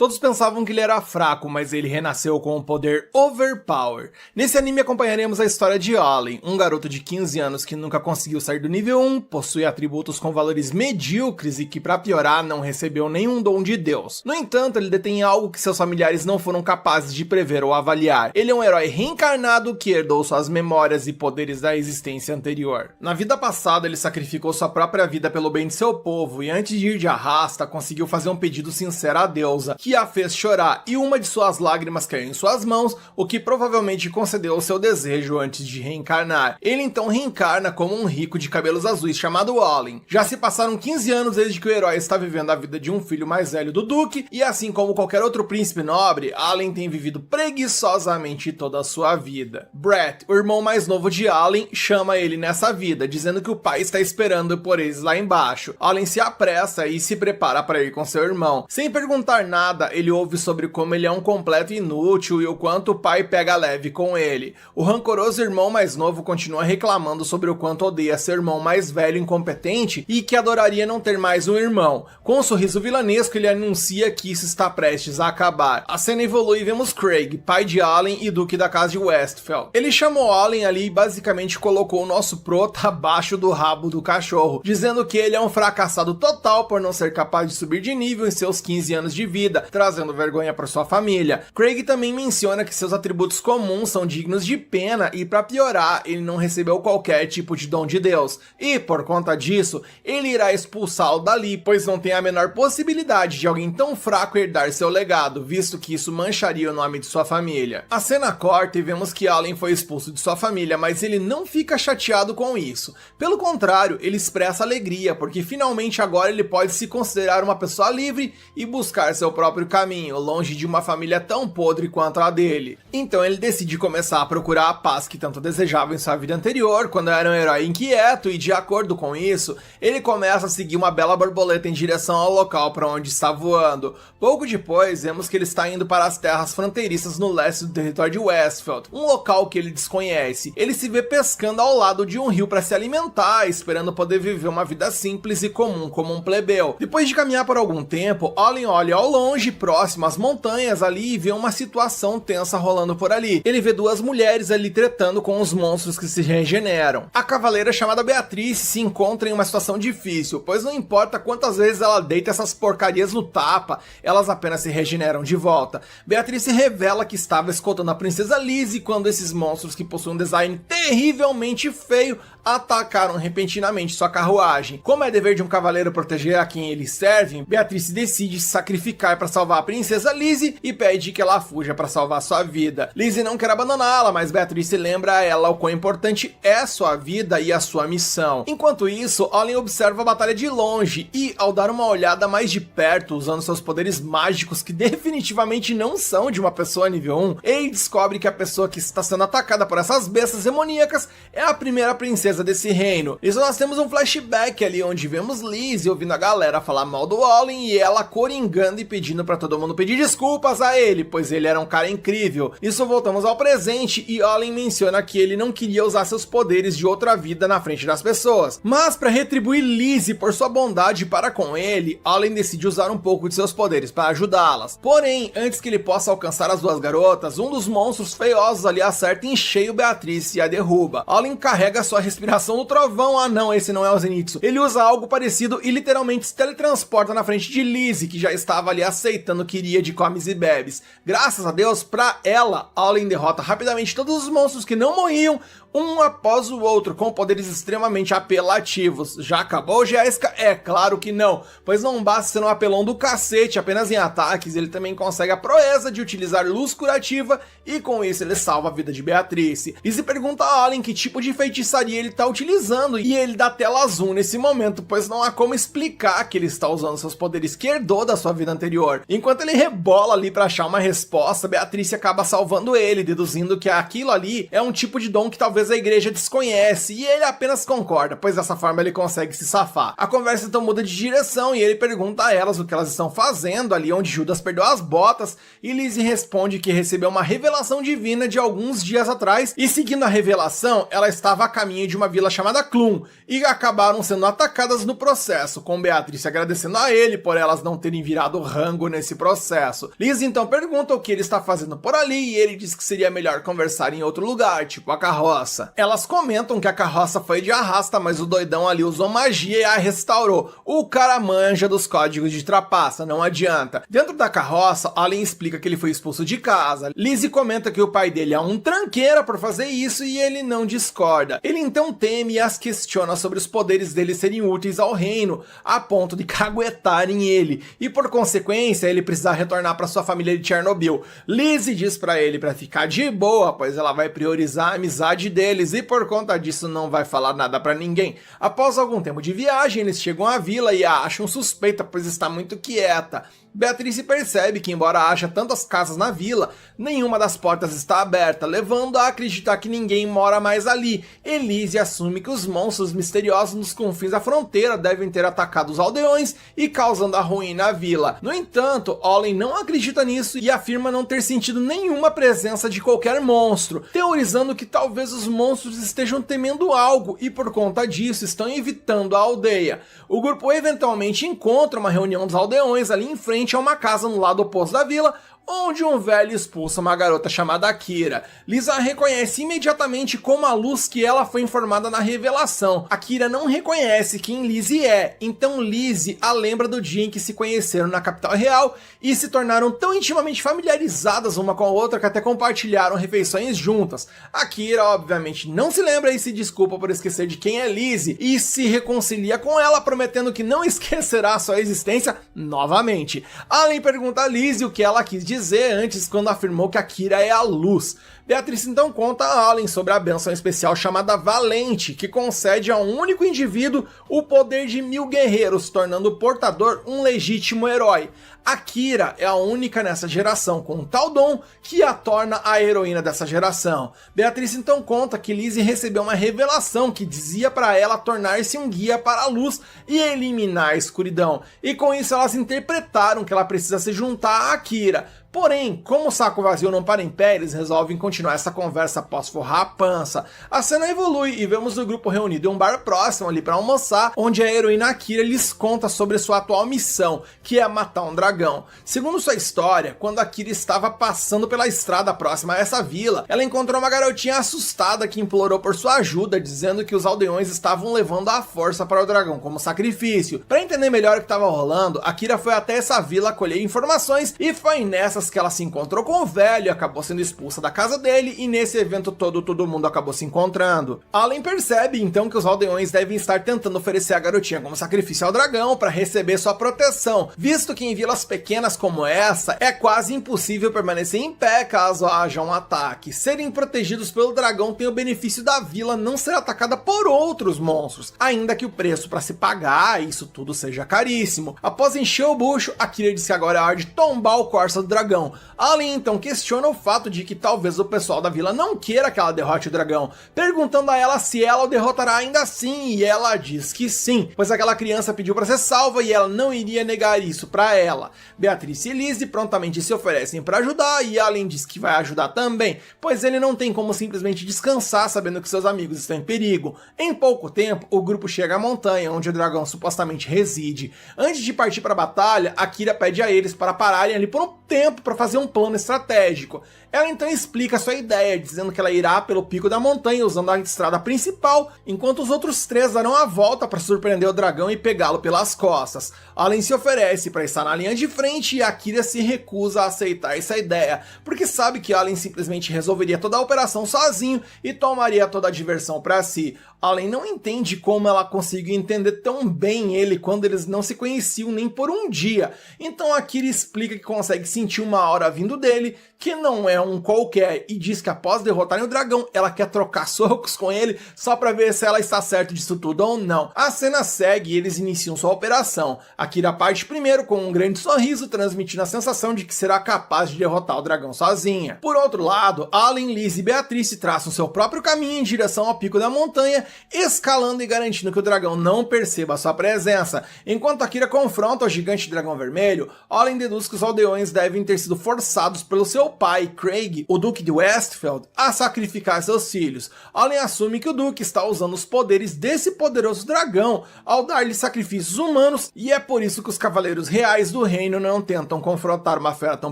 Todos pensavam que ele era fraco, mas ele renasceu com um poder overpower. Nesse anime acompanharemos a história de Allen, um garoto de 15 anos que nunca conseguiu sair do nível 1, possui atributos com valores medíocres e que, pra piorar, não recebeu nenhum dom de Deus. No entanto, ele detém algo que seus familiares não foram capazes de prever ou avaliar. Ele é um herói reencarnado que herdou suas memórias e poderes da existência anterior. Na vida passada, ele sacrificou sua própria vida pelo bem de seu povo e antes de ir de arrasta, conseguiu fazer um pedido sincero à deusa, que a fez chorar e uma de suas lágrimas caiu em suas mãos, o que provavelmente concedeu o seu desejo antes de reencarnar. Ele então reencarna como um rico de cabelos azuis chamado Allen. Já se passaram 15 anos desde que o herói está vivendo a vida de um filho mais velho do Duque, e assim como qualquer outro príncipe nobre, Allen tem vivido preguiçosamente toda a sua vida. Brett, o irmão mais novo de Allen, chama ele nessa vida, dizendo que o pai está esperando por eles lá embaixo. Allen se apressa e se prepara para ir com seu irmão. Sem perguntar nada, ele ouve sobre como ele é um completo inútil e o quanto o pai pega leve com ele. O rancoroso irmão mais novo continua reclamando sobre o quanto odeia seu irmão mais velho incompetente e que adoraria não ter mais um irmão. Com um sorriso vilanesco, ele anuncia que isso está prestes a acabar. A cena evolui e vemos Craig, pai de Allen e duque da casa de Westphal. Ele chamou Allen ali e basicamente colocou o nosso prota abaixo do rabo do cachorro, dizendo que ele é um fracassado total por não ser capaz de subir de nível em seus 15 anos de vida, trazendo vergonha para sua família. Craig também menciona que seus atributos comuns são dignos de pena e, para piorar, ele não recebeu qualquer tipo de dom de Deus. E, por conta disso, ele irá expulsá-lo dali, pois não tem a menor possibilidade de alguém tão fraco herdar seu legado, visto que isso mancharia o nome de sua família. A cena corta e vemos que Allen foi expulso de sua família, mas ele não fica chateado com isso. Pelo contrário, ele expressa alegria, porque finalmente agora ele pode se considerar uma pessoa livre e buscar seu próprio caminho, longe de uma família tão podre quanto a dele. Então ele decide começar a procurar a paz que tanto desejava em sua vida anterior, quando era um herói inquieto, e de acordo com isso, ele começa a seguir uma bela borboleta em direção ao local para onde está voando. Pouco depois, vemos que ele está indo para as terras fronteiriças no leste do território de Westphal, um local que ele desconhece. Ele se vê pescando ao lado de um rio para se alimentar, esperando poder viver uma vida simples e comum como um plebeu. Depois de caminhar por algum tempo, Allen olha ao longe, próximo às montanhas ali, e vê uma situação tensa rolando por ali. Ele vê duas mulheres ali tretando com os monstros que se regeneram. A cavaleira chamada Beatrice se encontra em uma situação difícil, pois não importa quantas vezes ela deita essas porcarias no tapa, elas apenas se regeneram de volta. Beatrice revela que estava escoltando a princesa Lizzie quando esses monstros, que possuem um design terrivelmente feio, atacaram repentinamente sua carruagem. Como é dever de um cavaleiro proteger a quem eles servem, Beatrice decide se sacrificar para salvar a princesa Lizzie e pede que ela fuja para salvar sua vida. Lizzie não quer abandoná-la, mas Beatrice lembra a ela o quão importante é sua vida e a sua missão. Enquanto isso, Allen observa a batalha de longe e, ao dar uma olhada mais de perto, usando seus poderes mágicos que definitivamente não são de uma pessoa nível 1, ele descobre que a pessoa que está sendo atacada por essas bestas demoníacas é a primeira princesa desse reino. Isso nós temos um flashback ali onde vemos Lizzie ouvindo a galera falar mal do Allen e ela coringando e pedindo pra todo mundo pedir desculpas a ele, pois ele era um cara incrível. Isso voltamos ao presente e Allen menciona que ele não queria usar seus poderes de outra vida na frente das pessoas. Mas para retribuir Lizzie por sua bondade para com ele, Allen decide usar um pouco de seus poderes para ajudá-las. Porém, antes que ele possa alcançar as duas garotas, um dos monstros feiosos ali acerta em cheio Beatrice e a derruba. Allen carrega sua respiração do trovão. Ah não, esse não é o Zenitsu. Ele usa algo parecido e literalmente se teletransporta na frente de Lizzie, que já estava ali aceitando que iria de comes e bebes. Graças a Deus, pra ela, Allen derrota rapidamente todos os monstros que não morriam, um após o outro, com poderes extremamente apelativos. Já acabou, Jéssica? É claro que não, pois não basta ser um apelão do cacete apenas em ataques, ele também consegue a proeza de utilizar luz curativa e com isso ele salva a vida de Beatrice. E se pergunta a Allen que tipo de feitiçaria ele está utilizando, e ele dá tela azul nesse momento, pois não há como explicar que ele está usando seus poderes que herdou da sua vida anterior. Enquanto ele rebola ali para achar uma resposta, Beatrice acaba salvando ele, deduzindo que aquilo ali é um tipo de dom que talvez a igreja desconhece, e ele apenas concorda, pois dessa forma ele consegue se safar. A conversa então muda de direção e ele pergunta a elas o que elas estão fazendo ali onde Judas perdeu as botas, e Lizzie responde que recebeu uma revelação divina de alguns dias atrás, e seguindo a revelação, ela estava a caminho de uma vila chamada Clum, e acabaram sendo atacadas no processo, com Beatrice agradecendo a ele por elas não terem virado rango nesse processo. Liz então pergunta o que ele está fazendo por ali e ele diz que seria melhor conversar em outro lugar, tipo a carroça. Elas comentam que a carroça foi de arrasta, mas o doidão ali usou magia e a restaurou. O cara manja dos códigos de trapaça, não adianta. Dentro da carroça, Allen explica que ele foi expulso de casa. Lizzie comenta que o pai dele é um tranqueira por fazer isso e ele não discorda. Ele então teme e as questiona sobre os poderes dele serem úteis ao reino, a ponto de caguetarem ele, e por consequência ele precisar retornar para sua família de Chernobyl. Lizzie diz para ele para ficar de boa, pois ela vai priorizar a amizade deles e por conta disso não vai falar nada para ninguém. Após algum tempo de viagem, eles chegam à vila e a acham suspeita, pois está muito quieta. Beatrice percebe que, embora haja tantas casas na vila, nenhuma das portas está aberta, levando a acreditar que ninguém mora mais ali. Elise assume que os monstros misteriosos nos confins da fronteira devem ter atacado os aldeões e causando a ruína na vila. No entanto, Olin não acredita nisso e afirma não ter sentido nenhuma presença de qualquer monstro, teorizando que talvez os monstros estejam temendo algo e por conta disso estão evitando a aldeia. O grupo eventualmente encontra uma reunião dos aldeões ali em frente a uma casa no lado oposto da vila, onde um velho expulsa uma garota chamada Akira. Lisa a reconhece imediatamente como a luz que ela foi informada na revelação. Akira não reconhece quem Lizzie é, então Lizzie a lembra do dia em que se conheceram na capital real e se tornaram tão intimamente familiarizadas uma com a outra que até compartilharam refeições juntas. Akira obviamente não se lembra e se desculpa por esquecer de quem é Lizzie e se reconcilia com ela, prometendo que não esquecerá sua existência novamente. Allen pergunta a Lizzie o que ela quis dizer antes quando afirmou que Akira é a luz. Beatriz então conta a Allen sobre a bênção especial chamada Valente, que concede a um único indivíduo o poder de 1000 guerreiros, tornando o portador um legítimo herói. Akira é a única nessa geração com um tal dom que a torna a heroína dessa geração. Beatriz então conta que Lizzie recebeu uma revelação que dizia para ela tornar-se um guia para a luz e eliminar a escuridão, e com isso elas interpretaram que ela precisa se juntar a Akira. Porém, como o saco vazio não para em pé, eles resolvem continuar essa conversa após forrar a pança. A cena evolui e vemos o grupo reunido em um bar próximo ali para almoçar, onde a heroína Akira lhes conta sobre sua atual missão, que é matar um dragão. Segundo sua história, quando Akira estava passando pela estrada próxima a essa vila, ela encontrou uma garotinha assustada que implorou por sua ajuda, dizendo que os aldeões estavam levando a força para o dragão como sacrifício. Para entender melhor o que estava rolando, Akira foi até essa vila colher informações e foi nessas que ela se encontrou com o velho e acabou sendo expulsa da casa dele, e nesse evento todo mundo acabou se encontrando. Allen percebe então que os aldeões devem estar tentando oferecer a garotinha como sacrifício ao dragão para receber sua proteção, visto que em vilas pequenas como essa é quase impossível permanecer em pé caso haja um ataque. Serem protegidos pelo dragão tem o benefício da vila não ser atacada por outros monstros, ainda que o preço para se pagar isso tudo seja caríssimo. Após encher o bucho, Akira diz que agora é hora de tombar o Corsa do dragão. Allen então questiona o fato de que talvez o pessoal da vila não queira que ela derrote o dragão, perguntando a ela se ela o derrotará ainda assim, e ela diz que sim, pois aquela criança pediu para ser salva e ela não iria negar isso para ela. Beatriz e Lizzie prontamente se oferecem para ajudar e Allen diz que vai ajudar também, pois ele não tem como simplesmente descansar sabendo que seus amigos estão em perigo. Em pouco tempo, o grupo chega à montanha onde o dragão supostamente reside. Antes de partir para a batalha, Akira pede a eles para pararem ali por um tempo para fazer um plano estratégico. Ela então explica sua ideia, dizendo que ela irá pelo pico da montanha usando a estrada principal, enquanto os outros três darão a volta para surpreender o dragão e pegá-lo pelas costas. Allen se oferece para estar na linha de frente e Akira se recusa a aceitar essa ideia, porque sabe que Allen simplesmente resolveria toda a operação sozinho e tomaria toda a diversão para si. Allen não entende como ela conseguiu entender tão bem ele quando eles não se conheciam nem por um dia. Então Akira explica que consegue sentir uma aura vindo dele, que não é um qualquer, e diz que após derrotarem o dragão, ela quer trocar socos com ele só para ver se ela está certa disso tudo ou não. A cena segue e eles iniciam sua operação. Akira parte primeiro com um grande sorriso, transmitindo a sensação de que será capaz de derrotar o dragão sozinha. Por outro lado, Allen, Liz e Beatriz traçam seu próprio caminho em direção ao pico da montanha, escalando e garantindo que o dragão não perceba sua presença. Enquanto Akira confronta o gigante dragão vermelho, Allen deduz que os aldeões devem ter ter sido forçados pelo seu pai, Craig, o Duque de Westfield, a sacrificar seus filhos. Olin assume que o Duque está usando os poderes desse poderoso dragão ao dar-lhe sacrifícios humanos, e é por isso que os cavaleiros reais do reino não tentam confrontar uma fera tão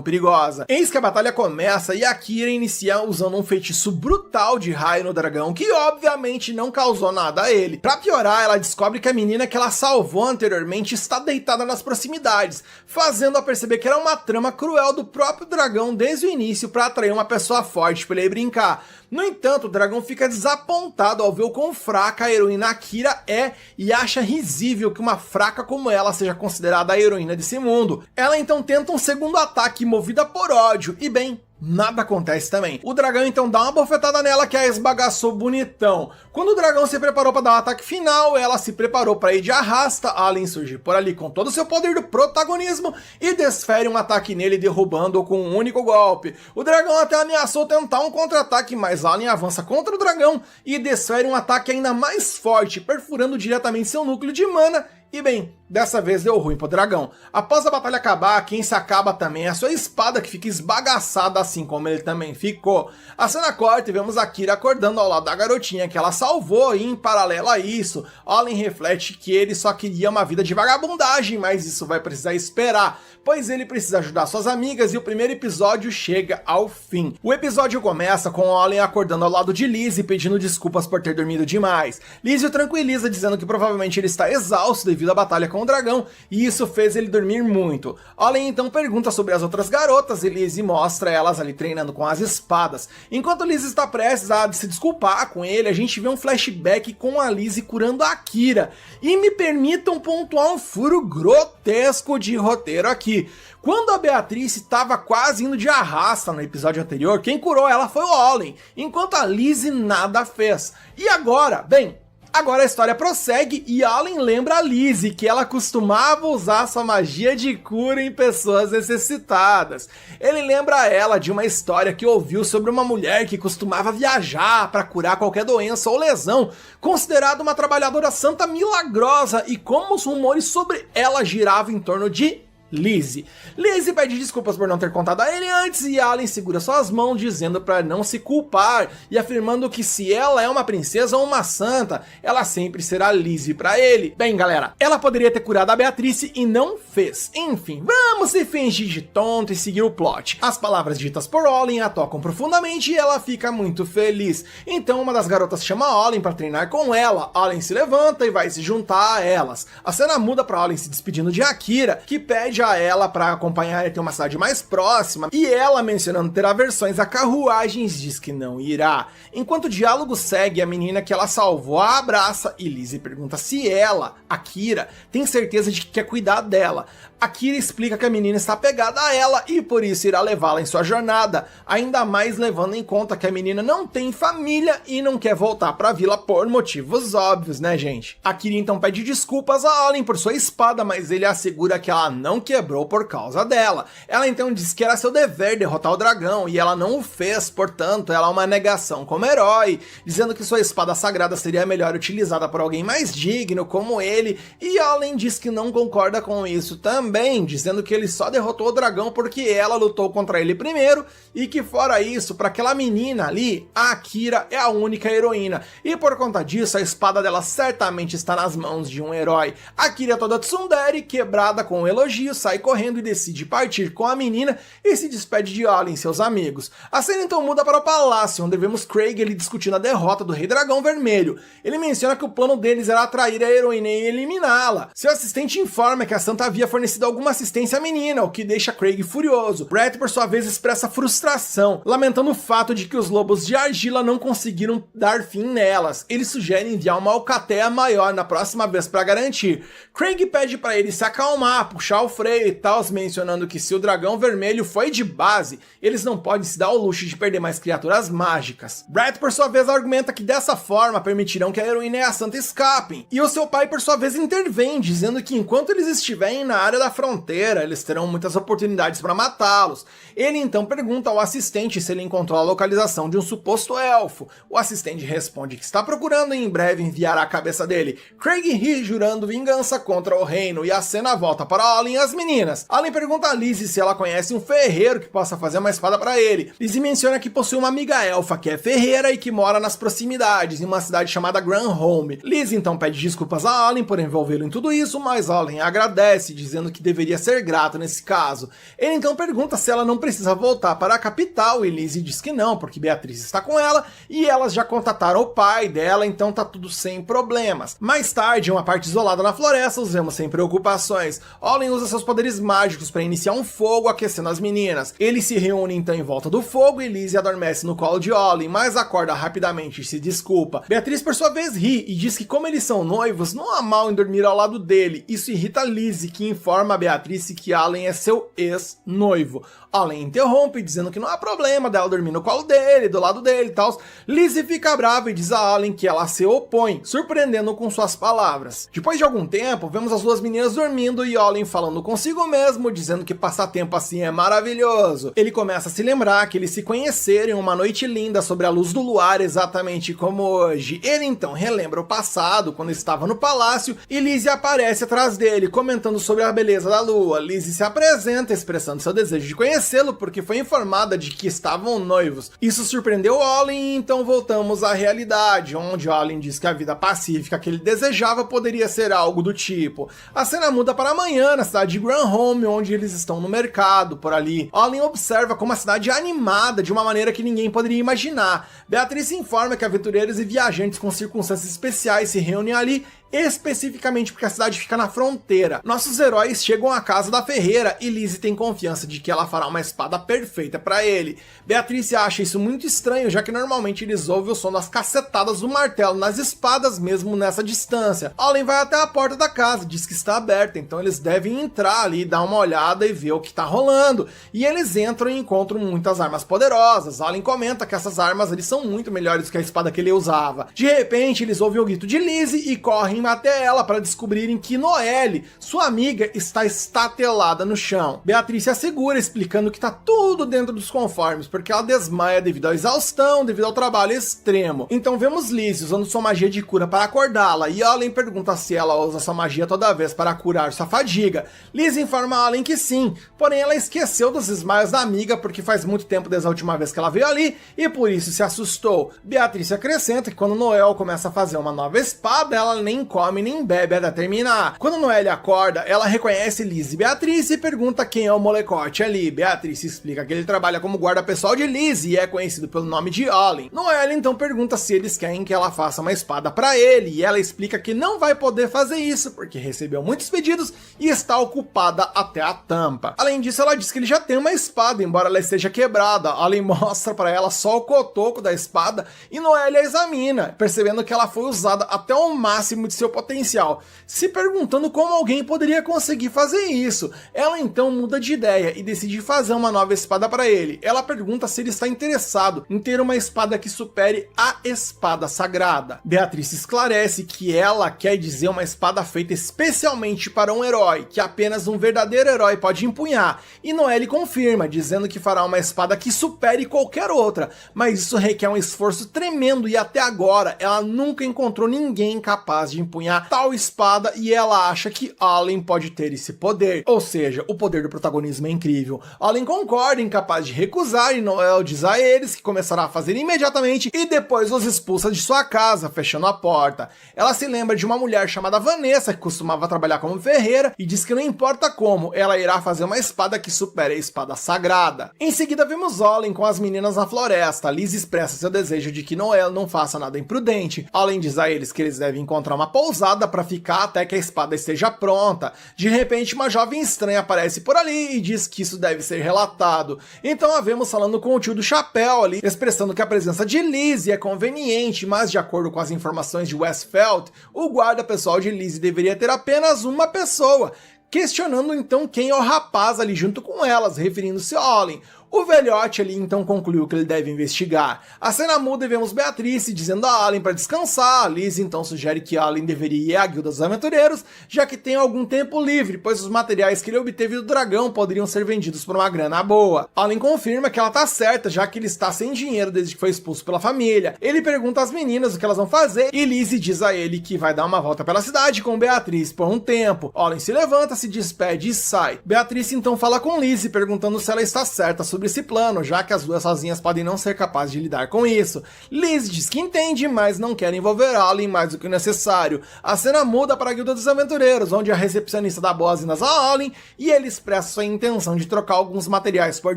perigosa. Eis que a batalha começa e a Kira inicia usando um feitiço brutal de raio no dragão, que obviamente não causou nada a ele. Pra piorar, ela descobre que a menina que ela salvou anteriormente está deitada nas proximidades, fazendo-a perceber que era uma trama cruel do próprio dragão desde o início para atrair uma pessoa forte para ele brincar. No entanto, o dragão fica desapontado ao ver o quão fraca a heroína Akira é e acha risível que uma fraca como ela seja considerada a heroína desse mundo. Ela então tenta um segundo ataque movida por ódio e bem, nada acontece também. O dragão então dá uma bofetada nela que a esbagaçou bonitão. Quando o dragão se preparou para dar o ataque final, ela se preparou para ir de arrasta. Allen surge por ali com todo o seu poder do protagonismo e desfere um ataque nele, derrubando-o com um único golpe. O dragão até ameaçou tentar um contra-ataque, mas Allen avança contra o dragão e desfere um ataque ainda mais forte, perfurando diretamente seu núcleo de mana. E bem, dessa vez deu ruim pro dragão. Após a batalha acabar, quem se acaba também é a sua espada, que fica esbagaçada assim como ele também ficou. A cena corta e vemos a Kira acordando ao lado da garotinha que ela salvou, e em paralelo a isso, Allen reflete que ele só queria uma vida de vagabundagem, mas isso vai precisar esperar, pois ele precisa ajudar suas amigas e o primeiro episódio chega ao fim. O episódio começa com Allen acordando ao lado de Lizzie pedindo desculpas por ter dormido demais. Lizzie o tranquiliza dizendo que provavelmente ele está exausto devido à batalha com o dragão, e isso fez ele dormir muito. Allen então pergunta sobre as outras garotas e Lizzie mostra elas ali treinando com as espadas. Enquanto Lizzie está prestes a se desculpar com ele, a gente vê um flashback com a Lizzie curando a Kira. E me permitam pontuar um furo grotesco de roteiro aqui. Quando a Beatriz estava quase indo de arrasta no episódio anterior, quem curou ela foi o Allen, enquanto a Lizzie nada fez. E agora, bem, agora a história prossegue e Allen lembra a Lizzie que ela costumava usar sua magia de cura em pessoas necessitadas. Ele lembra ela de uma história que ouviu sobre uma mulher que costumava viajar para curar qualquer doença ou lesão, considerada uma trabalhadora santa milagrosa, e como os rumores sobre ela giravam em torno de Lizzie. Lizzie pede desculpas por não ter contado a ele antes e Allen segura suas mãos dizendo para não se culpar e afirmando que se ela é uma princesa ou uma santa, ela sempre será Lizzie para ele. Bem galera, ela poderia ter curado a Beatrice e não fez. Enfim, vamos se fingir de tonto e seguir o plot. As palavras ditas por Allen a tocam profundamente e ela fica muito feliz. Então uma das garotas chama Allen para treinar com ela. Allen se levanta e vai se juntar a elas. A cena muda para Allen se despedindo de Akira, que pede a ela para acompanhar até uma cidade mais próxima, e ela, mencionando ter aversões a carruagens, diz que não irá. Enquanto o diálogo segue, a menina que ela salvou a abraça e Lizzie pergunta se ela, Akira, tem certeza de que quer cuidar dela. Akira explica que a menina está apegada a ela e por isso irá levá-la em sua jornada, ainda mais levando em conta que a menina não tem família e não quer voltar para a vila por motivos óbvios, né gente? Akira então pede desculpas a Allen por sua espada, mas ele assegura que ela não quebrou por causa dela. Ela então diz que era seu dever derrotar o dragão e ela não o fez, portanto ela é uma negação como herói, dizendo que sua espada sagrada seria melhor utilizada por alguém mais digno como ele, e Allen diz que não concorda com isso também, dizendo que ele só derrotou o dragão porque ela lutou contra ele primeiro e que fora isso, para aquela menina ali, a Akira é a única heroína e por conta disso a espada dela certamente está nas mãos de um herói. A Akira toda tsundere, quebrada com um elogio, sai correndo e decide partir com a menina e se despede de Allen e seus amigos. A cena então muda para o palácio, onde vemos Craig ele discutindo a derrota do Rei Dragão Vermelho. Ele menciona que o plano deles era atrair a heroína e eliminá-la. Seu assistente informa que a santa havia fornecido alguma assistência à menina, o que deixa Craig furioso. Brett, por sua vez, expressa frustração, lamentando o fato de que os lobos de argila não conseguiram dar fim nelas. Ele sugere enviar uma alcateia maior na próxima vez para garantir. Craig pede para ele se acalmar, puxar o freio e tal, mencionando que se o dragão vermelho foi de base, eles não podem se dar ao luxo de perder mais criaturas mágicas. Brett, por sua vez, argumenta que dessa forma permitirão que a heroína e a santa escapem. E o seu pai, por sua vez, intervém, dizendo que enquanto eles estiverem na área da fronteira, eles terão muitas oportunidades para matá-los. Ele então pergunta ao assistente se ele encontrou a localização de um suposto elfo. O assistente responde que está procurando e em breve enviará a cabeça dele. Craig ri, jurando vingança contra o reino, e a cena volta para Allen e as as meninas. Allen pergunta a Lizzie se ela conhece um ferreiro que possa fazer uma espada pra ele. Lizzie menciona que possui uma amiga elfa que é ferreira e que mora nas proximidades, em uma cidade chamada Granholm. Lizzie então pede desculpas a Allen por envolvê-lo em tudo isso, mas Allen agradece, dizendo que deveria ser grato nesse caso. Ele então pergunta se ela não precisa voltar para a capital e Lizzie diz que não, porque Beatriz está com ela e elas já contataram o pai dela, então tá tudo sem problemas. Mais tarde, em uma parte isolada na floresta, os vemos sem preocupações. Allen usa seus poderes mágicos para iniciar um fogo, aquecendo as meninas. Eles se reúnem então em volta do fogo e Lizzie adormece no colo de Allen, mas acorda rapidamente e se desculpa. Beatriz, por sua vez, ri e diz que como eles são noivos, não há mal em dormir ao lado dele. Isso irrita Lizzie, que informa a Beatriz que Allen é seu ex-noivo. Allen interrompe, dizendo que não há problema dela dormir no colo dele, do lado dele e tal. Lizzie fica brava e diz a Allen que ela se opõe, surpreendendo com suas palavras. Depois de algum tempo, vemos as duas meninas dormindo e Allen falando consigo mesmo, dizendo que passar tempo assim é maravilhoso. Ele começa a se lembrar que eles se conheceram em uma noite linda sobre a luz do luar, exatamente como hoje. Ele então relembra o passado, quando estava no palácio, e Lizzie aparece atrás dele, comentando sobre a beleza da lua. Lizzie se apresenta, expressando seu desejo de conhecê-lo, porque foi informada de que estavam noivos. Isso surpreendeu Allen, e então voltamos à realidade, onde Allen diz que a vida pacífica que ele desejava poderia ser algo do tipo. A cena muda para amanhã, na cidade de Granholm, onde eles estão no mercado, por ali. Allen observa como a cidade é animada de uma maneira que ninguém poderia imaginar. Beatriz informa que aventureiros e viajantes com circunstâncias especiais se reúnem ali, especificamente porque a cidade fica na fronteira. Nossos heróis chegam à casa da ferreira e Lizzie tem confiança de que ela fará uma espada perfeita para ele. Beatriz acha isso muito estranho, já que normalmente eles ouvem o som das cacetadas do martelo nas espadas mesmo nessa distância. Allen vai até a porta da casa, diz que está aberta, então eles devem entrar ali, dar uma olhada e ver o que está rolando. E eles entram e encontram muitas armas poderosas. Allen comenta que essas armas ali são muito melhores que a espada que ele usava. De repente eles ouvem o grito de Lizzie e correm até ela para descobrirem que Noelle, sua amiga, está estatelada no chão. Beatriz se assegura, explicando que tá tudo dentro dos conformes, porque ela desmaia devido à exaustão, devido ao trabalho extremo. Então vemos Lizzie usando sua magia de cura para acordá-la, e Allen pergunta se ela usa sua magia toda vez para curar sua fadiga. Lizzie informa a Allen que sim, porém ela esqueceu dos desmaios da amiga, porque faz muito tempo desde a última vez que ela veio ali, e por isso se assustou. Beatriz acrescenta que quando Noelle começa a fazer uma nova espada, ela nem come nem bebe até terminar. Quando Noelle acorda, ela reconhece Lizzie e Beatriz e pergunta quem é o molecote ali. Beatriz explica que ele trabalha como guarda pessoal de Lizzie e é conhecido pelo nome de Allen. Noelle então pergunta se eles querem que ela faça uma espada para ele e ela explica que não vai poder fazer isso porque recebeu muitos pedidos e está ocupada até a tampa. Além disso, ela diz que ele já tem uma espada, embora ela esteja quebrada. Allen mostra para ela só o cotoco da espada e Noelle a examina, percebendo que ela foi usada até o máximo de seu potencial, se perguntando como alguém poderia conseguir fazer isso. Ela então muda de ideia e decide fazer uma nova espada para ele. Ela pergunta se ele está interessado em ter uma espada que supere a espada sagrada. Beatriz esclarece que ela quer dizer uma espada feita especialmente para um herói, que apenas um verdadeiro herói pode empunhar, e Noelle confirma, dizendo que fará uma espada que supere qualquer outra, mas isso requer um esforço tremendo e até agora ela nunca encontrou ninguém capaz de empunhar tal espada e ela acha que Allen pode ter esse poder. Ou seja, o poder do protagonismo é incrível. Allen concorda, incapaz de recusar, e Noelle diz a eles que começará a fazer imediatamente e depois os expulsa de sua casa, fechando a porta. Ela se lembra de uma mulher chamada Vanessa, que costumava trabalhar como ferreira, e diz que não importa como, ela irá fazer uma espada que supere a espada sagrada. Em seguida vemos Allen com as meninas na floresta. Liz expressa seu desejo de que Noelle não faça nada imprudente. Allen diz a eles que eles devem encontrar uma pousada para ficar até que a espada esteja pronta. De repente, uma jovem estranha aparece por ali e diz que isso deve ser relatado. Então a vemos falando com o tio do chapéu ali, expressando que a presença de Lizzie é conveniente, mas de acordo com as informações de Westpheld, o guarda pessoal de Lizzie deveria ter apenas uma pessoa, questionando então quem é o rapaz ali junto com elas, referindo-se a Allen. O velhote ali então concluiu que ele deve investigar. A cena muda e vemos Beatrice dizendo a Allen para descansar. A Liz então sugere que Allen deveria ir à Guilda dos Aventureiros, já que tem algum tempo livre, pois os materiais que ele obteve do dragão poderiam ser vendidos por uma grana boa. Allen confirma que ela tá certa, já que ele está sem dinheiro desde que foi expulso pela família. Ele pergunta às meninas o que elas vão fazer e Lizzie diz a ele que vai dar uma volta pela cidade com Beatrice por um tempo. Allen se levanta, se despede e sai. Beatrice então fala com Lizzie, perguntando se ela está certa sobre esse plano, já que as duas sozinhas podem não ser capazes de lidar com isso. Liz diz que entende, mas não quer envolver Allen mais do que o necessário. A cena muda para a Guilda dos Aventureiros, onde a recepcionista dá boas-vindas a Allen e ele expressa sua intenção de trocar alguns materiais por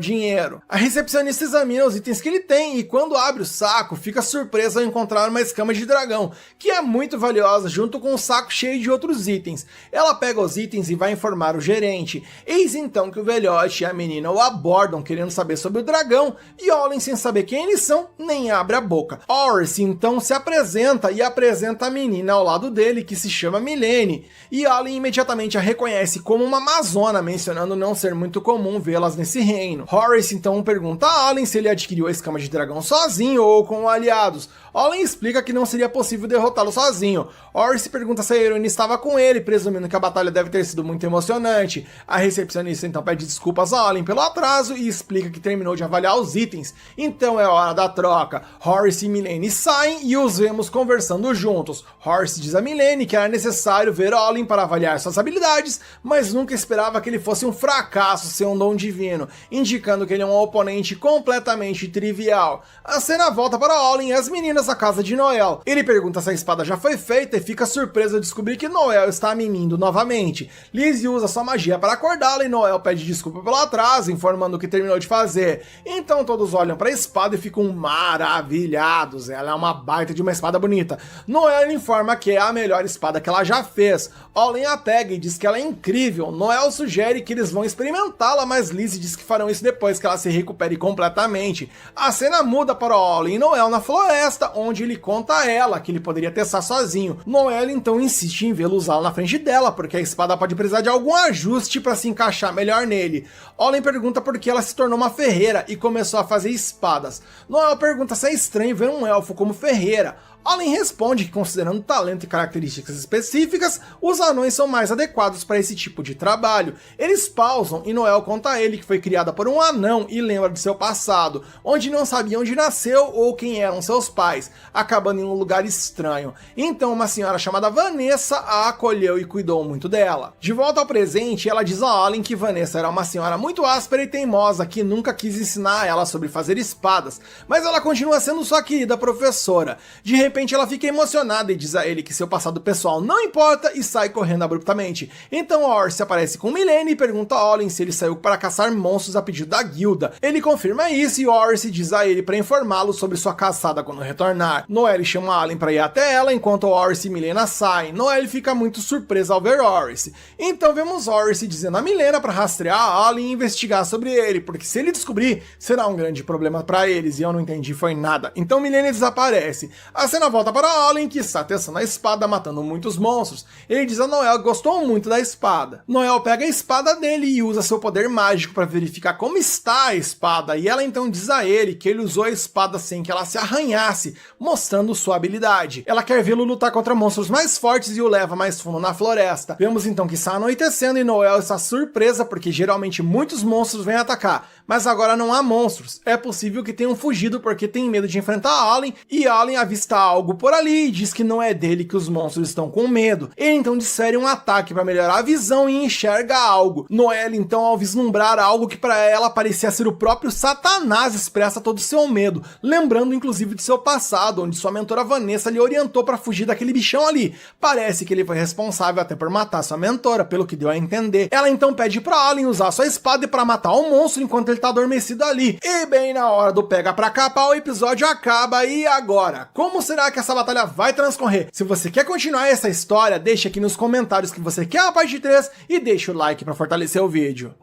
dinheiro. A recepcionista examina os itens que ele tem e quando abre o saco, fica surpresa ao encontrar uma escama de dragão, que é muito valiosa, junto com um saco cheio de outros itens. Ela pega os itens e vai informar o gerente. Eis então que o velhote e a menina o abordam, querendo saber sobre o dragão, e Allen, sem saber quem eles são, nem abre a boca. Horace então se apresenta e apresenta a menina ao lado dele, que se chama Milene, e Allen imediatamente a reconhece como uma amazona, mencionando não ser muito comum vê-las nesse reino. Horace então pergunta a Allen se ele adquiriu a escama de dragão sozinho ou com aliados. Allen explica que não seria possível derrotá-lo sozinho. Horace pergunta se a heroína estava com ele, presumindo que a batalha deve ter sido muito emocionante. A recepcionista então pede desculpas a Allen pelo atraso e explica que terminou de avaliar os itens, então é hora da troca. Horace e Milene saem e os vemos conversando juntos. Horace diz a Milene que era necessário ver Allen para avaliar suas habilidades, mas nunca esperava que ele fosse um fracasso sem um dom divino, indicando que ele é um oponente completamente trivial. A cena volta para Allen e as meninas na casa de Noel. Ele pergunta se a espada já foi feita e fica surpreso ao descobrir que Noel está mimindo novamente. Lizzie usa sua magia para acordá-la e Noel pede desculpa pelo atraso, informando o que terminou de fazer. Então todos olham para a espada e ficam maravilhados. Ela é uma baita de uma espada bonita. Noel informa que é a melhor espada que ela já fez. Allen a pega e diz que ela é incrível. Noel sugere que eles vão experimentá-la, mas Lizzie diz que farão isso depois que ela se recupere completamente. A cena muda para Allen e Noel na floresta, onde ele conta a ela que ele poderia testar sozinho. Noel então insiste em vê-lo usá-la na frente dela, porque a espada pode precisar de algum ajuste para se encaixar melhor nele. Allen pergunta por que ela se tornou uma ferreira e começou a fazer espadas. Noel pergunta se é estranho ver um elfo como ferreira. Allen responde que, considerando talento e características específicas, os anões são mais adequados para esse tipo de trabalho. Eles pausam e Noel conta a ele que foi criada por um anão e lembra de seu passado, onde não sabia onde nasceu ou quem eram seus pais, acabando em um lugar estranho. Então uma senhora chamada Vanessa a acolheu e cuidou muito dela. De volta ao presente, ela diz a Allen que Vanessa era uma senhora muito áspera e teimosa que nunca quis ensinar a ela sobre fazer espadas, mas ela continua sendo sua querida professora. De repente ela fica emocionada e diz a ele que seu passado pessoal não importa e sai correndo abruptamente. Então Horace aparece com Milene e pergunta a Allen se ele saiu para caçar monstros a pedido da guilda. Ele confirma isso e Horace diz a ele para informá-lo sobre sua caçada quando retornar. Noel chama Allen para ir até ela enquanto Horace e Milena saem. Noel fica muito surpresa ao ver Horace. Então vemos Horace dizendo a Milena para rastrear a Allen e investigar sobre ele, porque se ele descobrir, será um grande problema para eles, e eu não entendi foi nada. Então Milena desaparece. A cena volta para Allen, que está testando a espada, matando muitos monstros. Ele diz a Noel que gostou muito da espada. Noel pega a espada dele e usa seu poder mágico para verificar como está a espada, e ela então diz a ele que ele usou a espada sem que ela se arranhasse, mostrando sua habilidade. Ela quer vê-lo lutar contra monstros mais fortes e o leva mais fundo na floresta. Vemos então que está anoitecendo e Noel está surpresa porque geralmente muitos monstros vêm atacar, mas agora não há monstros. É possível que tenham fugido porque tem medo de enfrentar Allen, e Allen avista algo por ali e diz que não é dele que os monstros estão com medo. Ele então difere um ataque para melhorar a visão e enxerga algo. Noel então, ao vislumbrar algo que para ela parecia ser o próprio Satanás, expressa todo o seu medo, lembrando inclusive de seu passado, onde sua mentora Vanessa lhe orientou para fugir daquele bichão ali. Parece que ele foi responsável até por matar sua mentora, pelo que deu a entender. Ela então pede para Allen usar sua espada para matar o monstro enquanto ele tá adormecido ali. E bem na hora do pega pra capar, o episódio acaba. E agora? Como será que essa batalha vai transcorrer? Se você quer continuar essa história, deixa aqui nos comentários que você quer a parte 3 e deixa o like para fortalecer o vídeo.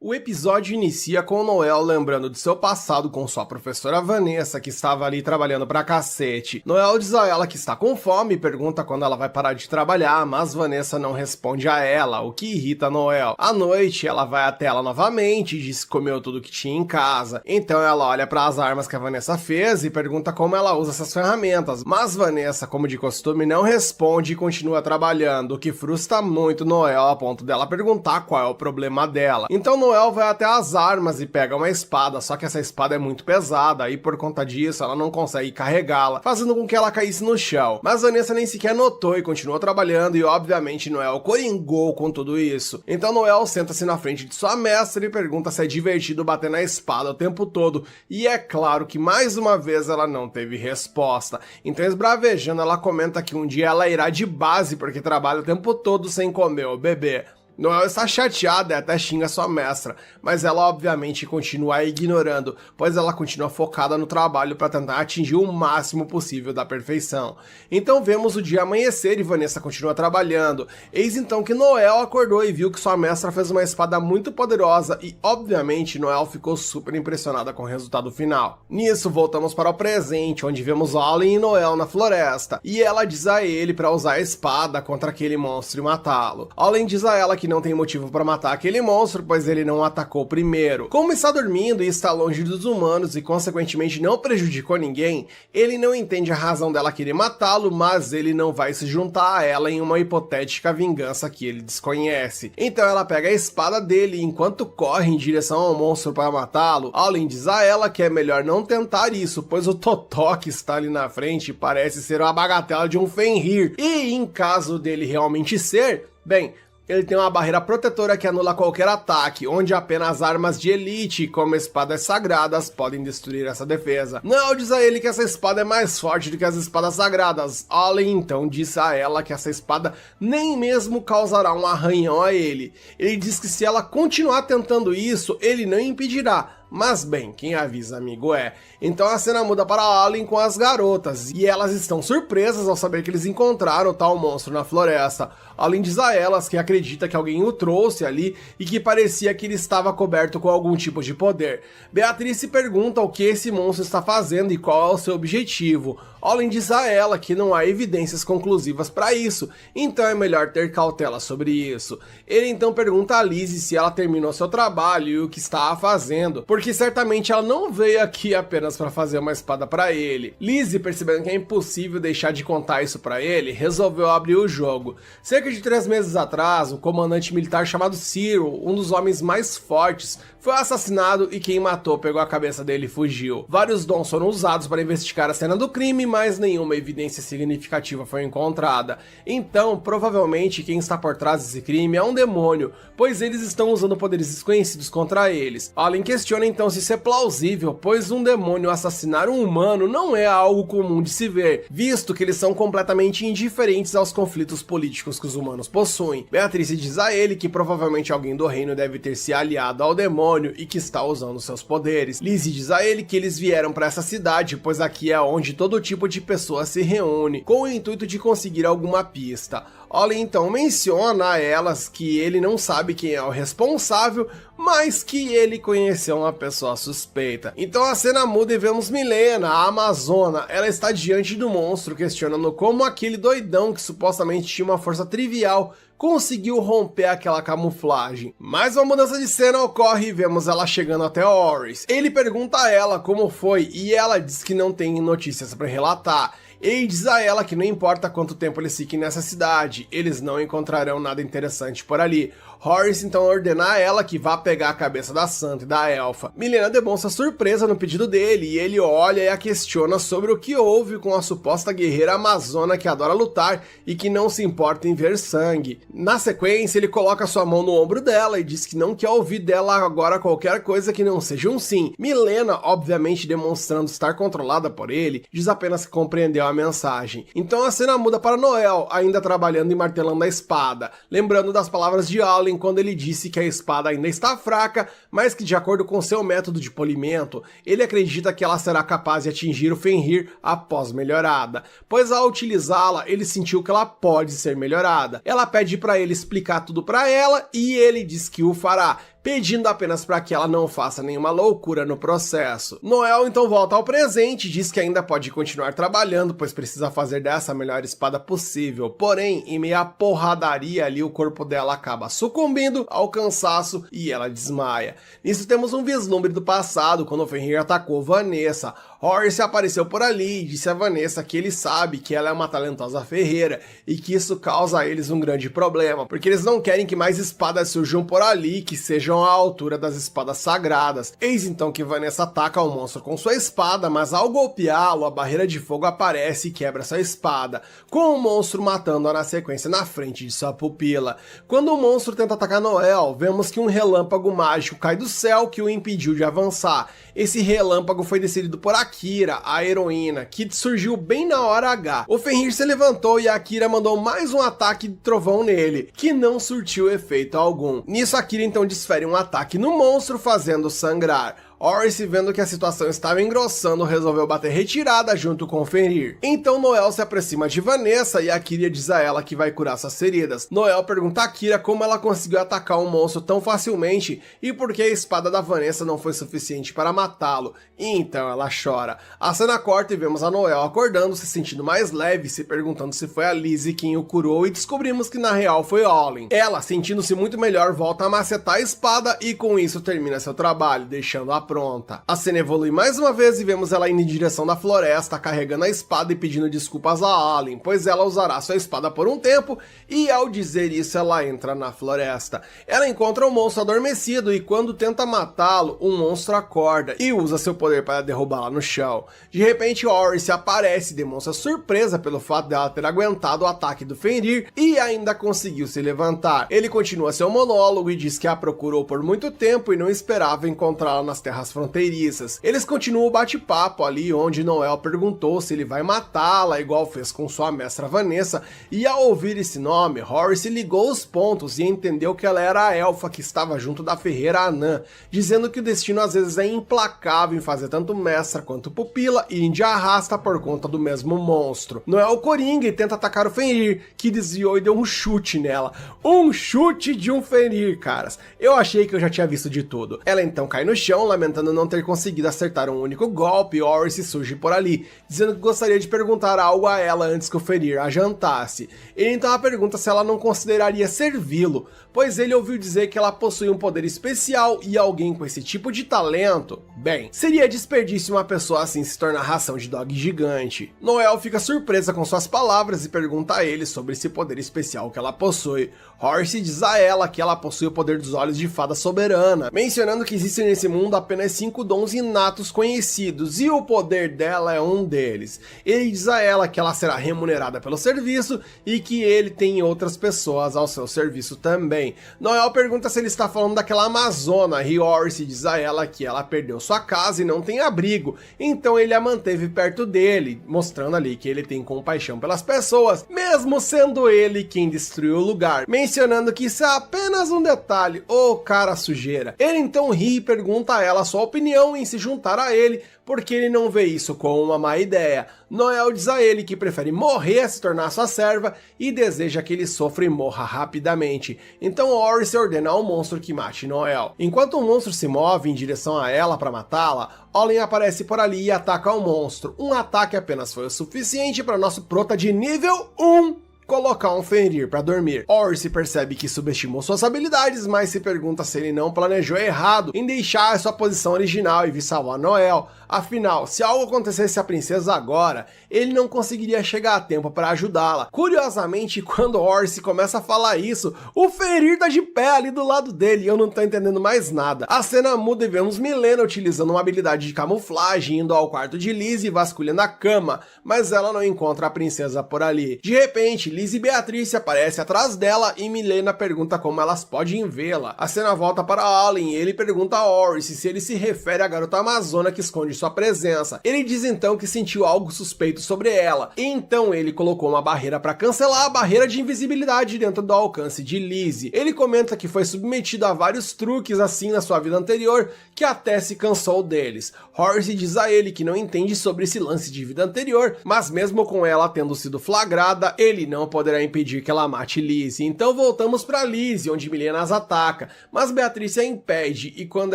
O episódio inicia com Noel lembrando de seu passado com sua professora Vanessa, que estava ali trabalhando pra cacete. Noel diz a ela que está com fome e pergunta quando ela vai parar de trabalhar, mas Vanessa não responde a ela, o que irrita Noel. À noite, ela vai até ela novamente e diz que comeu tudo que tinha em casa. Então ela olha para as armas que a Vanessa fez e pergunta como ela usa essas ferramentas, mas Vanessa, como de costume, não responde e continua trabalhando, o que frustra muito Noel a ponto dela perguntar qual é o problema dela. Então Noel vai até as armas e pega uma espada, só que essa espada é muito pesada e por conta disso ela não consegue carregá-la, fazendo com que ela caísse no chão. Mas Vanessa nem sequer notou e continuou trabalhando e obviamente Noel coringou com tudo isso. Então Noel senta-se na frente de sua mestra e pergunta se é divertido bater na espada o tempo todo, e é claro que mais uma vez ela não teve resposta. Então esbravejando ela comenta que um dia ela irá de base porque trabalha o tempo todo sem comer ou beber. Noel está chateada e até xinga sua mestra, mas ela obviamente continua a ignorando, pois ela continua focada no trabalho para tentar atingir o máximo possível da perfeição. Então vemos o dia amanhecer e Vanessa continua trabalhando. Eis então que Noel acordou e viu que sua mestra fez uma espada muito poderosa e obviamente Noel ficou super impressionada com o resultado final. Nisso voltamos para o presente, onde vemos Olin e Noel na floresta, e ela diz a ele para usar a espada contra aquele monstro e matá-lo. Olin diz a ela que não tem motivo para matar aquele monstro, pois ele não atacou primeiro. Como está dormindo e está longe dos humanos e consequentemente não prejudicou ninguém, ele não entende a razão dela querer matá-lo, mas ele não vai se juntar a ela em uma hipotética vingança que ele desconhece. Então ela pega a espada dele e enquanto corre em direção ao monstro para matá-lo, Olin diz a ela que é melhor não tentar isso, pois o Totó que está ali na frente parece ser uma bagatela de um Fenrir, e em caso dele realmente ser, bem, ele tem uma barreira protetora que anula qualquer ataque, onde apenas armas de elite, como espadas sagradas, podem destruir essa defesa. Noel diz a ele que essa espada é mais forte do que as espadas sagradas. Olin então diz a ela que essa espada nem mesmo causará um arranhão a ele. Ele diz que se ela continuar tentando isso, ele não impedirá. Mas bem, quem avisa amigo é. Então a cena muda para Olin com as garotas, e elas estão surpresas ao saber que eles encontraram o tal monstro na floresta. Olin diz a elas que acredita que alguém o trouxe ali e que parecia que ele estava coberto com algum tipo de poder. Beatriz se pergunta o que esse monstro está fazendo e qual é o seu objetivo. Olin diz a ela que não há evidências conclusivas para isso, então é melhor ter cautela sobre isso. Ele então pergunta a Lizzie se ela terminou seu trabalho e o que está fazendo, porque certamente ela não veio aqui apenas para fazer uma espada para ele. Lizzie, percebendo que é impossível deixar de contar isso para ele, resolveu abrir o jogo. Cerca de 3 meses atrás, um comandante militar chamado Cyril, um dos homens mais fortes, foi assassinado e quem matou pegou a cabeça dele e fugiu. Vários dons foram usados para investigar a cena do crime, mas nenhuma evidência significativa foi encontrada. Então, provavelmente quem está por trás desse crime é um demônio, pois eles estão usando poderes desconhecidos contra eles. Olin questiona então se isso é plausível, pois um demônio assassinar um humano não é algo comum de se ver, visto que eles são completamente indiferentes aos conflitos políticos que os humanos possuem. Beatriz diz a ele que provavelmente alguém do reino deve ter se aliado ao demônio e que está usando seus poderes. Lizzie diz a ele que eles vieram para essa cidade, pois aqui é onde todo tipo de pessoa se reúne, com o intuito de conseguir alguma pista. Olin então menciona a elas que ele não sabe quem é o responsável, mas que ele conheceu uma pessoa suspeita. Então a cena muda e vemos Milena, a Amazona. Ela está diante do monstro, questionando como aquele doidão que supostamente tinha uma força trivial conseguiu romper aquela camuflagem. Mas uma mudança de cena ocorre e vemos ela chegando até Horus. Ele pergunta a ela como foi e ela diz que não tem notícias para relatar. Ele diz a ela que não importa quanto tempo eles fiquem nessa cidade, eles não encontrarão nada interessante por ali. Horus então ordena a ela que vá pegar a cabeça da Santa e da Elfa. Milena demonstra surpresa no pedido dele e ele olha e a questiona sobre o que houve com a suposta guerreira amazona que adora lutar e que não se importa em ver sangue. Na sequência, ele coloca sua mão no ombro dela e diz que não quer ouvir dela agora qualquer coisa que não seja um sim. Milena, obviamente demonstrando estar controlada por ele, diz apenas que compreendeu a mensagem. Então a cena muda para Noel, ainda trabalhando e martelando a espada, lembrando das palavras de Olin quando ele disse que a espada ainda está fraca, mas que de acordo com seu método de polimento, ele acredita que ela será capaz de atingir o Fenrir após melhorada, pois ao utilizá-la, ele sentiu que ela pode ser melhorada. Ela pede para ele explicar tudo para ela e ele diz que o fará, pedindo apenas para que ela não faça nenhuma loucura no processo. Noel então volta ao presente e diz que ainda pode continuar trabalhando, pois precisa fazer dessa a melhor espada possível. Porém, em meio à porradaria ali, o corpo dela acaba sucumbindo ao cansaço e ela desmaia. Nisso temos um vislumbre do passado, quando o Fenrir atacou Vanessa. Horace apareceu por ali e disse a Vanessa que ele sabe que ela é uma talentosa ferreira e que isso causa a eles um grande problema, porque eles não querem que mais espadas surjam por ali que sejam à altura das espadas sagradas. Eis então que Vanessa ataca o monstro com sua espada, mas ao golpeá-lo, a barreira de fogo aparece e quebra sua espada, com o monstro matando-a na sequência na frente de sua pupila. Quando o monstro tenta atacar Noel, vemos que um relâmpago mágico cai do céu que o impediu de avançar. Esse relâmpago foi decidido por Akira, a heroína, que surgiu bem na hora H. O Fenrir se levantou e Akira mandou mais um ataque de trovão nele, que não surtiu efeito algum. Nisso Akira então desfere um ataque no monstro, fazendo sangrar. Horace, vendo que a situação estava engrossando, resolveu bater retirada junto com Fenrir. Então Noel se aproxima de Vanessa e Akira diz a ela que vai curar suas feridas. Noel pergunta a Akira como ela conseguiu atacar um monstro tão facilmente e por que a espada da Vanessa não foi suficiente para matá-lo. E então ela chora. A cena corta e vemos a Noel acordando, se sentindo mais leve, se perguntando se foi a Lizzie quem o curou, e descobrimos que na real foi Olin. Ela, sentindo-se muito melhor, volta a macetar a espada e com isso termina seu trabalho, deixando-a pronta. A cena evolui mais uma vez e vemos ela indo em direção da floresta, carregando a espada e pedindo desculpas a Allen, pois ela usará sua espada por um tempo, e ao dizer isso ela entra na floresta. Ela encontra o monstro adormecido e quando tenta matá-lo, o monstro acorda e usa seu poder para derrubá-la no chão. De repente Horace aparece e demonstra surpresa pelo fato dela ter aguentado o ataque do Fenrir e ainda conseguiu se levantar. Ele continua seu monólogo e diz que a procurou por muito tempo e não esperava encontrá-la nas terras fronteiriças. Eles continuam o bate-papo ali, onde Noel perguntou se ele vai matá-la, igual fez com sua mestra Vanessa, e ao ouvir esse nome, Horace ligou os pontos e entendeu que ela era a elfa que estava junto da ferreira Anã, dizendo que o destino às vezes é implacável em fazer tanto mestra quanto pupila e de arrasta por conta do mesmo monstro. Noel coringa e tenta atacar o Fenrir, que desviou e deu um chute nela. Um chute de um Fenrir, caras. Eu achei que eu já tinha visto de tudo. Ela então cai no chão, lamentando não ter conseguido acertar um único golpe. Horace surge por ali, dizendo que gostaria de perguntar algo a ela antes que o Fenrir a jantasse. Ele então a pergunta se ela não consideraria servi-lo, pois ele ouviu dizer que ela possui um poder especial e alguém com esse tipo de talento, bem, seria desperdício uma pessoa assim se tornar ração de dog gigante. Noel fica surpresa com suas palavras e pergunta a ele sobre esse poder especial que ela possui. Horace diz a ela que ela possui o poder dos olhos de fada soberana, mencionando que existem nesse mundo apenas 5 dons inatos conhecidos e o poder dela é um deles. Ele diz a ela que ela será remunerada pelo serviço e que ele tem outras pessoas ao seu serviço também. Noel pergunta se ele está falando daquela amazona e Horace diz a ela que ela perdeu sua casa e não tem abrigo, então ele a manteve perto dele, mostrando ali que ele tem compaixão pelas pessoas, mesmo sendo ele quem destruiu o lugar, mencionando que isso é apenas um detalhe. Ô, cara sujeira. Ele então ri e pergunta a ela sua opinião em se juntar a ele, porque ele não vê isso como uma má ideia. Noel diz a ele que prefere morrer a se tornar sua serva e deseja que ele sofra e morra rapidamente. Então Horace ordena ao monstro que mate Noel. Enquanto o monstro se move em direção a ela para matá-la, Olin aparece por ali e ataca o monstro. Um ataque apenas foi o suficiente para nosso prota de nível 1 colocar um Fenrir para dormir. Horace percebe que subestimou suas habilidades, mas se pergunta se ele não planejou errado em deixar a sua posição original e vir salvar Noel. Afinal, se algo acontecesse à princesa agora, ele não conseguiria chegar a tempo para ajudá-la. Curiosamente, quando Horace começa a falar isso, o Fenrir tá de pé ali do lado dele e eu não tô entendendo mais nada. A cena muda e vemos Milena utilizando uma habilidade de camuflagem, indo ao quarto de Lizzie e vasculhando a cama, mas ela não encontra a princesa por ali. De repente, Lizzie e Beatrice aparecem atrás dela e Milena pergunta como elas podem vê-la. A cena volta para Allen e ele pergunta a Horace se ele se refere à garota amazona que esconde sua presença. Ele diz então que sentiu algo suspeito sobre ela, e então ele colocou uma barreira para cancelar a barreira de invisibilidade dentro do alcance de Lizzie. Ele comenta que foi submetido a vários truques assim na sua vida anterior, que até se cansou deles. Horace diz a ele que não entende sobre esse lance de vida anterior, mas mesmo com ela tendo sido flagrada, ele não não poderá impedir que ela mate Lizzie. Então voltamos pra Lizzie, onde Milena as ataca, mas Beatriz a impede, e quando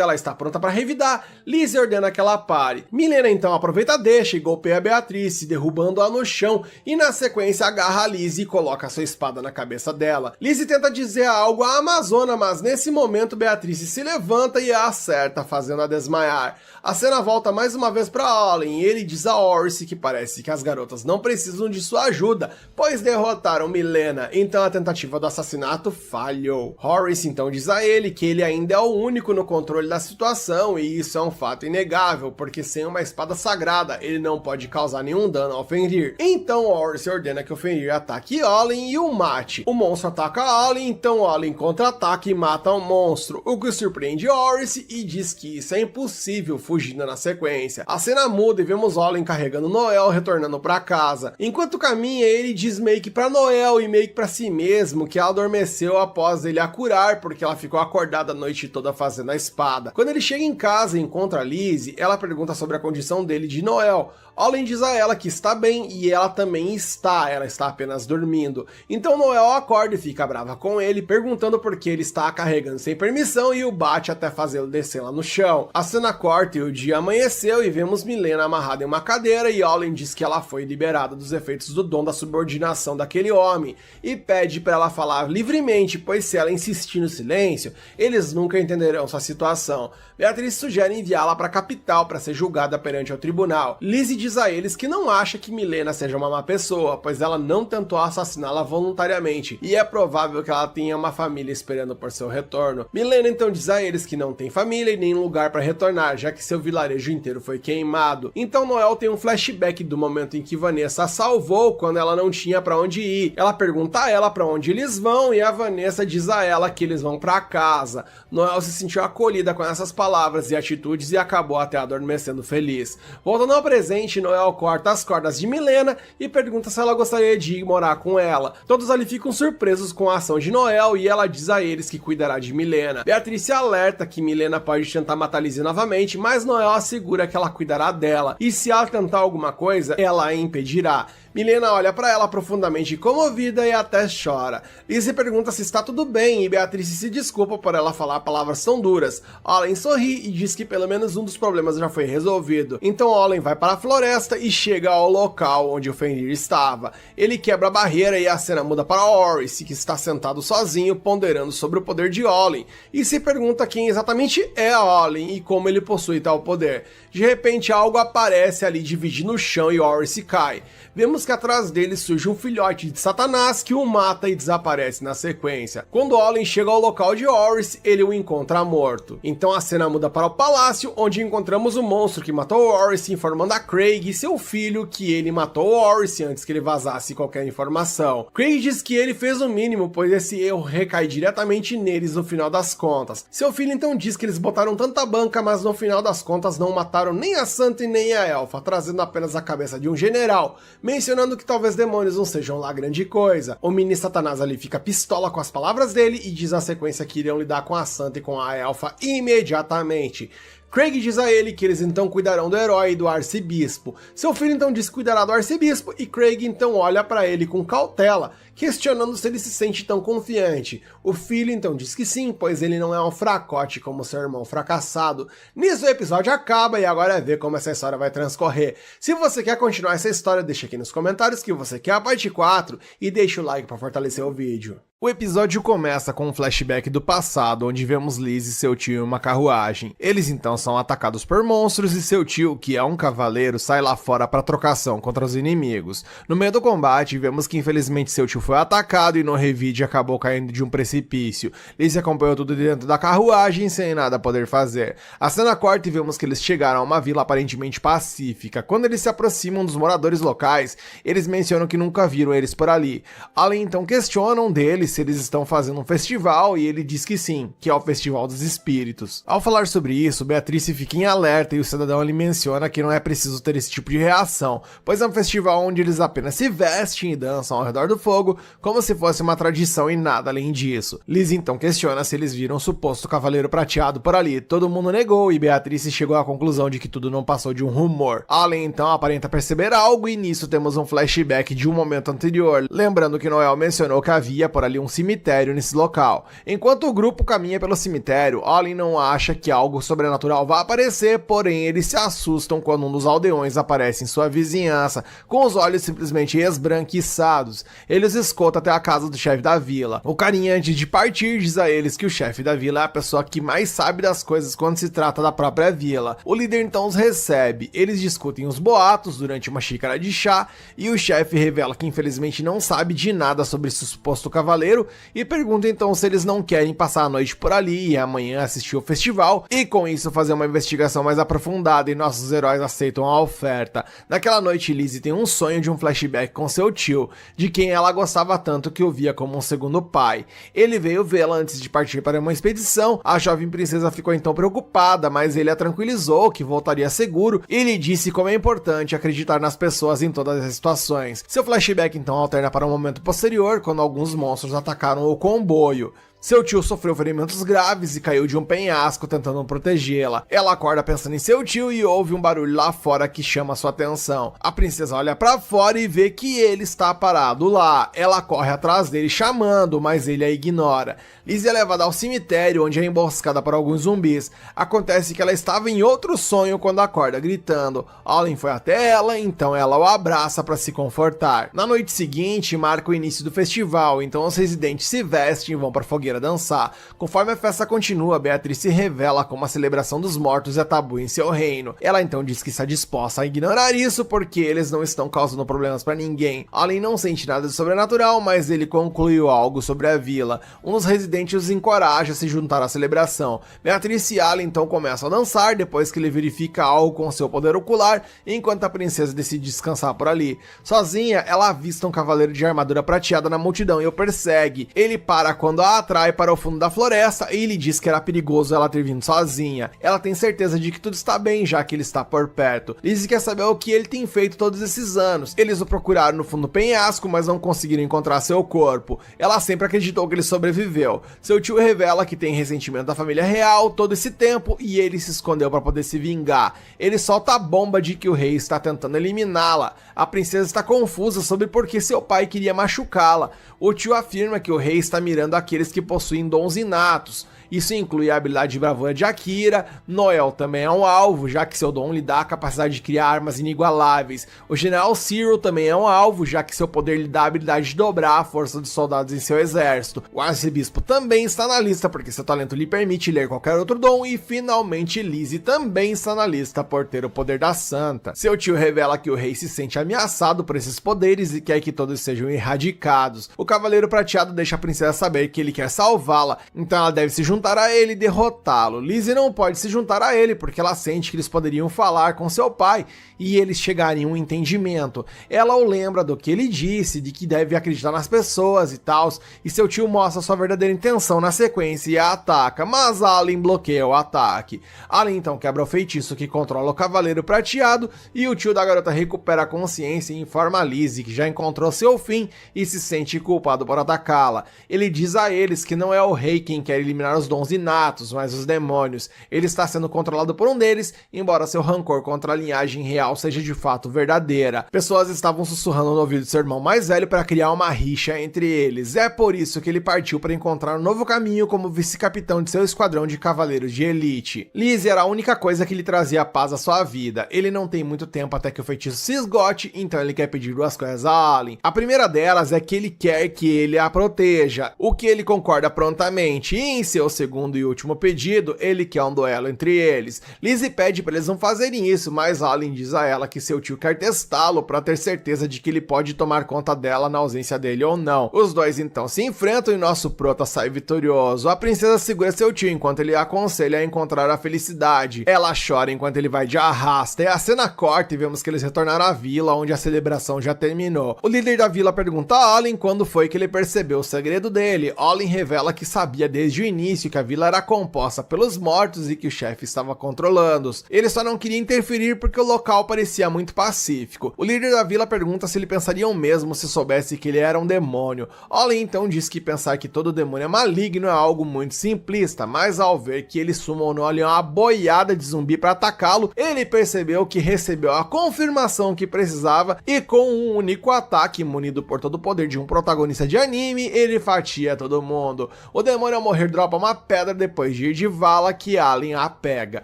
ela está pronta para revidar, Lizzie ordena que ela pare. Milena então aproveita a deixa e golpeia a Beatriz, derrubando-a no chão, e na sequência agarra a Lizzie e coloca sua espada na cabeça dela. Lizzie tenta dizer algo à Amazona, mas nesse momento Beatriz se levanta e a acerta, fazendo-a desmaiar. A cena volta mais uma vez para Olin, e ele diz a Horace que parece que as garotas não precisam de sua ajuda, pois derrotaram Milena, então a tentativa do assassinato falhou. Horace então diz a ele que ele ainda é o único no controle da situação, e isso é um fato inegável, porque sem uma espada sagrada, ele não pode causar nenhum dano ao Fenrir. Então Horace ordena que o Fenrir ataque Olin e o mate. O monstro ataca Olin, então Olin contra-ataca e mata o monstro, o que surpreende Horace e diz que isso é impossível, fugindo na sequência. A cena muda e vemos Olin carregando Noel retornando pra casa. Enquanto caminha, ele diz meio que pra Noel e meio que pra si mesmo que ela adormeceu após ele a curar, porque ela ficou acordada a noite toda fazendo a espada. Quando ele chega em casa e encontra a Lizzie, ela pergunta sobre a condição dele de Noel. Olin diz a ela que está bem e ela também está, ela está apenas dormindo. Então Noel acorda e fica brava com ele, perguntando por que ele está a carregando sem permissão e o bate até fazê-lo descer lá no chão. A cena corta e o dia amanheceu e vemos Milena amarrada em uma cadeira e Olin diz que ela foi liberada dos efeitos do dom da subordinação daquele homem e pede para ela falar livremente, pois se ela insistir no silêncio, eles nunca entenderão sua situação. Beatriz sugere enviá-la para a capital para ser julgada perante o tribunal. Lizzie diz a eles que não acha que Milena seja uma má pessoa, pois ela não tentou assassiná-la voluntariamente, e é provável que ela tenha uma família esperando por seu retorno. Milena então diz a eles que não tem família e nem lugar para retornar, já que seu vilarejo inteiro foi queimado. Então Noel tem um flashback do momento em que Vanessa a salvou quando ela não tinha para onde ir. Ela pergunta a ela para onde eles vão e a Vanessa diz a ela que eles vão para casa. Noel se sentiu acolhida com essas palavras e atitudes e acabou até adormecendo feliz. Voltando ao presente, Noel corta as cordas de Milena e pergunta se ela gostaria de ir morar com ela. Todos ali ficam surpresos com a ação de Noel e ela diz a eles que cuidará de Milena. Beatriz se alerta que Milena pode tentar matar Lizzie novamente, mas Noel assegura que ela cuidará dela e se ela tentar alguma coisa, ela a impedirá. Milena olha para ela profundamente comovida e até chora. Lizzie pergunta se está tudo bem e Beatriz se desculpa por ela falar palavras tão duras. Olin sorri e diz que pelo menos um dos problemas já foi resolvido. Então Olin vai para a floresta e chega ao local onde o Fenrir estava. Ele quebra a barreira e a cena muda para Horace, que está sentado sozinho ponderando sobre o poder de Olin e se pergunta quem exatamente é Olin e como ele possui tal poder. De repente algo aparece ali dividindo o chão e Horace cai. Vemos que atrás dele surge um filhote de Satanás que o mata e desaparece na sequência. Quando Olin chega ao local de Horace, ele o encontra morto. Então a cena muda para o palácio, onde encontramos o monstro que matou Horace, informando a Craig e seu filho que ele matou Horace antes que ele vazasse qualquer informação. Craig diz que ele fez o mínimo, pois esse erro recai diretamente neles no final das contas. Seu filho então diz que eles botaram tanta banca, mas no final das contas não mataram nem a Santa e nem a Elfa, trazendo apenas a cabeça de um general, mencionando que talvez demônios não sejam lá grande coisa. O mini Satanás ali fica pistola com as palavras dele e diz na sequência que iriam lidar com a Santa e com a Elfa imediatamente. Craig diz a ele que eles então cuidarão do herói e do arcebispo. Seu filho então diz que cuidará do arcebispo e Craig então olha para ele com cautela, questionando se ele se sente tão confiante. O filho então diz que sim, pois ele não é um fracote como seu irmão fracassado. Nisso o episódio acaba e agora é ver como essa história vai transcorrer. Se você quer continuar essa história, deixa aqui nos comentários que você quer a parte 4 e deixa o like para fortalecer o vídeo. O episódio começa com um flashback do passado, onde vemos Liz e seu tio em uma carruagem. Eles então são atacados por monstros e seu tio, que é um cavaleiro, sai lá fora para trocação contra os inimigos. No meio do combate, vemos que infelizmente seu tio foi atacado e no revide acabou caindo de um precipício. Liz acompanhou tudo dentro da carruagem sem nada poder fazer. A cena corta e vemos que eles chegaram a uma vila aparentemente pacífica. Quando eles se aproximam dos moradores locais, eles mencionam que nunca viram eles por ali. Além então questionam deles se eles estão fazendo um festival e ele diz que sim, que é o Festival dos Espíritos. Ao falar sobre isso, Beatrice fica em alerta e o cidadão ele menciona que não é preciso ter esse tipo de reação, pois é um festival onde eles apenas se vestem e dançam ao redor do fogo, como se fosse uma tradição e nada além disso. Liz então questiona se eles viram o suposto Cavaleiro Prateado por ali. Todo mundo negou e Beatrice chegou à conclusão de que tudo não passou de um rumor. Allen então aparenta perceber algo e nisso temos um flashback de um momento anterior, lembrando que Noel mencionou que havia por ali um cemitério nesse local. Enquanto o grupo caminha pelo cemitério, Allen não acha que algo sobrenatural vai aparecer, porém eles se assustam quando um dos aldeões aparece em sua vizinhança, com os olhos simplesmente esbranquiçados. Ele os escolta até a casa do chefe da vila. O carinha, antes de partir, diz a eles que o chefe da vila é a pessoa que mais sabe das coisas quando se trata da própria vila. O líder então os recebe, eles discutem os boatos durante uma xícara de chá e o chefe revela que infelizmente não sabe de nada sobre esse suposto cavaleiro e pergunta então se eles não querem passar a noite por ali e amanhã assistir o festival e com isso fazer uma investigação mais aprofundada, e nossos heróis aceitam a oferta. Naquela noite, Lizzie tem um sonho de um flashback com seu tio, de quem ela gostava tanto que o via como um segundo pai. Ele veio vê-la antes de partir para uma expedição. A jovem princesa ficou então preocupada, mas ele a tranquilizou que voltaria seguro e lhe disse como é importante acreditar nas pessoas em todas as situações. Seu flashback então alterna para um momento posterior, quando alguns monstros atacaram o comboio. Seu tio sofreu ferimentos graves e caiu de um penhasco tentando protegê-la. Ela acorda pensando em seu tio e ouve um barulho lá fora que chama sua atenção. A princesa olha pra fora e vê que ele está parado lá. Ela corre atrás dele chamando, mas ele a ignora. Lizzie é levada ao cemitério, onde é emboscada por alguns zumbis. Acontece que ela estava em outro sonho quando acorda, gritando. Allen foi até ela, então ela o abraça para se confortar. Na noite seguinte, marca o início do festival, então os residentes se vestem e vão para a fogueira dançar. Conforme a festa continua, Beatriz se revela como a celebração dos mortos é tabu em seu reino. Ela então diz que está disposta a ignorar isso porque eles não estão causando problemas para ninguém. Allen não sente nada de sobrenatural, mas ele concluiu algo sobre a vila. Um dos residentes os encoraja a se juntar à celebração. Beatriz e Allen então começam a dançar depois que ele verifica algo com seu poder ocular, enquanto a princesa decide descansar por ali. Sozinha, ela avista um cavaleiro de armadura prateada na multidão e o persegue. Ele para quando a atrai para o fundo da floresta e lhe diz que era perigoso ela ter vindo sozinha. Ela tem certeza de que tudo está bem, já que ele está por perto. Lizzie quer saber o que ele tem feito todos esses anos. Eles o procuraram no fundo do penhasco, mas não conseguiram encontrar seu corpo. Ela sempre acreditou que ele sobreviveu. Seu tio revela que tem ressentimento da família real todo esse tempo e ele se escondeu para poder se vingar. Ele solta a bomba de que o rei está tentando eliminá-la. A princesa está confusa sobre por que seu pai queria machucá-la. O tio afirma que o rei está mirando aqueles que possuem dons inatos. Isso inclui a habilidade de bravura de Akira. Noel também é um alvo, já que seu dom lhe dá a capacidade de criar armas inigualáveis. O general Cyril também é um alvo, já que seu poder lhe dá a habilidade de dobrar a força dos soldados em seu exército. O arcebispo também está na lista, porque seu talento lhe permite ler qualquer outro dom. E finalmente Lizzie também está na lista por ter o poder da santa. Seu tio revela que o rei se sente ameaçado por esses poderes e quer que todos sejam erradicados. O cavaleiro prateado deixa a princesa saber que ele quer salvá-la, então ela deve se juntar a ele e derrotá-lo. Lizzie não pode se juntar a ele porque ela sente que eles poderiam falar com seu pai e eles chegarem a um entendimento. Ela o lembra do que ele disse, de que deve acreditar nas pessoas e tal, e seu tio mostra sua verdadeira intenção na sequência e a ataca, mas Allen bloqueia o ataque. Allen então quebra o feitiço que controla o cavaleiro prateado e o tio da garota recupera a consciência e informa a Lizzie que já encontrou seu fim e se sente culpado por atacá-la. Ele diz a eles que não é o rei quem quer eliminar os dons inatos, mas os demônios. Ele está sendo controlado por um deles, embora seu rancor contra a linhagem real seja de fato verdadeira. Pessoas estavam sussurrando no ouvido de seu irmão mais velho para criar uma rixa entre eles. É por isso que ele partiu para encontrar um novo caminho como vice-capitão de seu esquadrão de cavaleiros de elite. Lizzie era a única coisa que lhe trazia paz à sua vida. Ele não tem muito tempo até que o feitiço se esgote, então ele quer pedir duas coisas a Allen. A primeira delas é que ele quer que ele a proteja, o que ele concorda prontamente, e em seu segundo e último pedido, ele quer um duelo entre eles. Lizzie pede para eles não fazerem isso, mas Allen diz a ela que seu tio quer testá-lo para ter certeza de que ele pode tomar conta dela na ausência dele ou não. Os dois então se enfrentam e nosso prota sai vitorioso. A princesa segura seu tio enquanto ele a aconselha a encontrar a felicidade. Ela chora enquanto ele vai de arrasta e a cena corta e vemos que eles retornaram à vila onde a celebração já terminou. O líder da vila pergunta a Allen quando foi que ele percebeu o segredo dele. Allen revela que sabia desde o início que a vila era composta pelos mortos e que o chefe estava controlando-os. Ele só não queria interferir porque o local parecia muito pacífico. O líder da vila pergunta se ele pensaria o mesmo se soubesse que ele era um demônio. Allen então diz que pensar que todo demônio é maligno é algo muito simplista, mas ao ver que ele summonou ali uma boiada de zumbi para atacá-lo, ele percebeu que recebeu a confirmação que precisava e com um único ataque, munido por todo o poder de um protagonista de anime, ele fatia todo mundo. O demônio ao morrer dropa uma pedra depois de ir de vala que Allen a pega.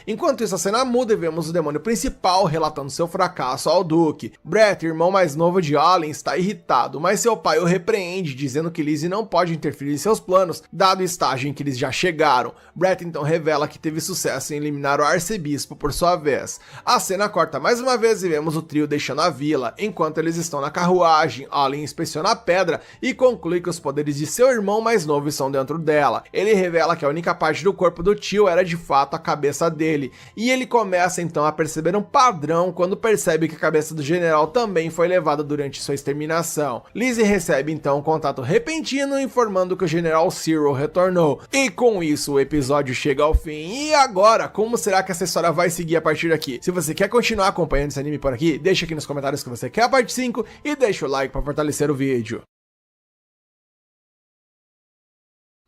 Enquanto isso a cena muda e vemos o demônio principal relatando seu fracasso ao Duque. Brett, irmão mais novo de Allen, está irritado, mas seu pai o repreende, dizendo que Lizzie não pode interferir em seus planos, dado o estágio em que eles já chegaram. Brett então revela que teve sucesso em eliminar o arcebispo por sua vez. A cena corta mais uma vez e vemos o trio deixando a vila. Enquanto eles estão na carruagem, Allen inspeciona a pedra e conclui que os poderes de seu irmão mais novo estão dentro dela. Ele revela que a única parte do corpo do tio era de fato a cabeça dele, e ele começa então a perceber um padrão quando percebe que a cabeça do general também foi levada durante sua exterminação. Lizzie recebe então um contato repentino informando que o general Zero retornou, e com isso o episódio chega ao fim. E agora, como será que essa história vai seguir a partir daqui? Se você quer continuar acompanhando esse anime por aqui, deixa aqui nos comentários que você quer a parte 5 e deixa o like para fortalecer o vídeo.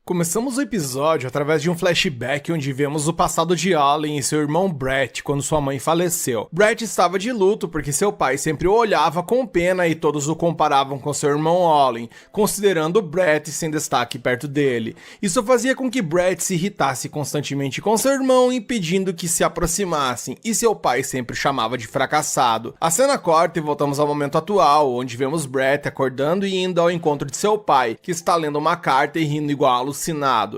Começamos o episódio através de um flashback onde vemos o passado de Allen e seu irmão Brett quando sua mãe faleceu. Brett estava de luto porque seu pai sempre o olhava com pena e todos o comparavam com seu irmão Allen, considerando Brett sem destaque perto dele. Isso fazia com que Brett se irritasse constantemente com seu irmão, impedindo que se aproximassem, e seu pai sempre o chamava de fracassado. A cena corta e voltamos ao momento atual, onde vemos Brett acordando e indo ao encontro de seu pai, que está lendo uma carta e rindo igual alucinado.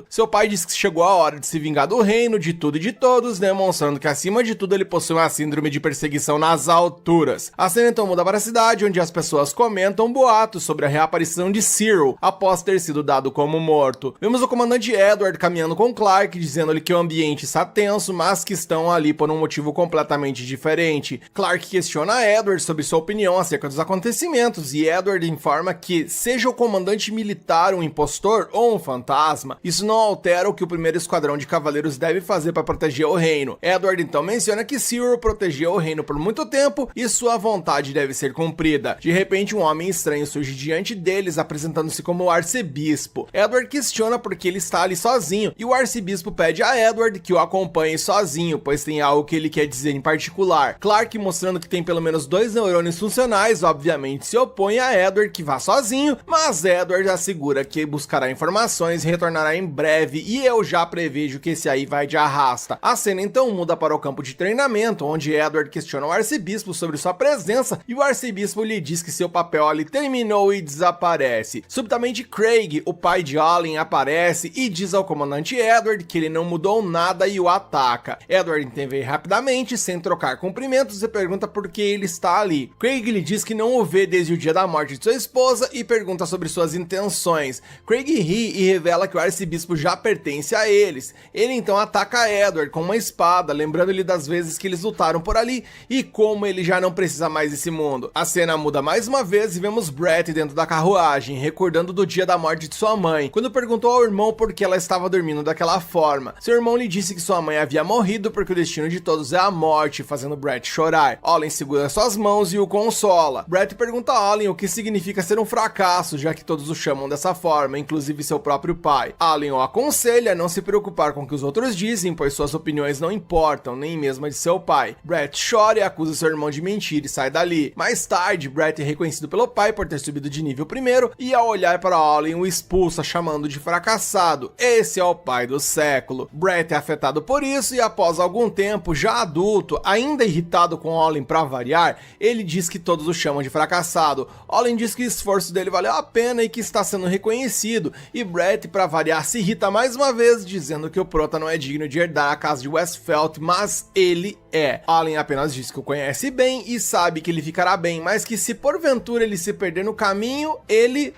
Seu pai diz que chegou a hora de se vingar do reino, de tudo e de todos, demonstrando que acima de tudo ele possui uma síndrome de perseguição nas alturas. A cena então muda para a cidade, onde as pessoas comentam boatos sobre a reaparição de Zero, após ter sido dado como morto. Vemos o comandante Edward caminhando com Clark, dizendo-lhe que o ambiente está tenso, mas que estão ali por um motivo completamente diferente. Clark questiona Edward sobre sua opinião acerca dos acontecimentos, e Edward informa que, seja o comandante militar um impostor ou um fantasma, isso não altera o que o primeiro esquadrão de cavaleiros deve fazer para proteger o reino. Edward então menciona que Zero protegeu o reino por muito tempo e sua vontade deve ser cumprida. De repente um homem estranho surge diante deles, apresentando-se como o arcebispo. Edward questiona por que ele está ali sozinho, e o arcebispo pede a Edward que o acompanhe sozinho, pois tem algo que ele quer dizer em particular. Clark, mostrando que tem pelo menos 2 neurônios funcionais, obviamente se opõe a Edward que vá sozinho, mas Edward assegura que buscará informações e retornará em breve, e eu já prevejo que esse aí vai de arrasta. A cena então muda para o campo de treinamento, onde Edward questiona o arcebispo sobre sua presença, e o arcebispo lhe diz que seu papel ali terminou e desaparece. Subitamente Craig, o pai de Allen, aparece e diz ao comandante Edward que ele não mudou nada e o ataca. Edward intervém rapidamente, sem trocar cumprimentos, e pergunta por que ele está ali. Craig lhe diz que não o vê desde o dia da morte de sua esposa e pergunta sobre suas intenções. Craig ri e revela que o arcebispo já pertence a eles. Ele então ataca Edward com uma espada, lembrando-lhe das vezes que eles lutaram por ali e como ele já não precisa mais desse mundo. A cena muda mais uma vez e vemos Brett dentro da carruagem, recordando do dia da morte de sua mãe, quando perguntou ao irmão por que ela estava dormindo daquela forma. Seu irmão lhe disse que sua mãe havia morrido porque o destino de todos é a morte, fazendo Brett chorar. Allen segura suas mãos e o consola. Brett pergunta a Allen o que significa ser um fracasso, já que todos o chamam dessa forma, inclusive seu próprio pai. Allen o aconselha a não se preocupar com o que os outros dizem, pois suas opiniões não importam, nem mesmo a de seu pai. Brett chora e acusa seu irmão de mentir e sai dali. Mais tarde, Brett é reconhecido pelo pai por ter subido de nível primeiro, e ao olhar para Allen o expulsa, chamando de fracassado. Esse é o pai do século. Brett é afetado por isso e após algum tempo, já adulto, ainda irritado com Allen para variar, ele diz que todos o chamam de fracassado. Allen diz que o esforço dele valeu a pena e que está sendo reconhecido, e Brett pra variar, se irrita mais uma vez, dizendo que o prota não é digno de herdar a casa de Westphal, mas ele é. Allen apenas diz que o conhece bem e sabe que ele ficará bem, mas que se porventura ele se perder no caminho, ele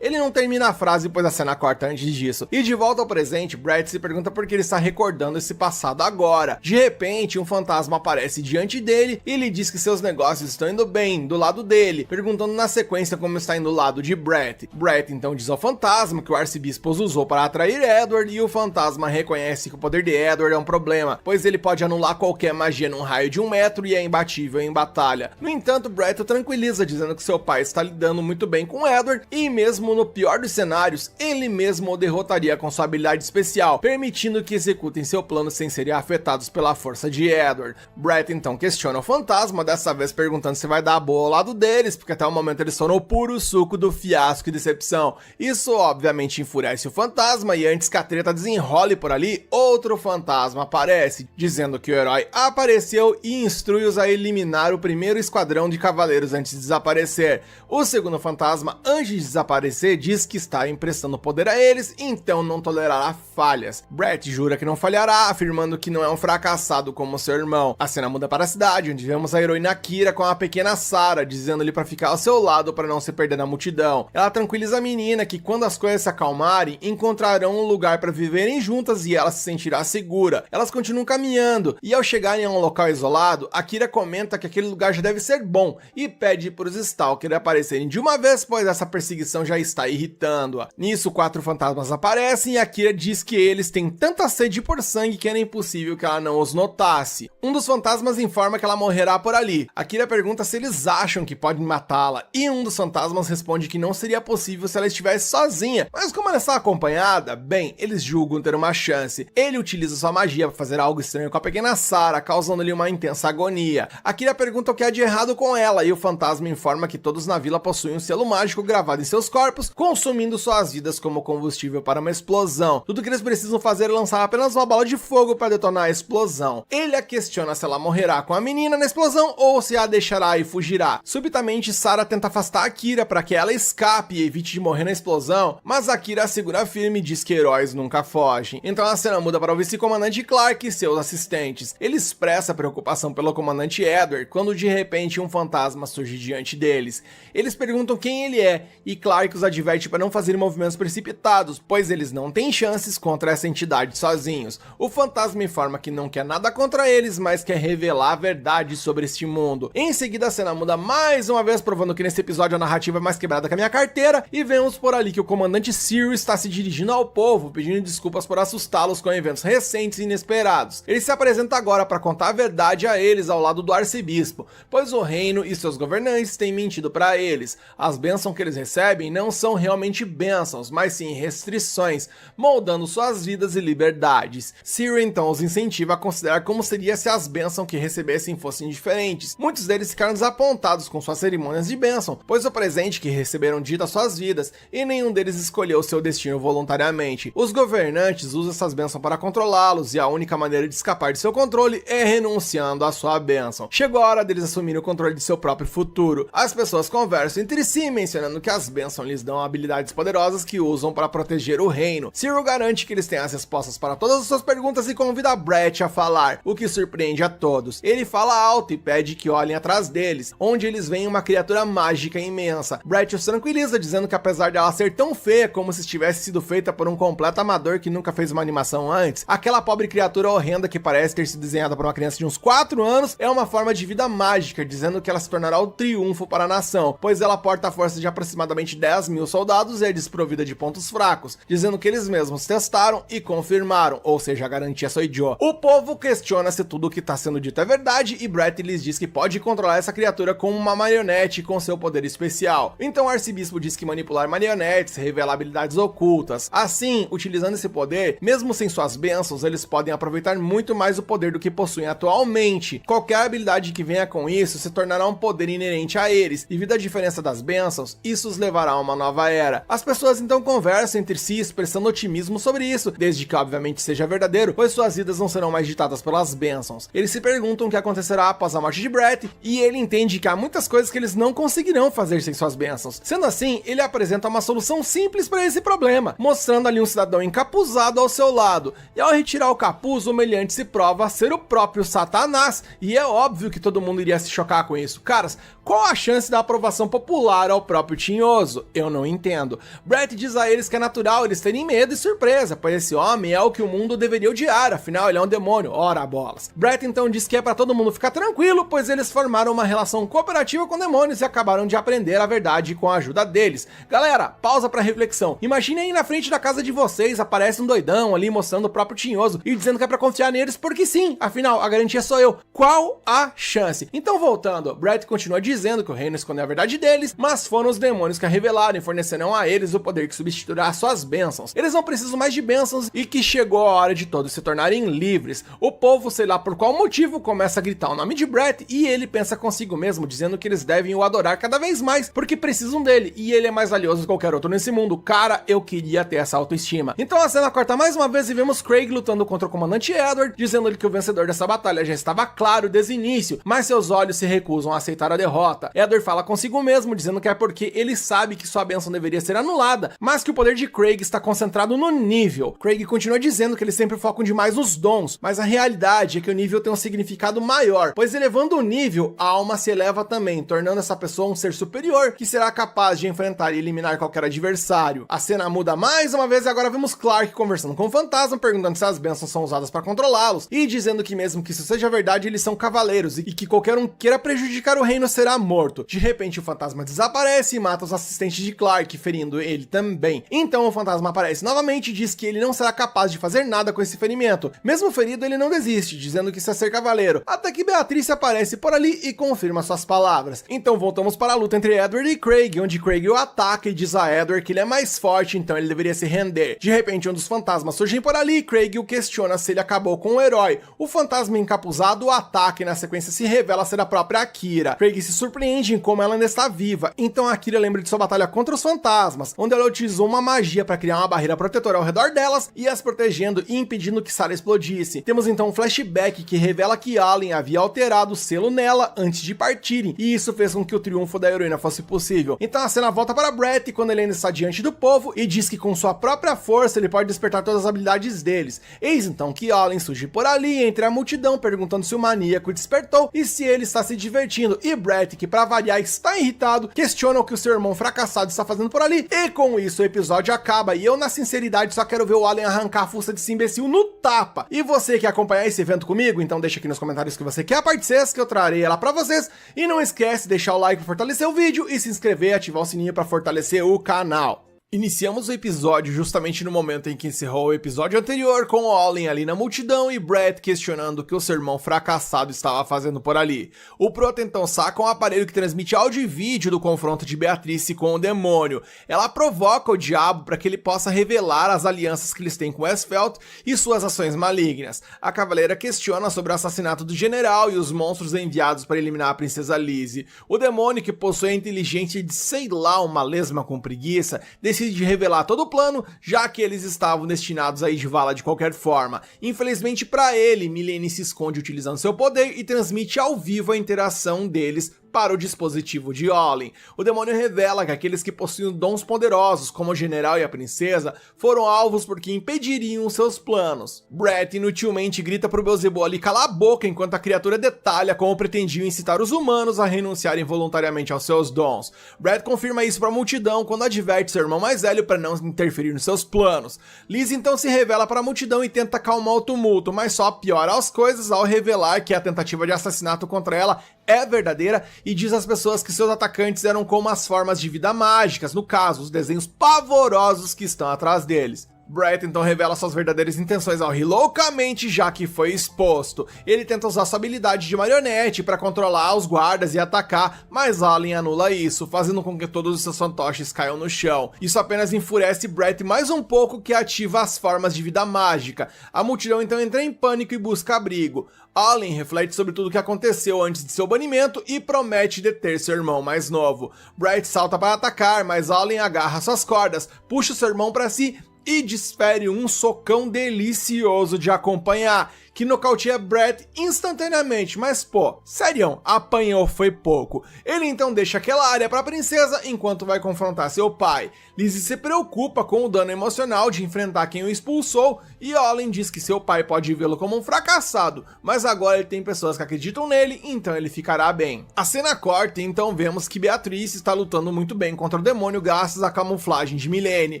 não termina a frase, pois a cena corta antes disso. E de volta ao presente, Brett se pergunta por que ele está recordando esse passado agora. De repente, um fantasma aparece diante dele e lhe diz que seus negócios estão indo bem, do lado dele, perguntando na sequência como está indo do lado de Brett. Brett então diz ao fantasma que o arcebispo os usou para atrair Edward, e o fantasma reconhece que o poder de Edward é um problema, pois ele pode anular qualquer magia num raio de 1 metro e é imbatível em batalha. No entanto, Brett o tranquiliza, dizendo que seu pai está lidando muito bem com Edward, e mesmo no pior dos cenários, ele mesmo o derrotaria com sua habilidade especial, permitindo que executem seu plano sem serem afetados pela força de Edward. Brett então questiona o fantasma, dessa vez perguntando se vai dar boa ao lado deles, porque até o momento eles estão no puro suco do fiasco e decepção. Isso obviamente enfurece o fantasma, e antes que a treta desenrole por ali, outro fantasma aparece, dizendo que o herói apareceu e instrui-os a eliminar o primeiro esquadrão de cavaleiros antes de desaparecer. O segundo fantasma, antes de desaparecer, diz que está emprestando poder a eles, então não tolerará falhas. Brett jura que não falhará, afirmando que não é um fracassado como seu irmão. A cena muda para a cidade, onde vemos a heroína Kira com a pequena Sarah, dizendo-lhe para ficar ao seu lado para não se perder na multidão. Ela tranquiliza a menina que quando as coisas se acalmarem, encontrarão um lugar para viverem juntas e ela se sentirá segura. Elas continuam caminhando, e ao chegarem a um local isolado, a Kira comenta que aquele lugar já deve ser bom, e pede para os Stalker aparecerem de uma vez, pois essa perseguição já está irritando-a. Nisso, 4 fantasmas aparecem e a Kira diz que eles têm tanta sede por sangue que era impossível que ela não os notasse. Um dos fantasmas informa que ela morrerá por ali. A Kira pergunta se eles acham que podem matá-la, e um dos fantasmas responde que não seria possível se ela estivesse sozinha, mas como ela está acompanhada, bem, eles julgam ter uma chance. Ele utiliza sua magia para fazer algo estranho com a pequena Sarah, causando-lhe uma intensa agonia. A Kira pergunta o que há de errado com ela, e o fantasma informa que todos na vila possuem um selo mágico gravado em seus corpos, consumindo suas vidas como combustível para uma explosão. Tudo que eles precisam fazer é lançar apenas uma bola de fogo para detonar a explosão. Ele a questiona se ela morrerá com a menina na explosão ou se a deixará e fugirá. Subitamente, Sarah tenta afastar a Kira para que ela escape e evite de morrer na explosão, mas a Kira segura firme e diz que heróis nunca fogem. Então a cena muda para o vice-comandante Clark e seus assistentes. Ele expressa preocupação pelo comandante Edward quando de repente um fantasma surge diante deles. Eles perguntam quem ele é e Clark os adverte para não fazerem movimentos precipitados, pois eles não têm chances contra essa entidade sozinhos. O fantasma informa que não quer nada contra eles, mas quer revelar a verdade sobre este mundo. Em seguida a cena muda mais uma vez, provando que nesse episódio a narrativa é mais quebrada que a minha carteira, e vemos por ali que o comandante Cyril está se dirigindo ao povo, pedindo desculpas por assustá-los com eventos recentes e inesperados. Ele se apresenta agora para contar a verdade a eles ao lado do arcebispo, pois o reino e seus governantes têm mentido para eles. As bênçãos que eles recebem não são realmente bênçãos, mas sim restrições, moldando suas vidas e liberdades. Cyril então os incentiva a considerar como seria se as bênçãos que recebessem fossem diferentes. Muitos deles ficaram desapontados com suas cerimônias de bênção, pois o presente que receberam dita suas vidas, e nenhum deles escolheu seu destino voluntariamente. Os governantes usam essas bênçãos para controlá-los, e a única maneira de escapar de seu controle é renunciando à sua bênção. Chegou a hora deles assumirem o controle de seu próprio futuro. As pessoas conversam entre si, mencionando que as bênçãos lhes dão habilidades poderosas que usam para proteger o reino. Cyril garante que eles têm as respostas para todas as suas perguntas e convida Brett a falar, o que surpreende a todos. Ele fala alto e pede que olhem atrás deles, onde eles veem uma criatura mágica imensa. Brett os tranquiliza, dizendo que apesar de ela ser tão feia como se tivesse sido feita por um completo amador que nunca fez uma animação antes, aquela pobre criatura horrenda que parece ter sido desenhada por uma criança de uns 4 anos é uma forma de vida mágica, dizendo que ela se tornará o triunfo para a nação, pois ela porta a força de aproximadamente 10.000 soldados e é desprovida de pontos fracos, dizendo que eles mesmos testaram e confirmaram, ou seja, a garantia sou idiota. O povo questiona se tudo o que está sendo dito é verdade, e Brett lhes diz que pode controlar essa criatura como uma marionete com seu poder especial. Então o arcebispo diz que manipular marionetes revela habilidades ocultas. Assim, utilizando esse poder, mesmo sem suas bênçãos, eles podem aproveitar muito mais o poder do que possuem atualmente. Qualquer habilidade que venha com isso se tornará um poder inerente a eles. Devido à diferença das bênçãos, isso os levará a uma nova era. As pessoas então conversam entre si expressando otimismo sobre isso, desde que obviamente seja verdadeiro, pois suas vidas não serão mais ditadas pelas bênçãos. Eles se perguntam o que acontecerá após a morte de Brett, e ele entende que há muitas coisas que eles não conseguirão fazer sem suas bênçãos. Sendo assim, ele apresenta uma solução simples para esse problema, mostrando ali um cidadão encapuzado ao seu lado, e ao retirar o capuz, o meliante se prova ser o próprio Satanás, e é óbvio que todo mundo iria se chocar com isso. Caras, qual a chance da aprovação popular ao próprio Tinhoso? Eu não entendo. Brett diz a eles que é natural eles terem medo e surpresa, pois esse homem é o que o mundo deveria odiar, afinal ele é um demônio, ora bolas. Brett então diz que é pra todo mundo ficar tranquilo, pois eles formaram uma relação cooperativa com demônios e acabaram de aprender a verdade com a ajuda deles. Galera, pausa pra reflexão. Imaginem aí na frente da casa de vocês, aparece um doidão ali mostrando o próprio Tinhoso e dizendo que é pra confiar neles porque sim, afinal a garantia sou eu. Qual a chance? Então voltando, Brett continua dizendo que o reino esconde a verdade deles, mas foram os demônios que a revelaram e fornecerão a eles o poder que substituirá suas bênçãos. Eles não precisam mais de bênçãos e que chegou a hora de todos se tornarem livres. O povo, sei lá por qual motivo, começa a gritar o nome de Brett e ele pensa consigo mesmo, dizendo que eles devem o adorar cada vez mais, porque precisam dele e ele é mais valioso que qualquer outro nesse mundo. Cara, eu queria ter essa autoestima. Então a cena corta mais uma vez e vemos Craig lutando contra o comandante Edward, dizendo-lhe que o vencedor dessa batalha já estava claro desde o início, mas seus olhos se recusam a aceitar a derrota. Edward fala consigo mesmo, dizendo que é porque ele sabe que sua bênção deveria ser anulada, mas que o poder de Craig está concentrado no nível. Craig continua dizendo que eles sempre focam demais nos dons, mas a realidade é que o nível tem um significado maior, pois elevando o nível, a alma se eleva também, tornando essa pessoa um ser superior, que será capaz de enfrentar e eliminar qualquer adversário. A cena muda mais uma vez e agora vemos Clark conversando com o fantasma, perguntando se as bênçãos são usadas para controlá-los, e dizendo que mesmo que isso seja verdade, eles são cavaleiros, e que qualquer um queira prejudicar o reino será morto. De repente o fantasma desaparece e mata os assistentes de Clark, ferindo ele também. Então o fantasma aparece novamente e diz que ele não será capaz de fazer nada com esse ferimento. Mesmo ferido, ele não desiste, dizendo que isso é ser cavaleiro, até que Beatriz aparece por ali e confirma suas palavras. Então voltamos para a luta entre Edward e Craig, onde Craig o ataca e diz a Edward que ele é mais forte, então ele deveria se render. De repente um dos fantasmas surge por ali e Craig o questiona se ele acabou com o herói. O fantasma encapuzado o ataca e na sequência se revela ser a própria Akira. Craig se surpreende em como ela ainda está viva, então a Akira lembra de sua batalha contra os fantasmas, onde ela utilizou uma magia para criar uma barreira protetora ao redor delas e as protegendo e impedindo que Sarah explodisse. Temos então um flashback que revela que Allen havia alterado o selo nela antes de partirem, e isso fez com que o triunfo da heroína fosse possível. Então a cena volta para Brett quando ele ainda está diante do povo e diz que com sua própria força ele pode despertar todas as habilidades deles. Eis então que Allen surge por ali entre a multidão perguntando se o maníaco despertou e se ele está se divertindo, e Brett, que para variar está irritado, questiona o que o seu irmão fracassado está fazendo por ali, e com isso o episódio acaba e eu na sinceridade só quero ver o Allen arrancar a fuça desse imbecil no tapa. E você quer acompanhar esse evento comigo? Então deixa aqui nos comentários que você quer a parte 6 que eu trarei ela pra vocês, e não esquece de deixar o like para fortalecer o vídeo e se inscrever e ativar o sininho para fortalecer o canal. Iniciamos o episódio justamente no momento em que encerrou o episódio anterior, com Allen ali na multidão e Brett questionando o que o seu irmão fracassado estava fazendo por ali. O Prota então saca um aparelho que transmite áudio e vídeo do confronto de Beatrice com o demônio. Ela provoca o diabo para que ele possa revelar as alianças que eles têm com Esfelt e suas ações malignas. A cavaleira questiona sobre o assassinato do general e os monstros enviados para eliminar a princesa Lizzie. O demônio, que possui a inteligência de sei lá uma lesma com preguiça, decide revelar todo o plano, já que eles estavam destinados a ir de vala de qualquer forma. Infelizmente para ele, Milene se esconde utilizando seu poder e transmite ao vivo a interação deles para o dispositivo de Allen. O demônio revela que aqueles que possuem dons poderosos, como o general e a princesa, foram alvos porque impediriam seus planos. Brett inutilmente grita pro Beelzebub ali calar a boca, enquanto a criatura detalha como pretendiam incitar os humanos a renunciarem voluntariamente aos seus dons. Brett confirma isso para a multidão quando adverte seu irmão mais velho para não interferir nos seus planos. Liz então se revela para a multidão e tenta acalmar o tumulto, mas só piora as coisas ao revelar que a tentativa de assassinato contra ela é verdadeira e diz às pessoas que seus atacantes eram como as formas de vida mágicas, no caso, os desenhos pavorosos que estão atrás deles. Brett então revela suas verdadeiras intenções ao Ri loucamente, já que foi exposto. Ele tenta usar sua habilidade de marionete para controlar os guardas e atacar, mas Allen anula isso, fazendo com que todos os seus fantoches caiam no chão. Isso apenas enfurece Brett mais um pouco, que ativa as formas de vida mágica. A multidão então entra em pânico e busca abrigo. Allen reflete sobre tudo o que aconteceu antes de seu banimento e promete deter seu irmão mais novo. Brett salta para atacar, mas Allen agarra suas cordas, puxa o seu irmão para si e desfere um socão delicioso de acompanhar, que nocauteia Brett instantaneamente, mas pô, sério, apanhou foi pouco. Ele então deixa aquela área para a princesa enquanto vai confrontar seu pai. Lizzie se preocupa com o dano emocional de enfrentar quem o expulsou e Allen diz que seu pai pode vê-lo como um fracassado, mas agora ele tem pessoas que acreditam nele, então ele ficará bem. A cena corta e então vemos que Beatrice está lutando muito bem contra o demônio graças à camuflagem de Milene.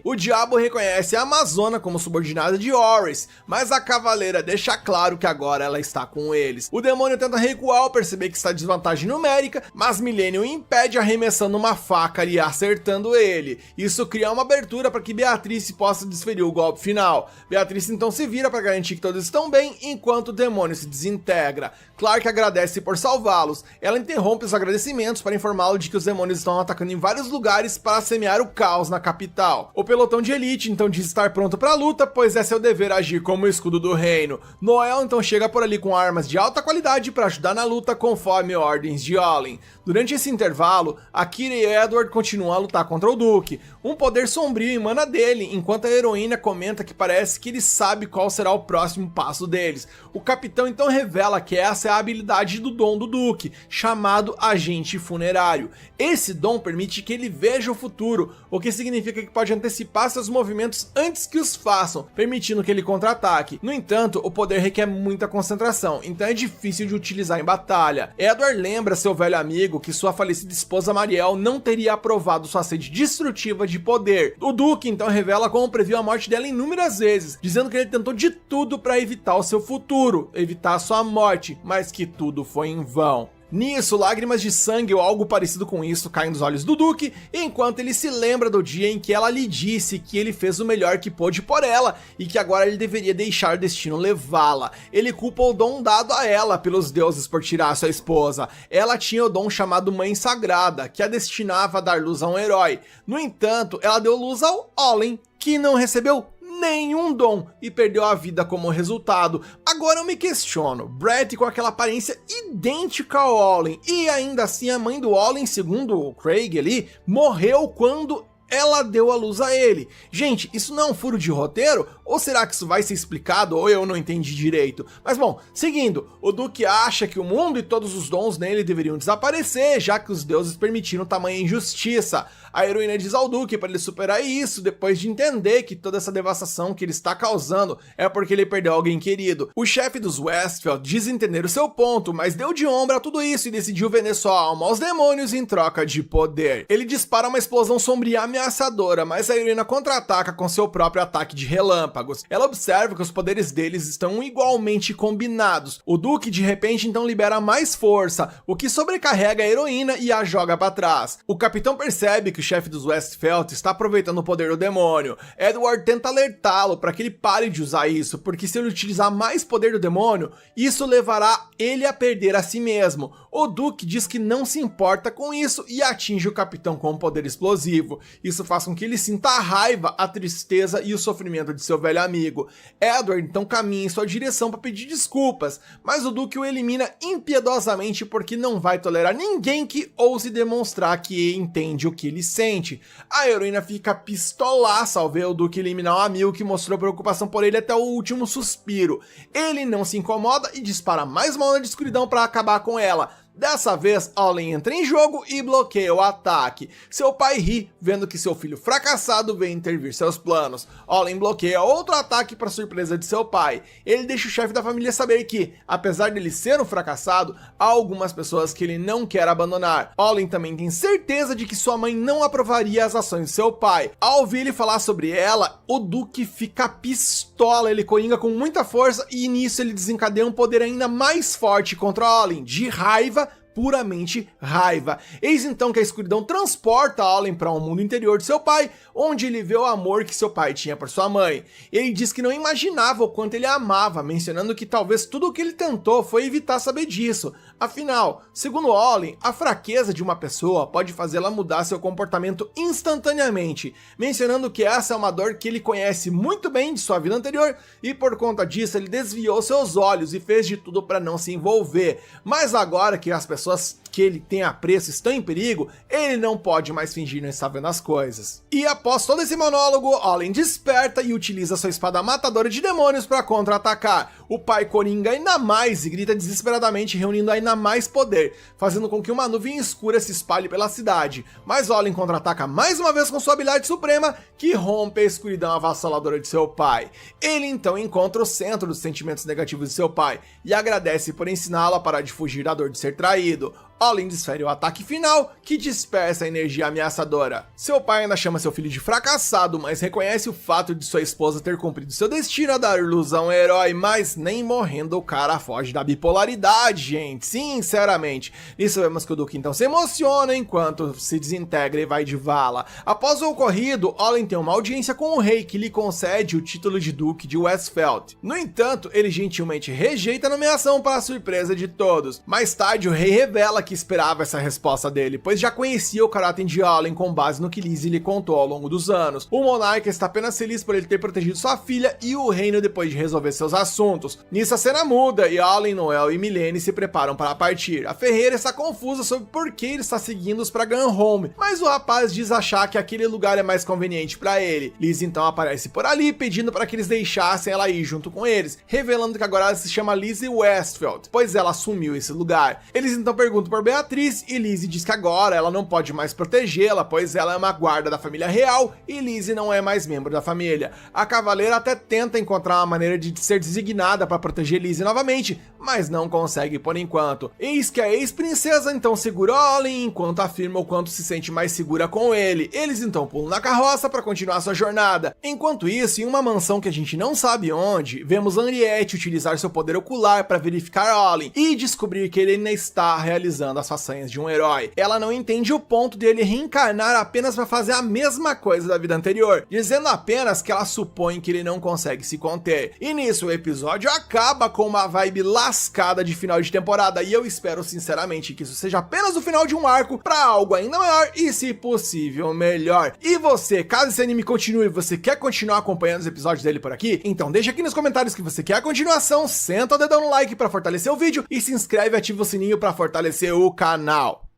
O diabo reconhece a Amazona como subordinada de Horus, mas a cavaleira deixa claro que agora ela está com eles. O demônio tenta recuar ao perceber que está em desvantagem numérica, mas Milene o impede arremessando uma faca e acertando ele. Isso cria uma abertura para que Beatrice possa desferir o golpe final. Beatrice então se vira para garantir que todos estão bem, enquanto o demônio se desintegra. Clark agradece por salvá-los. Ela interrompe os agradecimentos para informá-lo de que os demônios estão atacando em vários lugares para semear o caos na capital. O pelotão de elite então diz estar pronto para a luta, pois é seu dever agir como o escudo do reino. Noel então chega por ali com armas de alta qualidade para ajudar na luta conforme ordens de Allen. Durante esse intervalo, Akira e Edward continuam a lutar contra o Duque. Um poder sombrio emana dele, enquanto a heroína comenta que parece que ele sabe qual será o próximo passo deles. O capitão então revela que essa é a habilidade do dom do Duque, chamado Agente Funerário. Esse dom permite que ele veja o futuro, o que significa que pode antecipar seus movimentos antes que os façam, permitindo que ele contra-ataque. No entanto, o poder requer muita concentração, então é difícil de utilizar em batalha. Edward lembra seu velho amigo que sua falecida esposa Mariel não teria aprovado sua sede destrutiva de poder. O Duque então revela como previu a morte dela inúmeras vezes, dizendo que ele tentou de tudo para evitar o seu futuro, evitar sua morte, mas que tudo foi em vão. Nisso, lágrimas de sangue ou algo parecido com isso caem dos olhos do Duque, enquanto ele se lembra do dia em que ela lhe disse que ele fez o melhor que pôde por ela e que agora ele deveria deixar o destino levá-la. Ele culpa o dom dado a ela pelos deuses por tirar sua esposa. Ela tinha o dom chamado Mãe Sagrada, que a destinava a dar luz a um herói. No entanto, ela deu luz ao Allen, que não recebeu nenhum dom e perdeu a vida como resultado. Agora eu me questiono, Brett com aquela aparência idêntica ao Allen, e ainda assim a mãe do Allen, segundo o Craig ali, morreu quando ela deu a luz a ele. Gente, isso não é um furo de roteiro? Ou será que isso vai ser explicado ou eu não entendi direito? Mas bom, seguindo, o Duque acha que o mundo e todos os dons nele deveriam desaparecer, já que os deuses permitiram tamanha injustiça. A heroína diz ao Duque para ele superar isso, depois de entender que toda essa devastação que ele está causando é porque ele perdeu alguém querido. O chefe dos Westfield diz entender o seu ponto, mas deu de ombro a tudo isso e decidiu vender sua alma aos demônios em troca de poder. Ele dispara uma explosão sombria ameaçadora, mas a heroína contra-ataca com seu próprio ataque de relâmpagos. Ela observa que os poderes deles estão igualmente combinados. O Duque de repente então libera mais força, o que sobrecarrega a heroína e a joga para trás. O capitão percebe que o chefe dos Westfield está aproveitando o poder do demônio. Edward tenta alertá-lo para que ele pare de usar isso, porque se ele utilizar mais poder do demônio, isso levará ele a perder a si mesmo. O Duque diz que não se importa com isso e atinge o capitão com um poder explosivo. Isso faz com que ele sinta a raiva, a tristeza e o sofrimento de seu velho amigo. Edward então caminha em sua direção para pedir desculpas, mas o Duque o elimina impiedosamente porque não vai tolerar ninguém que ouse demonstrar que entende o que ele sente. A heroína fica pistolaça ao ver o Duque eliminar um amigo que mostrou preocupação por ele até o último suspiro. Ele não se incomoda e dispara mais uma onda de escuridão para acabar com ela. Dessa vez, Allen entra em jogo e bloqueia o ataque. Seu pai ri, vendo que seu filho fracassado vem intervir seus planos. Allen bloqueia outro ataque para surpresa de seu pai. Ele deixa o chefe da família saber que, apesar dele ser um fracassado, há algumas pessoas que ele não quer abandonar. Allen também tem certeza de que sua mãe não aprovaria as ações de seu pai. Ao ouvir ele falar sobre ela, o Duque fica pistola, ele coringa com muita força e nisso ele desencadeia um poder ainda mais forte contra Allen. De raiva, puramente raiva. Eis então que a escuridão transporta Allen para um mundo interior de seu pai, onde ele vê o amor que seu pai tinha por sua mãe. Ele diz que não imaginava o quanto ele a amava, mencionando que talvez tudo o que ele tentou foi evitar saber disso. Afinal, segundo Allen, a fraqueza de uma pessoa pode fazê-la mudar seu comportamento instantaneamente, mencionando que essa é uma dor que ele conhece muito bem de sua vida anterior e por conta disso ele desviou seus olhos e fez de tudo para não se envolver. Mas agora que as pessoas que ele tem apreço estão em perigo, ele não pode mais fingir não estar vendo as coisas. E após todo esse monólogo, Allen desperta e utiliza sua espada matadora de demônios para contra-atacar. O pai coringa ainda mais e grita desesperadamente, reunindo ainda mais poder, fazendo com que uma nuvem escura se espalhe pela cidade. Mas Allen contra-ataca mais uma vez com sua habilidade suprema, que rompe a escuridão avassaladora de seu pai. Ele então encontra o centro dos sentimentos negativos de seu pai e agradece por ensiná-lo a parar de fugir da dor de ser traído. Allen desfere o ataque final, que dispersa a energia ameaçadora. Seu pai ainda chama seu filho de fracassado, mas reconhece o fato de sua esposa ter cumprido seu destino a dar luz a um herói, mas nem morrendo o cara foge da bipolaridade, gente, sinceramente. Nisso vemos que o Duque então se emociona enquanto se desintegra e vai de vala. Após o ocorrido, Allen tem uma audiência com o rei, que lhe concede o título de Duque de Westphal. No entanto, ele gentilmente rejeita a nomeação para a surpresa de todos. Mais tarde, o rei revela que esperava essa resposta dele, pois já conhecia o caráter de Allen com base no que Lizzie lhe contou ao longo dos anos. O monarca está apenas feliz por ele ter protegido sua filha e o reino depois de resolver seus assuntos. Nisso a cena muda e Allen, Noel e Milene se preparam para partir. A ferreira está confusa sobre por que ele está seguindo-os para Gunhome, mas o rapaz diz achar que aquele lugar é mais conveniente para ele. Lizzie então aparece por ali pedindo para que eles deixassem ela ir junto com eles, revelando que agora ela se chama Lizzie Westphal, pois ela assumiu esse lugar. Eles então perguntam por Beatriz e Lizzie diz que agora ela não pode mais protegê-la, pois ela é uma guarda da família real e Lizzie não é mais membro da família. A cavaleira até tenta encontrar uma maneira de ser designada para proteger Lizzie novamente, mas não consegue por enquanto. Eis que a ex-princesa então segura Allen enquanto afirma o quanto se sente mais segura com ele. Eles então pulam na carroça para continuar sua jornada. Enquanto isso, em uma mansão que a gente não sabe onde, vemos Henriette utilizar seu poder ocular para verificar Allen e descobrir que ele ainda está realizando as façanhas de um herói. Ela não entende o ponto dele reencarnar apenas para fazer a mesma coisa da vida anterior, dizendo apenas que ela supõe que ele não consegue se conter. E nisso o episódio acaba com uma vibe lascada de final de temporada, e eu espero sinceramente que isso seja apenas o final de um arco para algo ainda maior e, se possível, melhor. E você, caso esse anime continue, você quer continuar acompanhando os episódios dele por aqui? Então deixa aqui nos comentários que você quer a continuação, senta o dedão no like para fortalecer o vídeo e se inscreve e ativa o sininho para fortalecer o canal.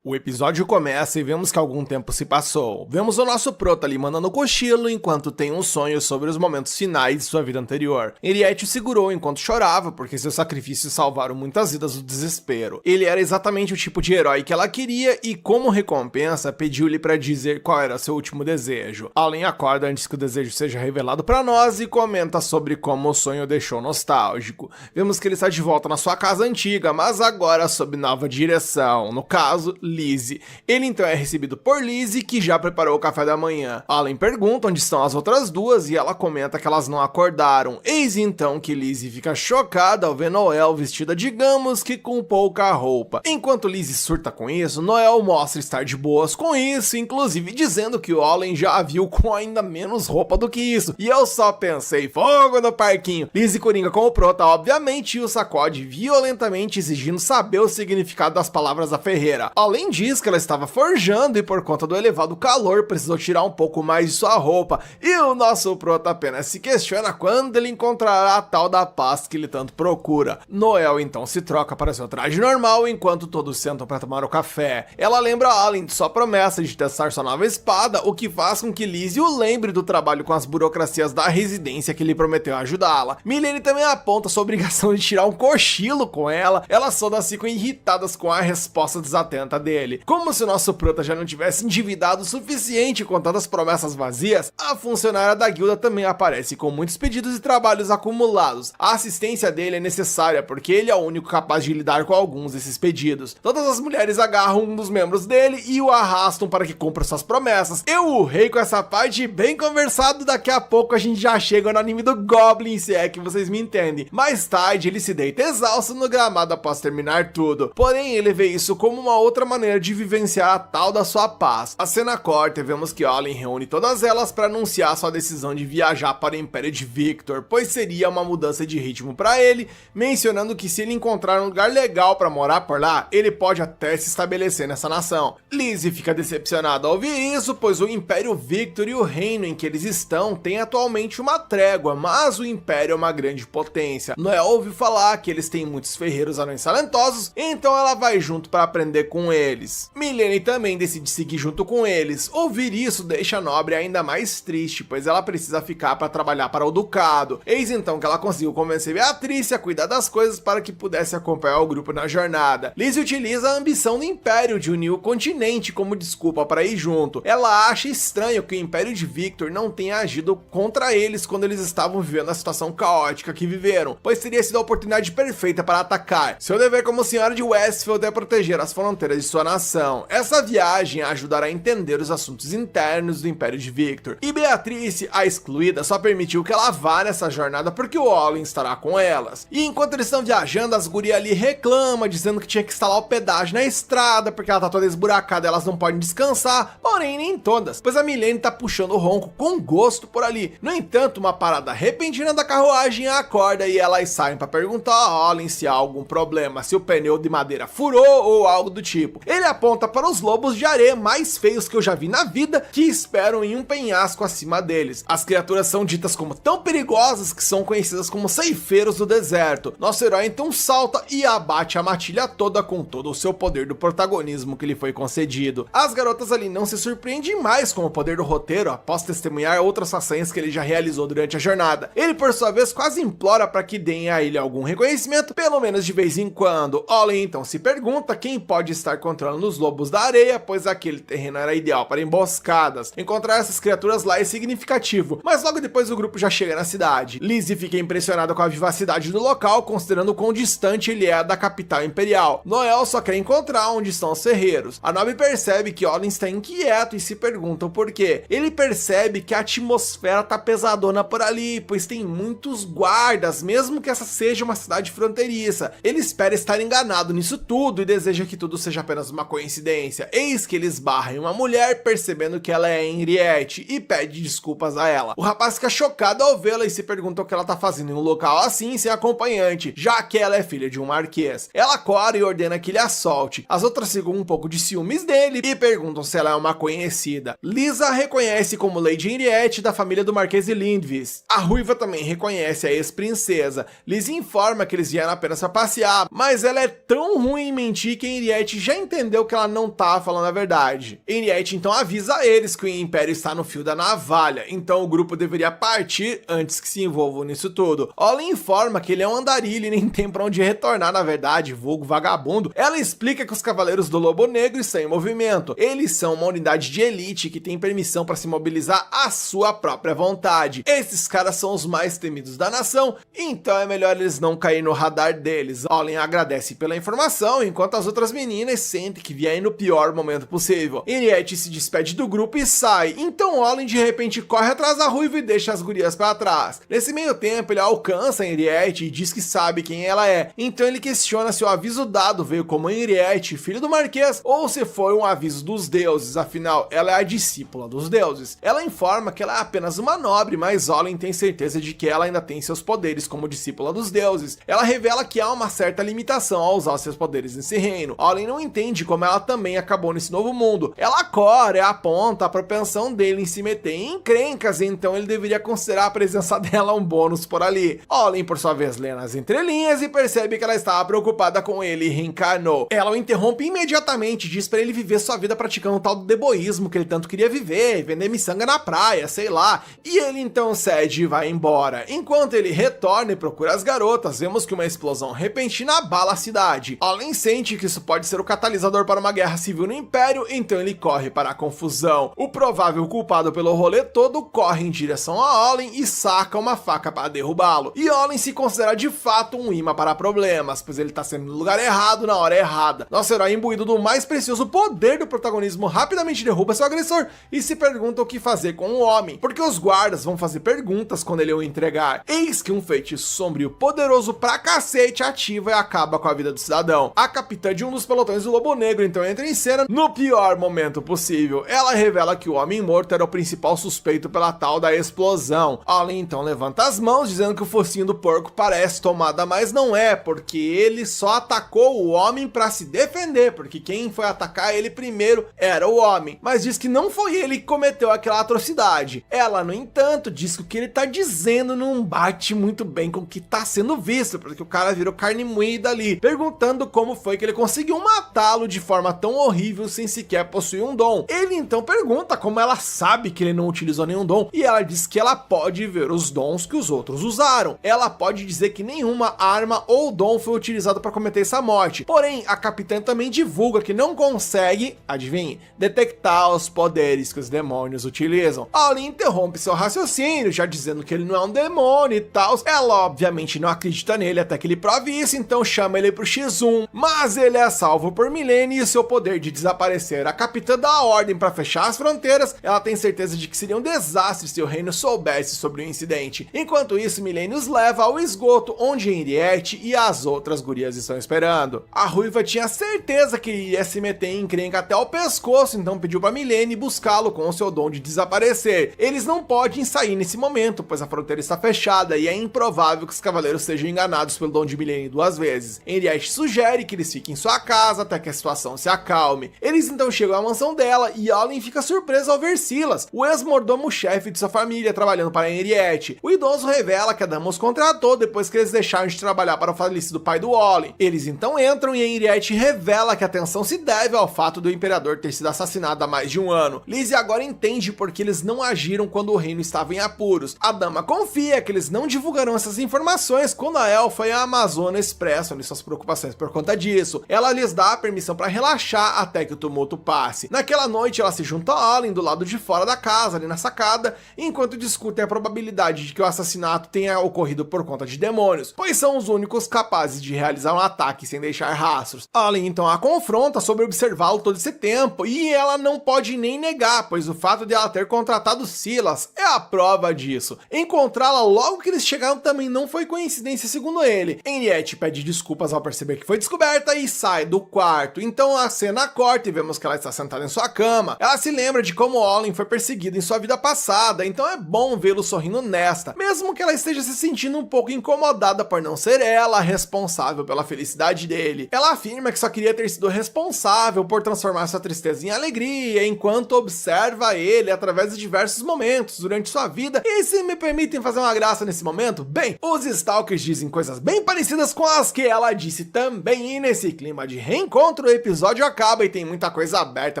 O episódio começa e vemos que algum tempo se passou. Vemos o nosso prota ali mandando cochilo enquanto tem um sonho sobre os momentos finais de sua vida anterior. Henriette o segurou enquanto chorava porque seus sacrifícios salvaram muitas vidas do desespero. Ele era exatamente o tipo de herói que ela queria e, como recompensa, pediu-lhe para dizer qual era seu último desejo. Allen acorda antes que o desejo seja revelado para nós e comenta sobre como o sonho o deixou nostálgico. Vemos que ele está de volta na sua casa antiga, mas agora sob nova direção, no caso, Lizzie. Ele então é recebido por Lizzie, que já preparou o café da manhã. Allen pergunta onde estão as outras duas e ela comenta que elas não acordaram. Eis então que Lizzie fica chocada ao ver Noel vestida, digamos que com pouca roupa. Enquanto Lizzie surta com isso, Noel mostra estar de boas com isso, inclusive dizendo que o Allen já a viu com ainda menos roupa do que isso. E eu só pensei, fogo no parquinho. Lizzie coringa com o prota, obviamente, e o sacode violentamente, exigindo saber o significado das palavras da ferreira. Além diz que ela estava forjando e por conta do elevado calor precisou tirar um pouco mais de sua roupa, e o nosso prota apenas se questiona quando ele encontrará a tal da paz que ele tanto procura. Noel então se troca para seu traje normal enquanto todos sentam para tomar o café. Ela lembra Allen de sua promessa de testar sua nova espada, o que faz com que Lizzie o lembre do trabalho com as burocracias da residência que ele prometeu ajudá-la. Milene também aponta sua obrigação de tirar um cochilo com ela. Elas todas ficam irritadas com a resposta desatenta dele. dele. Como se o nosso prota já não tivesse endividado o suficiente com tantas promessas vazias, a funcionária da guilda também aparece com muitos pedidos e trabalhos acumulados. A assistência dele é necessária porque ele é o único capaz de lidar com alguns desses pedidos. Todas as mulheres agarram um dos membros dele e o arrastam para que cumpra suas promessas. Eu urrei com essa parte bem conversado, daqui a pouco a gente já chega no anime do Goblin, se é que vocês me entendem. Mais tarde ele se deita exausto no gramado após terminar tudo, porém ele vê isso como uma outra maneira de vivenciar a tal da sua paz. A cena corta e vemos que Olin reúne todas elas para anunciar sua decisão de viajar para o Império de Victor, pois seria uma mudança de ritmo para ele, mencionando que se ele encontrar um lugar legal para morar por lá, ele pode até se estabelecer nessa nação. Lizzie fica decepcionada ao ouvir isso, pois o Império Victor e o reino em que eles estão têm atualmente uma trégua, mas o Império é uma grande potência. Noel ouve falar que eles têm muitos ferreiros anões talentosos, então ela vai junto para aprender com eles. Milene também decide seguir junto com eles. Ouvir isso deixa a nobre ainda mais triste, pois ela precisa ficar para trabalhar para o ducado. Eis então que ela conseguiu convencer Beatrice a cuidar das coisas para que pudesse acompanhar o grupo na jornada. Lizzie utiliza a ambição do Império de unir o continente como desculpa para ir junto. Ela acha estranho que o Império de Victor não tenha agido contra eles quando eles estavam vivendo a situação caótica que viveram, pois teria sido a oportunidade perfeita para atacar. Seu dever como senhora de Westfield é proteger as fronteiras de sua nação. Essa viagem ajudará a entender os assuntos internos do Império de Victor. E Beatrice, a excluída, só permitiu que ela vá nessa jornada porque o Olin estará com elas. E enquanto eles estão viajando, as gurias ali reclamam, dizendo que tinha que instalar o pedágio na estrada porque ela tá toda esburacada, elas não podem descansar, porém nem todas, pois a Milene tá puxando o ronco com gosto por ali. No entanto, uma parada repentina da carruagem a acorda e elas saem para perguntar a Olin se há algum problema, se o pneu de madeira furou ou algo do tipo. Ele aponta para os lobos de areia mais feios que eu já vi na vida, que esperam em um penhasco acima deles. As criaturas são ditas como tão perigosas que são conhecidas como ceifeiros do deserto. Nosso herói então salta e abate a matilha toda com todo o seu poder do protagonismo que lhe foi concedido. As garotas ali não se surpreendem mais com o poder do roteiro após testemunhar outras façanhas que ele já realizou durante a jornada. Ele por sua vez quase implora para que deem a ele algum reconhecimento, pelo menos de vez em quando. Olin então se pergunta quem pode estar controlando os lobos da areia, pois aquele terreno era ideal para emboscadas. Encontrar essas criaturas lá é significativo, mas logo depois o grupo já chega na cidade. Lizzie fica impressionada com a vivacidade do local, considerando quão distante ele é da capital imperial. Noel só quer encontrar onde estão os ferreiros. A nobre percebe que Olin está inquieto e se pergunta o porquê. Ele percebe que a atmosfera tá pesadona por ali, pois tem muitos guardas, mesmo que essa seja uma cidade fronteiriça. Ele espera estar enganado nisso tudo e deseja que tudo seja apenas uma coincidência. Eis que ele esbarra em uma mulher, percebendo que ela é Henriette, e pede desculpas a ela. O rapaz fica chocado ao vê-la e se pergunta o que ela tá fazendo em um local assim sem acompanhante, já que ela é filha de um marquês. Ela cora e ordena que ele a solte. As outras ficam um pouco de ciúmes dele e perguntam se ela é uma conhecida. Lisa a reconhece como Lady Henriette da família do Marquês de Lindvis. A ruiva também reconhece a ex-princesa. Lisa informa que eles vieram apenas para passear, mas ela é tão ruim em mentir que Henriette já entendeu que ela não tá falando a verdade. Henriette então avisa a eles que o Império está no fio da navalha, então o grupo deveria partir antes que se envolvam nisso tudo. Olin informa que ele é um andarilho e nem tem pra onde retornar, na verdade, vulgo vagabundo. Ela explica que os Cavaleiros do Lobo Negro estão em movimento. Eles são uma unidade de elite que tem permissão para se mobilizar à sua própria vontade. Esses caras são os mais temidos da nação, então é melhor eles não caírem no radar deles. Olin agradece pela informação, enquanto as outras meninas sentem que vêm no pior momento possível. Henriette se despede do grupo e sai, então Olin de repente corre atrás da ruiva e deixa as gurias para trás. Nesse meio tempo ele alcança Henriette e diz que sabe quem ela é, então ele questiona se o aviso dado veio como Henriette, filho do Marquês, ou se foi um aviso dos deuses, afinal ela é a discípula dos deuses. Ela informa que ela é apenas uma nobre, mas Olin tem certeza de que ela ainda tem seus poderes como discípula dos deuses. Ela revela que há uma certa limitação ao usar seus poderes nesse reino. Olin não entende como ela também acabou nesse novo mundo. Ela cora e aponta a propensão dele em se meter em encrencas, então ele deveria considerar a presença dela um bônus por ali. Olin, por sua vez, lê nas entrelinhas e percebe que ela estava preocupada com ele e reencarnou. Ela o interrompe imediatamente e diz para ele viver sua vida praticando o tal do deboísmo que ele tanto queria viver, vender miçanga na praia, sei lá. E ele então cede e vai embora. Enquanto ele retorna e procura as garotas, vemos que uma explosão repentina abala a cidade. Olin sente que isso pode ser o catalisador catalisador para uma guerra civil no Império, então ele corre para a confusão. O provável culpado pelo rolê todo corre em direção a Olin e saca uma faca para derrubá-lo. E Olin se considera de fato um imã para problemas, pois ele tá sendo no lugar errado na hora errada. Nosso herói, imbuído do mais precioso poder do protagonismo, rapidamente derruba seu agressor e se pergunta o que fazer com o homem, porque os guardas vão fazer perguntas quando ele o entregar. Eis que um feitiço sombrio poderoso pra cacete ativa e acaba com a vida do cidadão. A capitã de um dos pelotões do Lobo Negro então entra em cena no pior momento possível. Ela revela que o homem morto era o principal suspeito pela tal da explosão. Olin então levanta as mãos dizendo que o focinho do porco parece tomada, mas não é, porque ele só atacou o homem pra se defender, porque quem foi atacar ele primeiro era o homem, mas diz que não foi ele que cometeu aquela atrocidade. Ela, no entanto, diz que o que ele tá dizendo não bate muito bem com o que tá sendo visto, porque o cara virou carne moída ali, perguntando como foi que ele conseguiu matá-lo de forma tão horrível sem sequer possuir um dom. Ele então pergunta como ela sabe que ele não utilizou nenhum dom, e ela diz que ela pode ver os dons que os outros usaram. Ela pode dizer que nenhuma arma ou dom foi utilizado para cometer essa morte. Porém, a capitã também divulga que não consegue, adivinhe, detectar os poderes que os demônios utilizam. Olin interrompe seu raciocínio, já dizendo que ele não é um demônio e tal. Ela obviamente não acredita nele até que ele prove isso, então chama ele pro X1, mas ele é salvo por Mylene e seu poder de desaparecer. A capitã dá a ordem para fechar as fronteiras. Ela tem certeza de que seria um desastre se o reino soubesse sobre o incidente. Enquanto isso, Mylene os leva ao esgoto, onde Henriette e as outras gurias estão esperando. A ruiva tinha certeza que iria se meter em encrenca até o pescoço, então pediu para Mylene buscá-lo com o seu dom de desaparecer. Eles não podem sair nesse momento, pois a fronteira está fechada e é improvável que os cavaleiros sejam enganados pelo dom de Mylene duas vezes. Henriette sugere que eles fiquem em sua casa até que a situação se acalme. Eles então chegam à mansão dela e Olin fica surpreso ao ver Silas, o ex-mordomo-chefe de sua família, trabalhando para Henriette. O idoso revela que a dama os contratou depois que eles deixaram de trabalhar para o falecido pai do Olin. Eles então entram e Henriette revela que a tensão se deve ao fato do imperador ter sido assassinado há mais de um ano. Lizzie agora entende porque eles não agiram quando o reino estava em apuros. A dama confia que eles não divulgarão essas informações quando a elfa e a amazona expressam suas preocupações por conta disso. Ela lhes dá a permissão para relaxar até que o tumulto passe. Naquela noite ela se junta a Olin do lado de fora da casa, ali na sacada, enquanto discutem a probabilidade de que o assassinato tenha ocorrido por conta de demônios, pois são os únicos capazes de realizar um ataque sem deixar rastros. Olin então a confronta sobre observá-lo todo esse tempo, e ela não pode nem negar, pois o fato de ela ter contratado Silas é a prova disso. Encontrá-la logo que eles chegaram também não foi coincidência, segundo ele. Henriette pede desculpas ao perceber que foi descoberta e sai do quarto. Então a cena corta e vemos que ela está sentada em sua cama. Ela se lembra de como Olin foi perseguido em sua vida passada, então é bom vê-lo sorrindo nesta, mesmo que ela esteja se sentindo um pouco incomodada por não ser ela responsável pela felicidade dele. Ela afirma que só queria ter sido responsável por transformar sua tristeza em alegria, enquanto observa ele através de diversos momentos durante sua vida. E se me permitem fazer uma graça nesse momento, bem, os Stalkers dizem coisas bem parecidas com as que ela disse também, e nesse clima de reencontro o episódio acaba e tem muita coisa aberta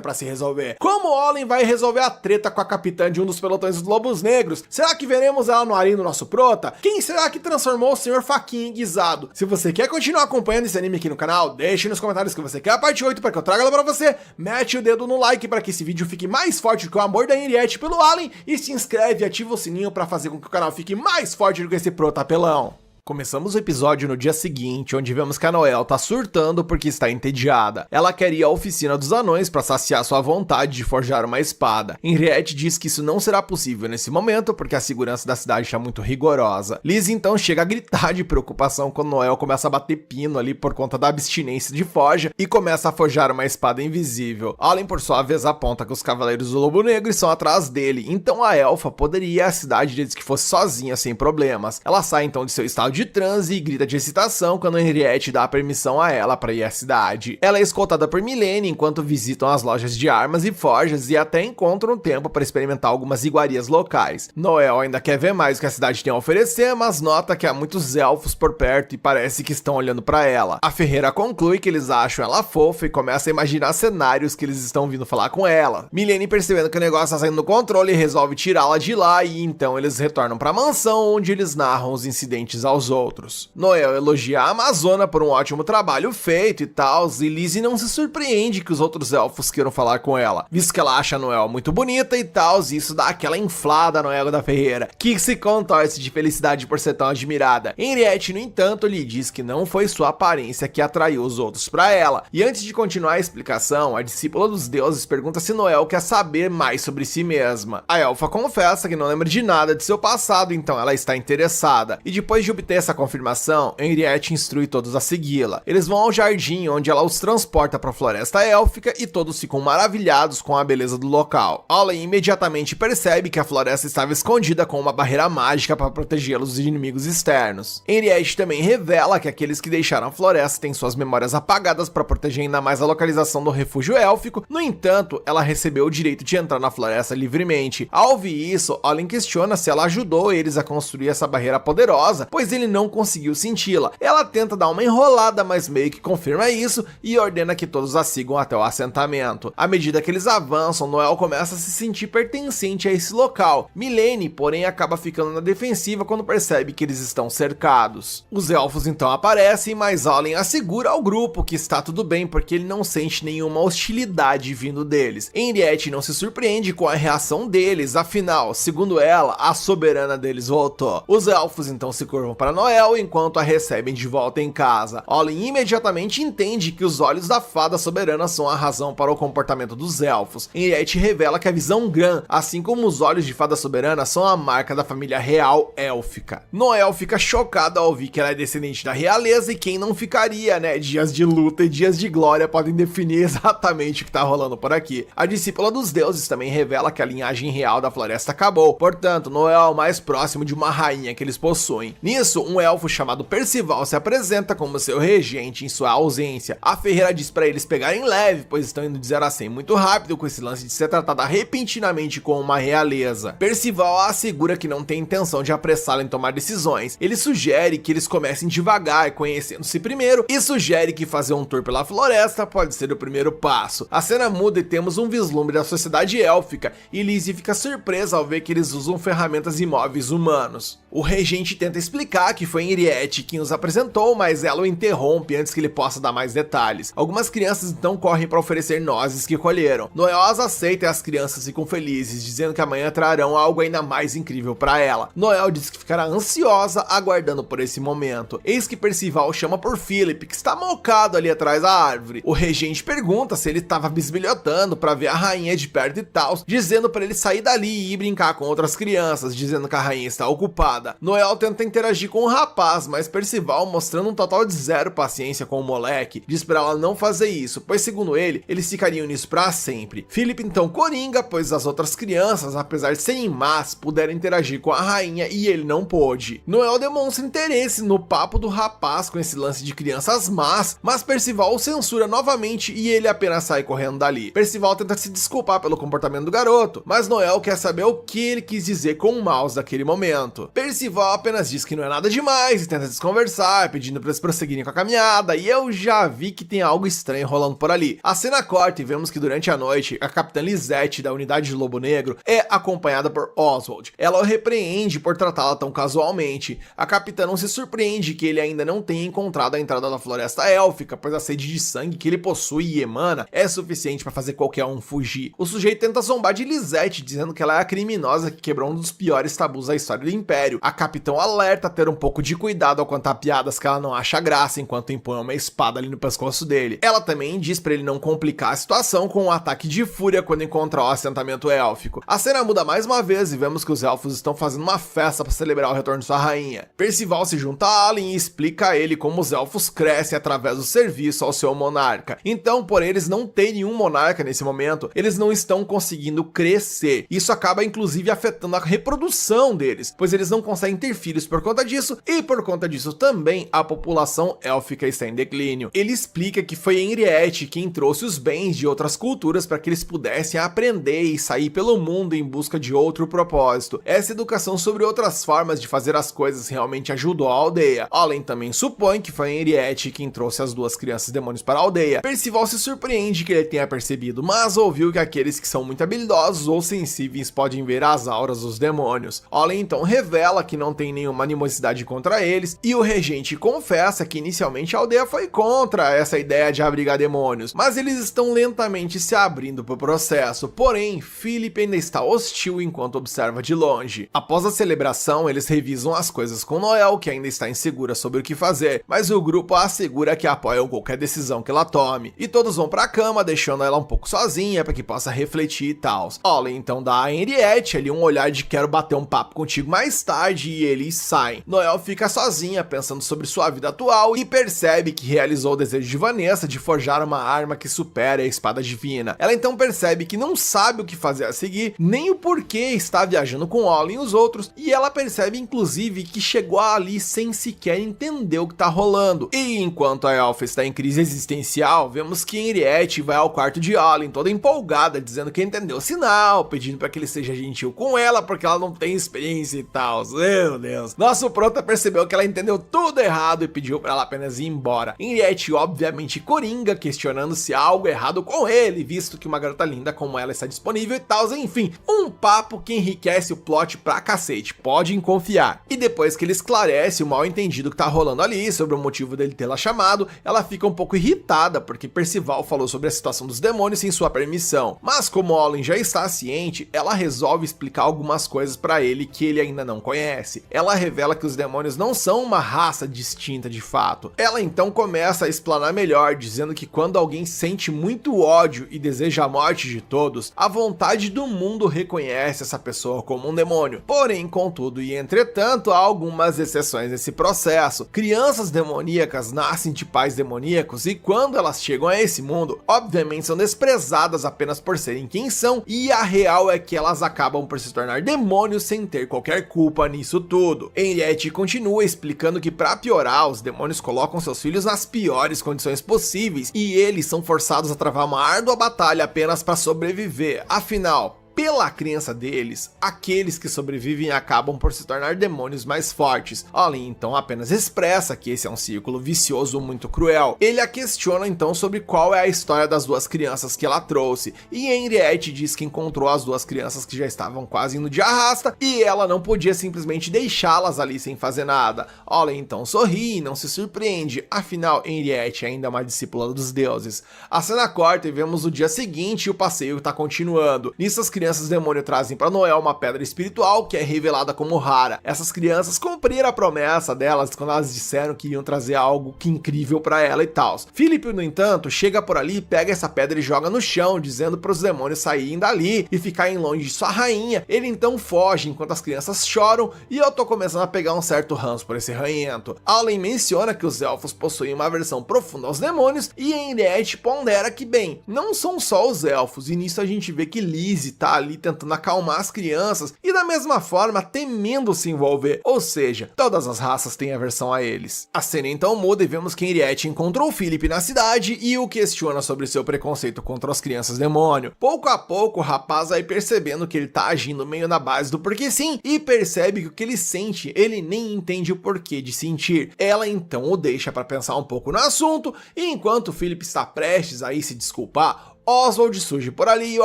pra se resolver. Como Olin vai resolver a treta com a capitã de um dos pelotões dos Lobos Negros? Será que veremos ela no Arin do nosso prota? Quem será que transformou o Sr. Faquinha em guisado? Se você quer continuar acompanhando esse anime aqui no canal, deixe nos comentários que você quer a parte 8 para que eu traga ela pra você, mete o dedo no like para que esse vídeo fique mais forte do que o amor da Henriette pelo Olin, e se inscreve e ativa o sininho para fazer com que o canal fique mais forte do que esse prota apelão. Começamos o episódio no dia seguinte, onde vemos que a Noelle tá surtando porque está entediada. Ela quer ir à oficina dos anões para saciar sua vontade de forjar uma espada. Henriette diz que isso não será possível nesse momento, porque a segurança da cidade está muito rigorosa. Liz então chega a gritar de preocupação quando Noelle começa a bater pino ali por conta da abstinência de forja e começa a forjar uma espada invisível. Olin, por sua vez, aponta que os cavaleiros do Lobo Negro estão atrás dele, então a elfa poderia ir à cidade desde que fosse sozinha, sem problemas. Ela sai então de seu estado de transe e grita de excitação quando Henriette dá a permissão a ela para ir à cidade. Ela é escoltada por Mylene enquanto visitam as lojas de armas e forjas e até encontram tempo para experimentar algumas iguarias locais. Noelle ainda quer ver mais o que a cidade tem a oferecer, mas nota que há muitos elfos por perto e parece que estão olhando para ela. A ferreira conclui que eles acham ela fofa e começa a imaginar cenários que eles estão vindo falar com ela. Mylene, percebendo que o negócio está saindo do controle, resolve tirá-la de lá e então eles retornam para a mansão, onde eles narram os incidentes aos aos outros. Noel elogia a Amazona por um ótimo trabalho feito e tal, e Lizzie não se surpreende que os outros elfos queiram falar com ela, visto que ela acha a Noel muito bonita e tal, e isso dá aquela inflada no ego da Ferreira, que se contorce de felicidade por ser tão admirada. Henriette, no entanto, lhe diz que não foi sua aparência que atraiu os outros pra ela, e antes de continuar a explicação, a discípula dos deuses pergunta se Noel quer saber mais sobre si mesma. A elfa confessa que não lembra de nada de seu passado, então ela está interessada, e depois de obter essa confirmação, Henriette instrui todos a segui-la. Eles vão ao jardim, onde ela os transporta para a floresta élfica e todos ficam maravilhados com a beleza do local. Olin imediatamente percebe que a floresta estava escondida com uma barreira mágica para protegê-los de inimigos externos. Henriette também revela que aqueles que deixaram a floresta têm suas memórias apagadas para proteger ainda mais a localização do refúgio élfico. No entanto, ela recebeu o direito de entrar na floresta livremente. Ao ouvir isso, Olin questiona se ela ajudou eles a construir essa barreira poderosa, pois ele não conseguiu senti-la. Ela tenta dar uma enrolada, mas meio que confirma isso e ordena que todos a sigam até o assentamento. À medida que eles avançam, Noel começa a se sentir pertencente a esse local. Milene, porém, acaba ficando na defensiva quando percebe que eles estão cercados. Os elfos então aparecem, mas Olin assegura ao grupo que está tudo bem porque ele não sente nenhuma hostilidade vindo deles. Henriette não se surpreende com a reação deles, afinal, segundo ela, a soberana deles voltou. Os elfos então se curvam para Noel enquanto a recebem de volta em casa. Olin imediatamente entende que os olhos da fada soberana são a razão para o comportamento dos elfos. Henriette revela que a visão Gran, assim como os olhos de fada soberana, são a marca da família real élfica. Noel fica chocado ao ouvir que ela é descendente da realeza, e quem não ficaria, né? Dias de luta e dias de glória podem definir exatamente o que tá rolando por aqui. A discípula dos deuses também revela que a linhagem real da floresta acabou, portanto, Noel é o mais próximo de uma rainha que eles possuem. Nisso, um elfo chamado Percival se apresenta como seu regente em sua ausência. A Ferreira diz pra eles pegarem leve, pois estão indo de 0 a 100 muito rápido com esse lance de ser tratada repentinamente como uma realeza. Percival assegura que não tem intenção de apressá-la em tomar decisões. Ele sugere que eles comecem devagar, conhecendo-se primeiro, e sugere que fazer um tour pela floresta pode ser o primeiro passo. A cena muda e temos um vislumbre da sociedade élfica, e Lizzie fica surpresa ao ver que eles usam ferramentas e móveis humanos. O regente tenta explicar que foi Henriette quem os apresentou, mas ela o interrompe antes que ele possa dar mais detalhes. Algumas crianças então correm para oferecer nozes que colheram. Noel as aceita e as crianças ficam felizes, dizendo que amanhã trarão algo ainda mais incrível para ela. Noel diz que ficará ansiosa aguardando por esse momento. Eis que Percival chama por Philip, que está mocado ali atrás da árvore. O regente pergunta se ele estava bisbilhotando para ver a rainha de perto e tal, dizendo para ele sair dali e ir brincar com outras crianças, dizendo que a rainha está ocupada. Noel tenta interagir com o rapaz, mas Percival, mostrando um total de zero paciência com o moleque, diz pra ela não fazer isso, pois segundo ele, eles ficariam nisso pra sempre. Philip então coringa, pois as outras crianças, apesar de serem más, puderam interagir com a rainha e ele não pôde. Noel demonstra interesse no papo do rapaz com esse lance de crianças más, mas Percival o censura novamente e ele apenas sai correndo dali. Percival tenta se desculpar pelo comportamento do garoto, mas Noel quer saber o que ele quis dizer com o mouse naquele momento. Percival apenas diz que não é nada demais e tenta desconversar, pedindo para eles prosseguirem com a caminhada, e eu já vi que tem algo estranho rolando por ali. A cena corta e vemos que durante a noite, a capitã Lisette da unidade de Lobo Negro é acompanhada por Oswald. Ela o repreende por tratá-la tão casualmente. A capitã não se surpreende que ele ainda não tenha encontrado a entrada da floresta élfica, pois a sede de sangue que ele possui e emana é suficiente para fazer qualquer um fugir. O sujeito tenta zombar de Lisette, dizendo que ela é a criminosa que quebrou um dos piores tabus da história do Império. A capitão alerta a ter um pouco de cuidado ao contar piadas que ela não acha graça enquanto impõe uma espada ali no pescoço dele. Ela também diz pra ele não complicar a situação com um ataque de fúria quando encontrar o assentamento élfico. A cena muda mais uma vez e vemos que os elfos estão fazendo uma festa para celebrar o retorno de sua rainha. Percival se junta a Allen e explica a ele como os elfos crescem através do serviço ao seu monarca. Então, por eles não terem nenhum monarca nesse momento, eles não estão conseguindo crescer. Isso acaba inclusive afetando a reprodução deles, pois eles não conseguem ter filhos por conta disso, e por conta disso também a população élfica está em declínio. Ele explica que foi Henriette quem trouxe os bens de outras culturas para que eles pudessem aprender e sair pelo mundo em busca de outro propósito. Essa educação sobre outras formas de fazer as coisas realmente ajudou a aldeia. Allen também supõe que foi Henriette quem trouxe as duas crianças demônios para a aldeia. Percival se surpreende que ele tenha percebido, mas ouviu que aqueles que são muito habilidosos ou sensíveis podem ver as auras dos demônios. Allen então revela que não tem nenhuma animosidade cidade contra eles, e o regente confessa que inicialmente a aldeia foi contra essa ideia de abrigar demônios, mas eles estão lentamente se abrindo pro processo. Porém, Philip ainda está hostil enquanto observa de longe. Após a celebração, eles revisam as coisas com Noelle, que ainda está insegura sobre o que fazer, mas o grupo assegura que apoiam qualquer decisão que ela tome, e todos vão pra cama, deixando ela um pouco sozinha para que possa refletir e tal. Ollie então dá a Henriette ali um olhar de quero bater um papo contigo mais tarde, e eles saem. Noelle fica sozinha pensando sobre sua vida atual e percebe que realizou o desejo de Vanessa de forjar uma arma que supera a espada divina. Ela então percebe que não sabe o que fazer a seguir, nem o porquê está viajando com Ollie e os outros, e ela percebe inclusive que chegou ali sem sequer entender o que tá rolando. E enquanto a Elfa está em crise existencial, vemos que Henriette vai ao quarto de Ollie toda empolgada, dizendo que entendeu o sinal, pedindo para que ele seja gentil com ela porque ela não tem experiência e tal. Meu Deus. Nosso prota percebeu que ela entendeu tudo errado e pediu para ela apenas ir embora. Henriette obviamente coringa, questionando se há algo errado com ele, visto que uma garota linda como ela está disponível e tal. Enfim, um papo que enriquece o plot pra cacete, podem confiar. E depois que ele esclarece o mal entendido que tá rolando ali sobre o motivo dele tê-la chamado, ela fica um pouco irritada porque Percival falou sobre a situação dos demônios sem sua permissão. Mas como Olin já está ciente, ela resolve explicar algumas coisas pra ele que ele ainda não conhece. Ela revela que os demônios não são uma raça distinta de fato. Ela então começa a explanar melhor, dizendo que quando alguém sente muito ódio e deseja a morte de todos, a vontade do mundo reconhece essa pessoa como um demônio. Porém, contudo e entretanto, há algumas exceções nesse processo. Crianças demoníacas nascem de pais demoníacos e quando elas chegam a esse mundo, obviamente são desprezadas apenas por serem quem são, e a real é que elas acabam por se tornar demônios sem ter qualquer culpa nisso tudo. Henriette continua explicando que para piorar, os demônios colocam seus filhos nas piores condições possíveis e eles são forçados a travar uma árdua batalha apenas para sobreviver. Afinal, pela crença deles, aqueles que sobrevivem acabam por se tornar demônios mais fortes. Olin então apenas expressa que esse é um círculo vicioso muito cruel. Ele a questiona então sobre qual é a história das duas crianças que ela trouxe, e Henriette diz que encontrou as duas crianças que já estavam quase indo de arrasta, e ela não podia simplesmente deixá-las ali sem fazer nada. Olin então sorri e não se surpreende, afinal Henriette ainda é uma discípula dos deuses. A cena corta e vemos o dia seguinte e o passeio está continuando. Nisso as crianças demônio trazem para Noelle uma pedra espiritual que é revelada como rara. Essas crianças cumpriram a promessa delas quando elas disseram que iriam trazer algo que incrível para ela e tal. Philip, no entanto, chega por ali, pega essa pedra e joga no chão, dizendo para os demônios saírem dali e ficarem longe de sua rainha. Ele então foge enquanto as crianças choram e eu tô começando a pegar um certo ranço por esse ranhento. Allen menciona que os elfos possuem uma aversão profunda aos demônios e Henriette pondera que, bem, não são só os elfos, e nisso a gente vê que Lizzie tá ali tentando acalmar as crianças e da mesma forma temendo se envolver, ou seja, todas as raças têm aversão a eles. A cena então muda e vemos que Henriette encontrou Philip na cidade e o questiona sobre seu preconceito contra as crianças demônio. Pouco a pouco o rapaz vai percebendo que ele tá agindo meio na base do porque sim e percebe que o que ele sente ele nem entende o porquê de sentir. Ela então o deixa para pensar um pouco no assunto e enquanto Philip está prestes a ir se desculpar, Oswald surge por ali e o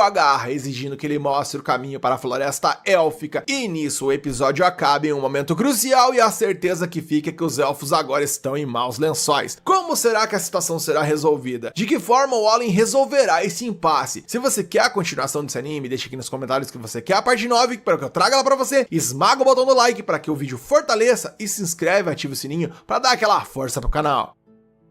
agarra, exigindo que ele mostre o caminho para a floresta élfica. E nisso o episódio acaba em um momento crucial e a certeza que fica é que os elfos agora estão em maus lençóis. Como será que a situação será resolvida? De que forma o Olin resolverá esse impasse? Se você quer a continuação desse anime, deixa aqui nos comentários que você quer a parte 9 para que eu traga ela para você. Esmaga o botão do like para que o vídeo fortaleça e se inscreve e ativa o sininho para dar aquela força pro canal.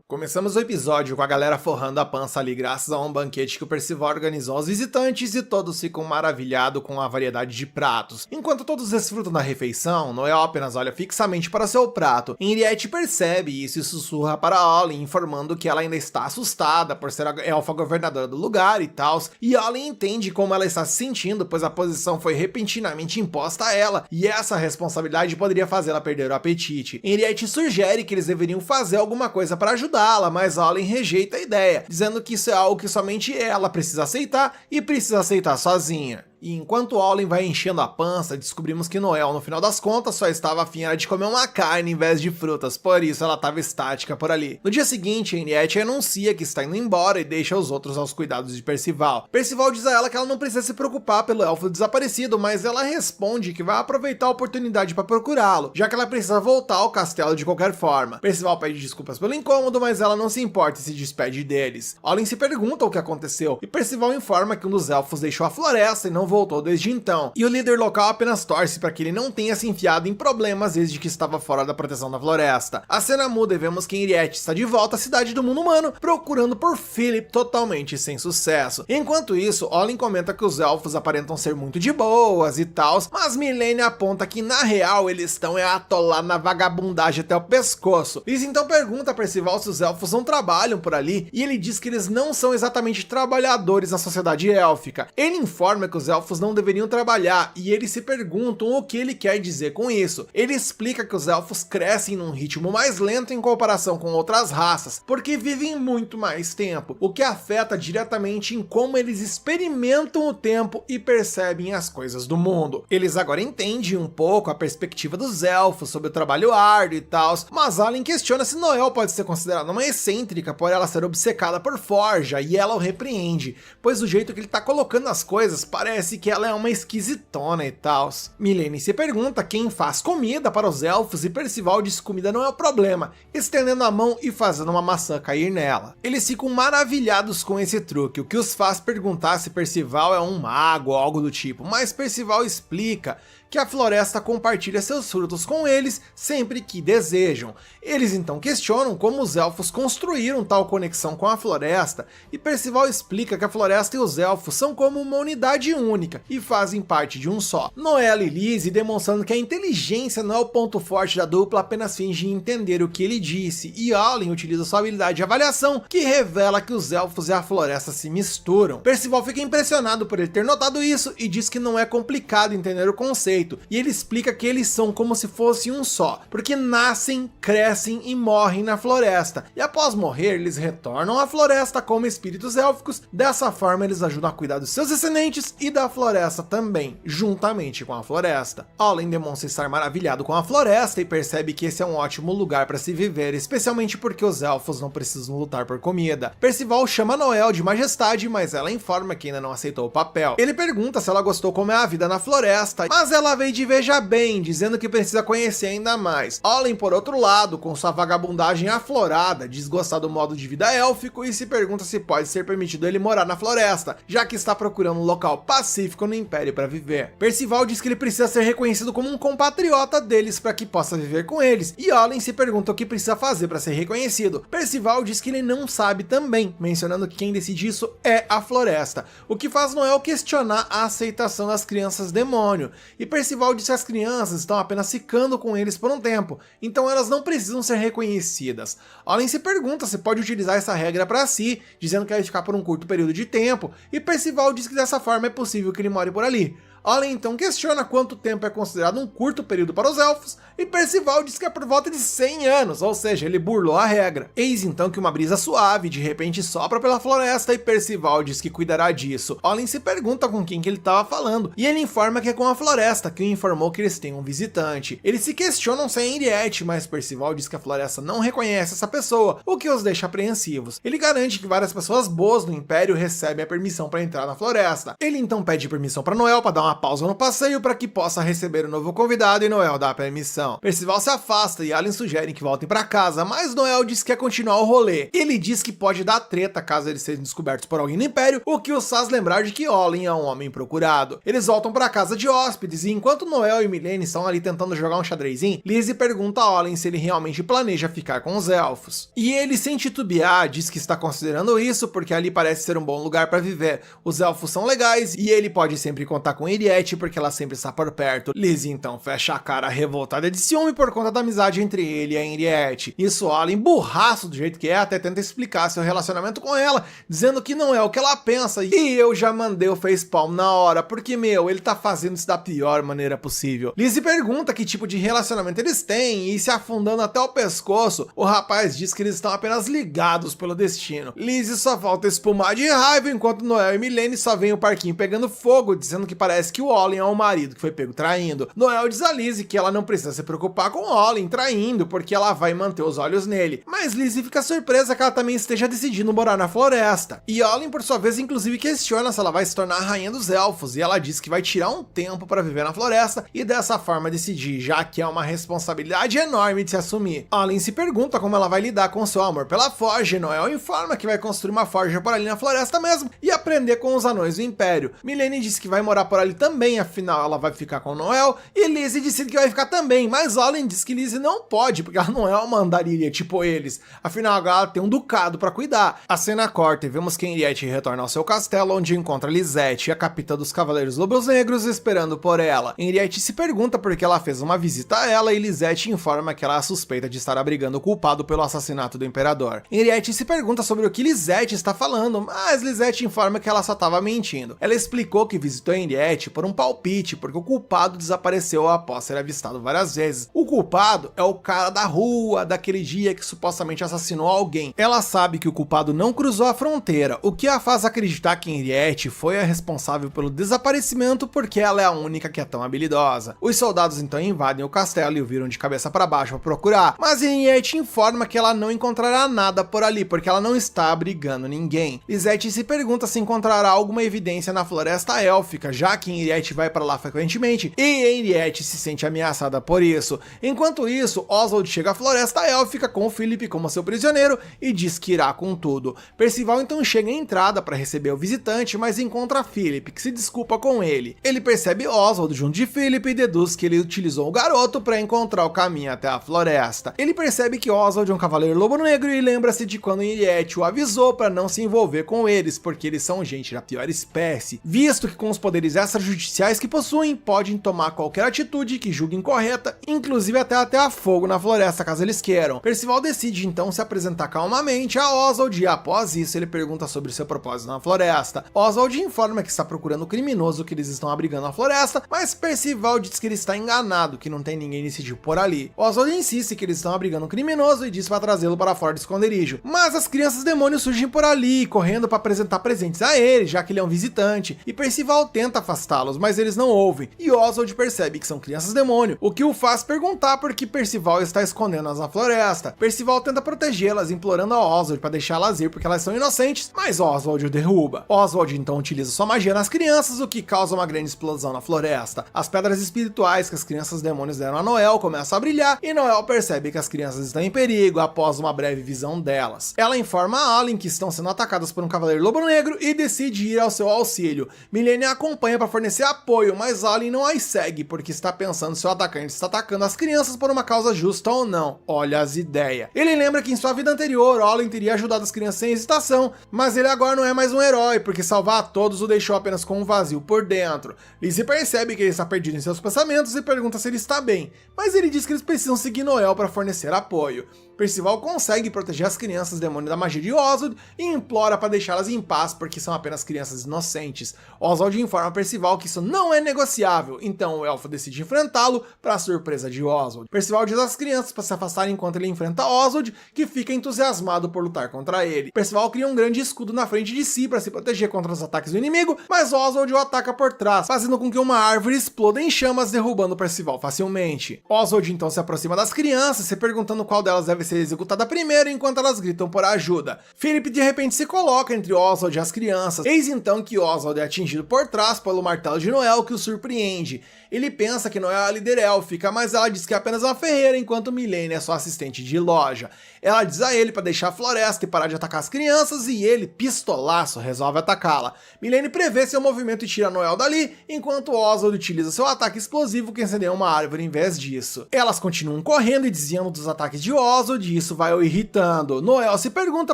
Começamos o episódio com a galera forrando a pança ali graças a um banquete que o Percival organizou aos visitantes e todos ficam maravilhados com a variedade de pratos. Enquanto todos desfrutam da refeição, Noelle apenas olha fixamente para seu prato. Henriette percebe isso e sussurra para Olin, informando que ela ainda está assustada por ser a elfa governadora do lugar e tal, e Olin entende como ela está se sentindo, pois a posição foi repentinamente imposta a ela, e essa responsabilidade poderia fazê-la perder o apetite. Henriette sugere que eles deveriam fazer alguma coisa para ajudar, mas Olin rejeita a ideia, dizendo que isso é algo que somente ela precisa aceitar e precisa aceitar sozinha. E enquanto Olin vai enchendo a pança, descobrimos que Noel, no final das contas, só estava afim de comer uma carne em vez de frutas, por isso ela estava estática por ali. No dia seguinte, Henriette anuncia que está indo embora e deixa os outros aos cuidados de Percival. Percival diz a ela que ela não precisa se preocupar pelo elfo desaparecido, mas ela responde que vai aproveitar a oportunidade para procurá-lo, já que ela precisa voltar ao castelo de qualquer forma. Percival pede desculpas pelo incômodo, mas ela não se importa e se despede deles. Olin se pergunta o que aconteceu, e Percival informa que um dos elfos deixou a floresta e não voltou desde então, e o líder local apenas torce para que ele não tenha se enfiado em problemas desde que estava fora da proteção da floresta. A cena muda e vemos que Henriette está de volta à cidade do mundo humano, procurando por Philip, totalmente sem sucesso. Enquanto isso, Olin comenta que os elfos aparentam ser muito de boas e tals, mas Milene aponta que na real eles estão atolados na vagabundagem até o pescoço. Liz então pergunta a Percival se os elfos não trabalham por ali, e ele diz que eles não são exatamente trabalhadores na sociedade élfica. Ele informa que os elfos não deveriam trabalhar, e eles se perguntam o que ele quer dizer com isso. Ele explica que os elfos crescem num ritmo mais lento em comparação com outras raças, porque vivem muito mais tempo, o que afeta diretamente em como eles experimentam o tempo e percebem as coisas do mundo. Eles agora entendem um pouco a perspectiva dos elfos sobre o trabalho árduo e tal, mas Olin questiona se Noel pode ser considerada uma excêntrica por ela ser obcecada por forja, e ela o repreende, pois o jeito que ele tá colocando as coisas parece que ela é uma esquisitona e tal. Milene se pergunta quem faz comida para os elfos e Percival diz que comida não é o problema, estendendo a mão e fazendo uma maçã cair nela. Eles ficam maravilhados com esse truque, o que os faz perguntar se Percival é um mago ou algo do tipo, mas Percival explica que a floresta compartilha seus frutos com eles sempre que desejam. Eles então questionam como os elfos construíram tal conexão com a floresta, e Percival explica que a floresta e os elfos são como uma unidade única e fazem parte de um só. Noel e Liz demonstrando que a inteligência não é o ponto forte da dupla, apenas fingem entender o que ele disse, e Olin utiliza sua habilidade de avaliação, que revela que os elfos e a floresta se misturam. Percival fica impressionado por ele ter notado isso e diz que não é complicado entender o conceito, e ele explica que eles são como se fossem um só, porque nascem, crescem e morrem na floresta, e após morrer eles retornam à floresta como espíritos élficos. Dessa forma eles ajudam a cuidar dos seus descendentes e da floresta também, juntamente com a floresta. Olin demonstra estar maravilhado com a floresta e percebe que esse é um ótimo lugar para se viver, especialmente porque os elfos não precisam lutar por comida. Percival chama Noel de majestade, mas ela informa que ainda não aceitou o papel. Ele pergunta se ela gostou como é a vida na floresta, mas ela veio de veja bem, dizendo que precisa conhecer ainda mais. Olin, por outro lado, com sua vagabundagem aflorada, desgosta do modo de vida élfico e se pergunta se pode ser permitido ele morar na floresta, já que está procurando um local pacífico no Império para viver. Percival diz que ele precisa ser reconhecido como um compatriota deles para que possa viver com eles, e Olin se pergunta o que precisa fazer para ser reconhecido. Percival diz que ele não sabe também, mencionando que quem decide isso é a floresta, o que faz Noel questionar a aceitação das crianças demônio, e Percival diz que as crianças estão apenas ficando com eles por um tempo, então elas não precisam ser reconhecidas. Olin se pergunta se pode utilizar essa regra para si, dizendo que vai ficar por um curto período de tempo, e Percival diz que dessa forma é possível que ele more por ali. Olin então questiona quanto tempo é considerado um curto período para os elfos, e Percival diz que é por volta de 100 anos, ou seja, ele burlou a regra. Eis então que uma brisa suave de repente sopra pela floresta e Percival diz que cuidará disso. Olin se pergunta com quem que ele estava falando, e ele informa que é com a floresta, que o informou que eles têm um visitante. Eles se questionam se é Henriette, mas Percival diz que a floresta não reconhece essa pessoa, o que os deixa apreensivos. Ele garante que várias pessoas boas no Império recebem a permissão para entrar na floresta. Ele então pede permissão para Noel para dar uma pausa no passeio para que possa receber o novo convidado, e Noel dá a permissão. Percival se afasta e Olin sugere que voltem para casa, mas Noel diz que quer continuar o rolê. Ele diz que pode dar treta caso eles sejam descobertos por alguém no Império, o que os faz lembrar de que Olin é um homem procurado. Eles voltam para casa de hóspedes, e enquanto Noel e Milene estão ali tentando jogar um xadrezinho, Lizzie pergunta a Olin se ele realmente planeja ficar com os elfos. E ele, sem titubear, diz que está considerando isso porque ali parece ser um bom lugar para viver. Os elfos são legais e ele pode sempre contar com ele Henriette porque ela sempre está por perto. Lizzie então fecha a cara revoltada de ciúme por conta da amizade entre ele e a Henriette. Isso Alan, burraço do jeito que é, até tenta explicar seu relacionamento com ela, dizendo que não é o que ela pensa. E eu já mandei o facepalm na hora, porque ele tá fazendo isso da pior maneira possível. Lizzie pergunta que tipo de relacionamento eles têm e se afundando até o pescoço, o rapaz diz que eles estão apenas ligados pelo destino. Lizzie só falta espumar de raiva, enquanto Noel e Milene só veem o parquinho pegando fogo, dizendo que parece que o Olin é o marido que foi pego traindo. Noel diz a Lizzie que ela não precisa se preocupar com o Olin traindo, porque ela vai manter os olhos nele. Mas Lizzie fica surpresa que ela também esteja decidindo morar na floresta. E Olin, por sua vez, inclusive questiona se ela vai se tornar a rainha dos elfos, e ela diz que vai tirar um tempo para viver na floresta e dessa forma decidir, já que é uma responsabilidade enorme de se assumir. Olin se pergunta como ela vai lidar com seu amor pela forja, e Noel informa que vai construir uma forja por ali na floresta mesmo e aprender com os anões do Império. Milene diz que vai morar por ali também, afinal ela vai ficar com Noel, e Lizzie decide que vai ficar também, mas Olin diz que Lizzie não pode, porque ela não é uma andarilha tipo eles, afinal agora ela tem um ducado para cuidar. A cena corta e vemos que Henriette retorna ao seu castelo, onde encontra Lisette, a capitã dos Cavaleiros Lobos Negros, esperando por ela. Henriette se pergunta por que ela fez uma visita a ela e Lisette informa que ela é suspeita de estar abrigando o culpado pelo assassinato do Imperador. Henriette se pergunta sobre o que Lisette está falando, mas Lisette informa que ela só estava mentindo. Ela explicou que visitou Henriette por um palpite, porque o culpado desapareceu após ser avistado várias vezes. O culpado é o cara da rua, daquele dia que supostamente assassinou alguém. Ela sabe que o culpado não cruzou a fronteira, o que a faz acreditar que Henriette foi a responsável pelo desaparecimento porque ela é a única que é tão habilidosa. Os soldados então invadem o castelo e o viram de cabeça para baixo para procurar, mas Henriette informa que ela não encontrará nada por ali porque ela não está abrigando ninguém. Lisette se pergunta se encontrará alguma evidência na floresta élfica, já que Henriette vai para lá frequentemente e Henriette se sente ameaçada por isso. Enquanto isso, Oswald chega à floresta élfica com o Philip como seu prisioneiro e diz que irá com tudo. Percival então chega à entrada para receber o visitante, mas encontra Philip, que se desculpa com ele. Ele percebe Oswald junto de Philip e deduz que ele utilizou o garoto para encontrar o caminho até a floresta. Ele percebe que Oswald é um cavaleiro lobo negro e lembra-se de quando Henriette o avisou para não se envolver com eles, porque eles são gente da pior espécie, visto que com os poderes extrajudiciais que possuem, podem tomar qualquer atitude que julguem correta, inclusive até a fogo na floresta caso eles queiram. Percival decide então se apresentar calmamente a Oswald e após isso ele pergunta sobre seu propósito na floresta. Oswald informa que está procurando o criminoso que eles estão abrigando na floresta, mas Percival diz que ele está enganado, que não tem ninguém decidido por ali. Oswald insiste que eles estão abrigando um criminoso e diz para trazê-lo para fora do esconderijo, mas as crianças demônios surgem por ali, correndo para apresentar presentes a ele, já que ele é um visitante, e Percival tenta afastá-los, mas eles não ouvem, e Oswald percebe que são crianças demônio, o que o faz perguntar por que Percival está escondendo-as na floresta. Percival tenta protegê-las, implorando a Oswald para deixá-las ir porque elas são inocentes, mas Oswald o derruba. Oswald então utiliza sua magia nas crianças, o que causa uma grande explosão na floresta. As pedras espirituais que as crianças demônios deram a Noel começam a brilhar, e Noel percebe que as crianças estão em perigo após uma breve visão delas. Ela informa a Allen que estão sendo atacadas por um cavaleiro lobo negro e decide ir ao seu auxílio. Milene a acompanha para fornecer apoio, mas Allen não as segue porque está pensando se o atacante está atacando as crianças por uma causa justa ou não. Olha as ideias. Ele lembra que em sua vida anterior, Allen teria ajudado as crianças sem hesitação, mas ele agora não é mais um herói, porque salvar a todos o deixou apenas com um vazio por dentro. Lizzie percebe que ele está perdido em seus pensamentos e pergunta se ele está bem, mas ele diz que eles precisam seguir Noel para fornecer apoio. Percival consegue proteger as crianças demônio da magia de Oswald e implora para deixá-las em paz porque são apenas crianças inocentes. Oswald informa Percival que isso não é negociável, então o elfo decide enfrentá-lo para surpresa de Oswald. Percival diz às crianças para se afastarem enquanto ele enfrenta Oswald, que fica entusiasmado por lutar contra ele. Percival cria um grande escudo na frente de si para se proteger contra os ataques do inimigo, mas Oswald o ataca por trás, fazendo com que uma árvore exploda em chamas, derrubando Percival facilmente. Oswald então se aproxima das crianças, se perguntando qual delas deve ser executada primeiro enquanto elas gritam por ajuda. Philip de repente se coloca entre Oswald e as crianças. Eis então que Oswald é atingido por trás pelo martelo de Noel, que o surpreende. Ele pensa que Noel é a líder élfica, mas ela diz que é apenas uma ferreira, enquanto Milene é sua assistente de loja. Ela diz a ele para deixar a floresta e parar de atacar as crianças, e ele, pistolaço, resolve atacá-la. Milene prevê seu movimento e tira Noel dali, enquanto Oswald utiliza seu ataque explosivo que incendeia uma árvore em vez disso. Elas continuam correndo e desviando dos ataques de Oswald, Oswald e isso vai o irritando. Noel se pergunta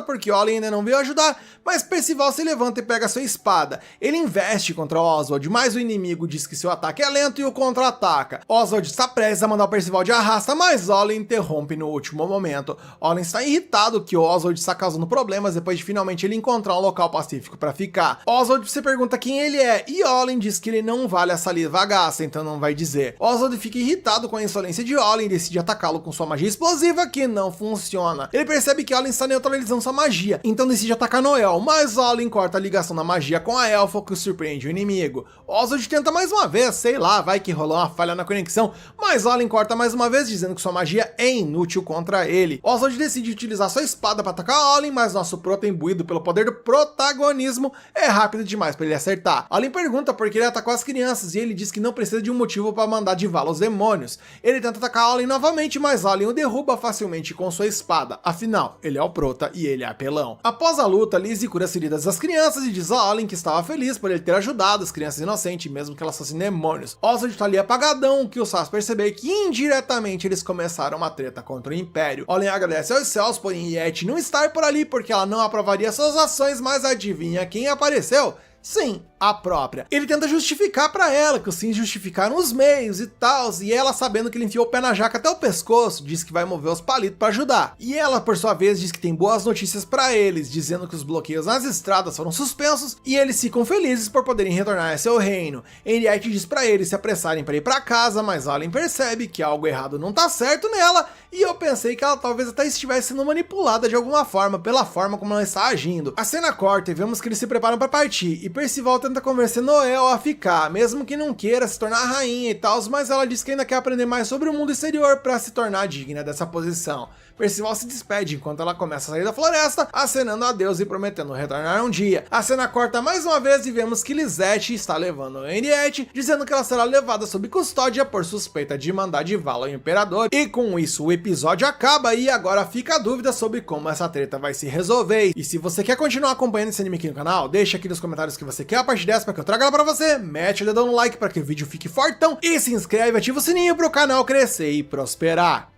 por que Olin ainda não veio ajudar, mas Percival se levanta e pega sua espada. Ele investe contra Oswald, mas o inimigo diz que seu ataque é lento e o contra-ataca. Oswald está prestes a mandar o Percival de arrasta, mas Olin interrompe no último momento. Olin está irritado que Oswald está causando problemas depois de finalmente ele encontrar um local pacífico para ficar. Oswald se pergunta quem ele é e Olin diz que ele não vale a saliva gasta, então não vai dizer. Oswald fica irritado com a insolência de Olin e decide atacá-lo com sua magia explosiva que não funciona. Ele percebe que Olin está neutralizando sua magia, então decide atacar Noel, mas Olin corta a ligação da magia com a elfa que surpreende o inimigo. Oswald tenta mais uma vez, sei lá, vai que rolou uma falha na conexão, mas Olin corta mais uma vez dizendo que sua magia é inútil contra ele. Oswald decide utilizar sua espada para atacar Olin, mas nosso prota, imbuído pelo poder do protagonismo, é rápido demais para ele acertar. Olin pergunta por que ele atacou as crianças e ele diz que não precisa de um motivo para mandar de vala os demônios. Ele tenta atacar Olin novamente, mas Olin o derruba facilmente com sua espada, afinal, ele é o prota e ele é apelão. Após a luta, Lizzie cura as feridas das crianças e diz a Olin que estava feliz por ele ter ajudado as crianças inocentes, mesmo que elas fossem demônios. Oswald tá ali apagadão, o que os faz perceber que indiretamente eles começaram uma treta contra o Império. Olin agradece aos céus por Henriette não estar por ali porque ela não aprovaria suas ações, mas adivinha quem apareceu? Sim, a própria. Ele tenta justificar pra ela que os fins justificaram os meios e tal, e ela, sabendo que ele enfiou o pé na jaca até o pescoço, diz que vai mover os palitos pra ajudar. E ela, por sua vez, diz que tem boas notícias pra eles, dizendo que os bloqueios nas estradas foram suspensos e eles ficam felizes por poderem retornar a seu reino. Henriette diz pra eles se apressarem pra ir pra casa, mas Olin percebe que algo errado não tá certo nela, e eu pensei que ela talvez até estivesse sendo manipulada de alguma forma, pela forma como ela está agindo. A cena corta e vemos que eles se preparam pra partir, e Percival tenta convencer Noel a ficar, mesmo que não queira se tornar rainha e tal, mas ela diz que ainda quer aprender mais sobre o mundo exterior para se tornar digna dessa posição. Percival se despede enquanto ela começa a sair da floresta, acenando adeus e prometendo retornar um dia. A cena corta mais uma vez e vemos que Lisette está levando Henriette, dizendo que ela será levada sob custódia por suspeita de mandar de vala ao imperador. E com isso o episódio acaba e agora fica a dúvida sobre como essa treta vai se resolver. E se você quer continuar acompanhando esse anime aqui no canal, deixa aqui nos comentários que você quer a parte dessa para que eu traga ela pra você, mete o dedão no like para que o vídeo fique fortão e se inscreve e ativa o sininho para o canal crescer e prosperar.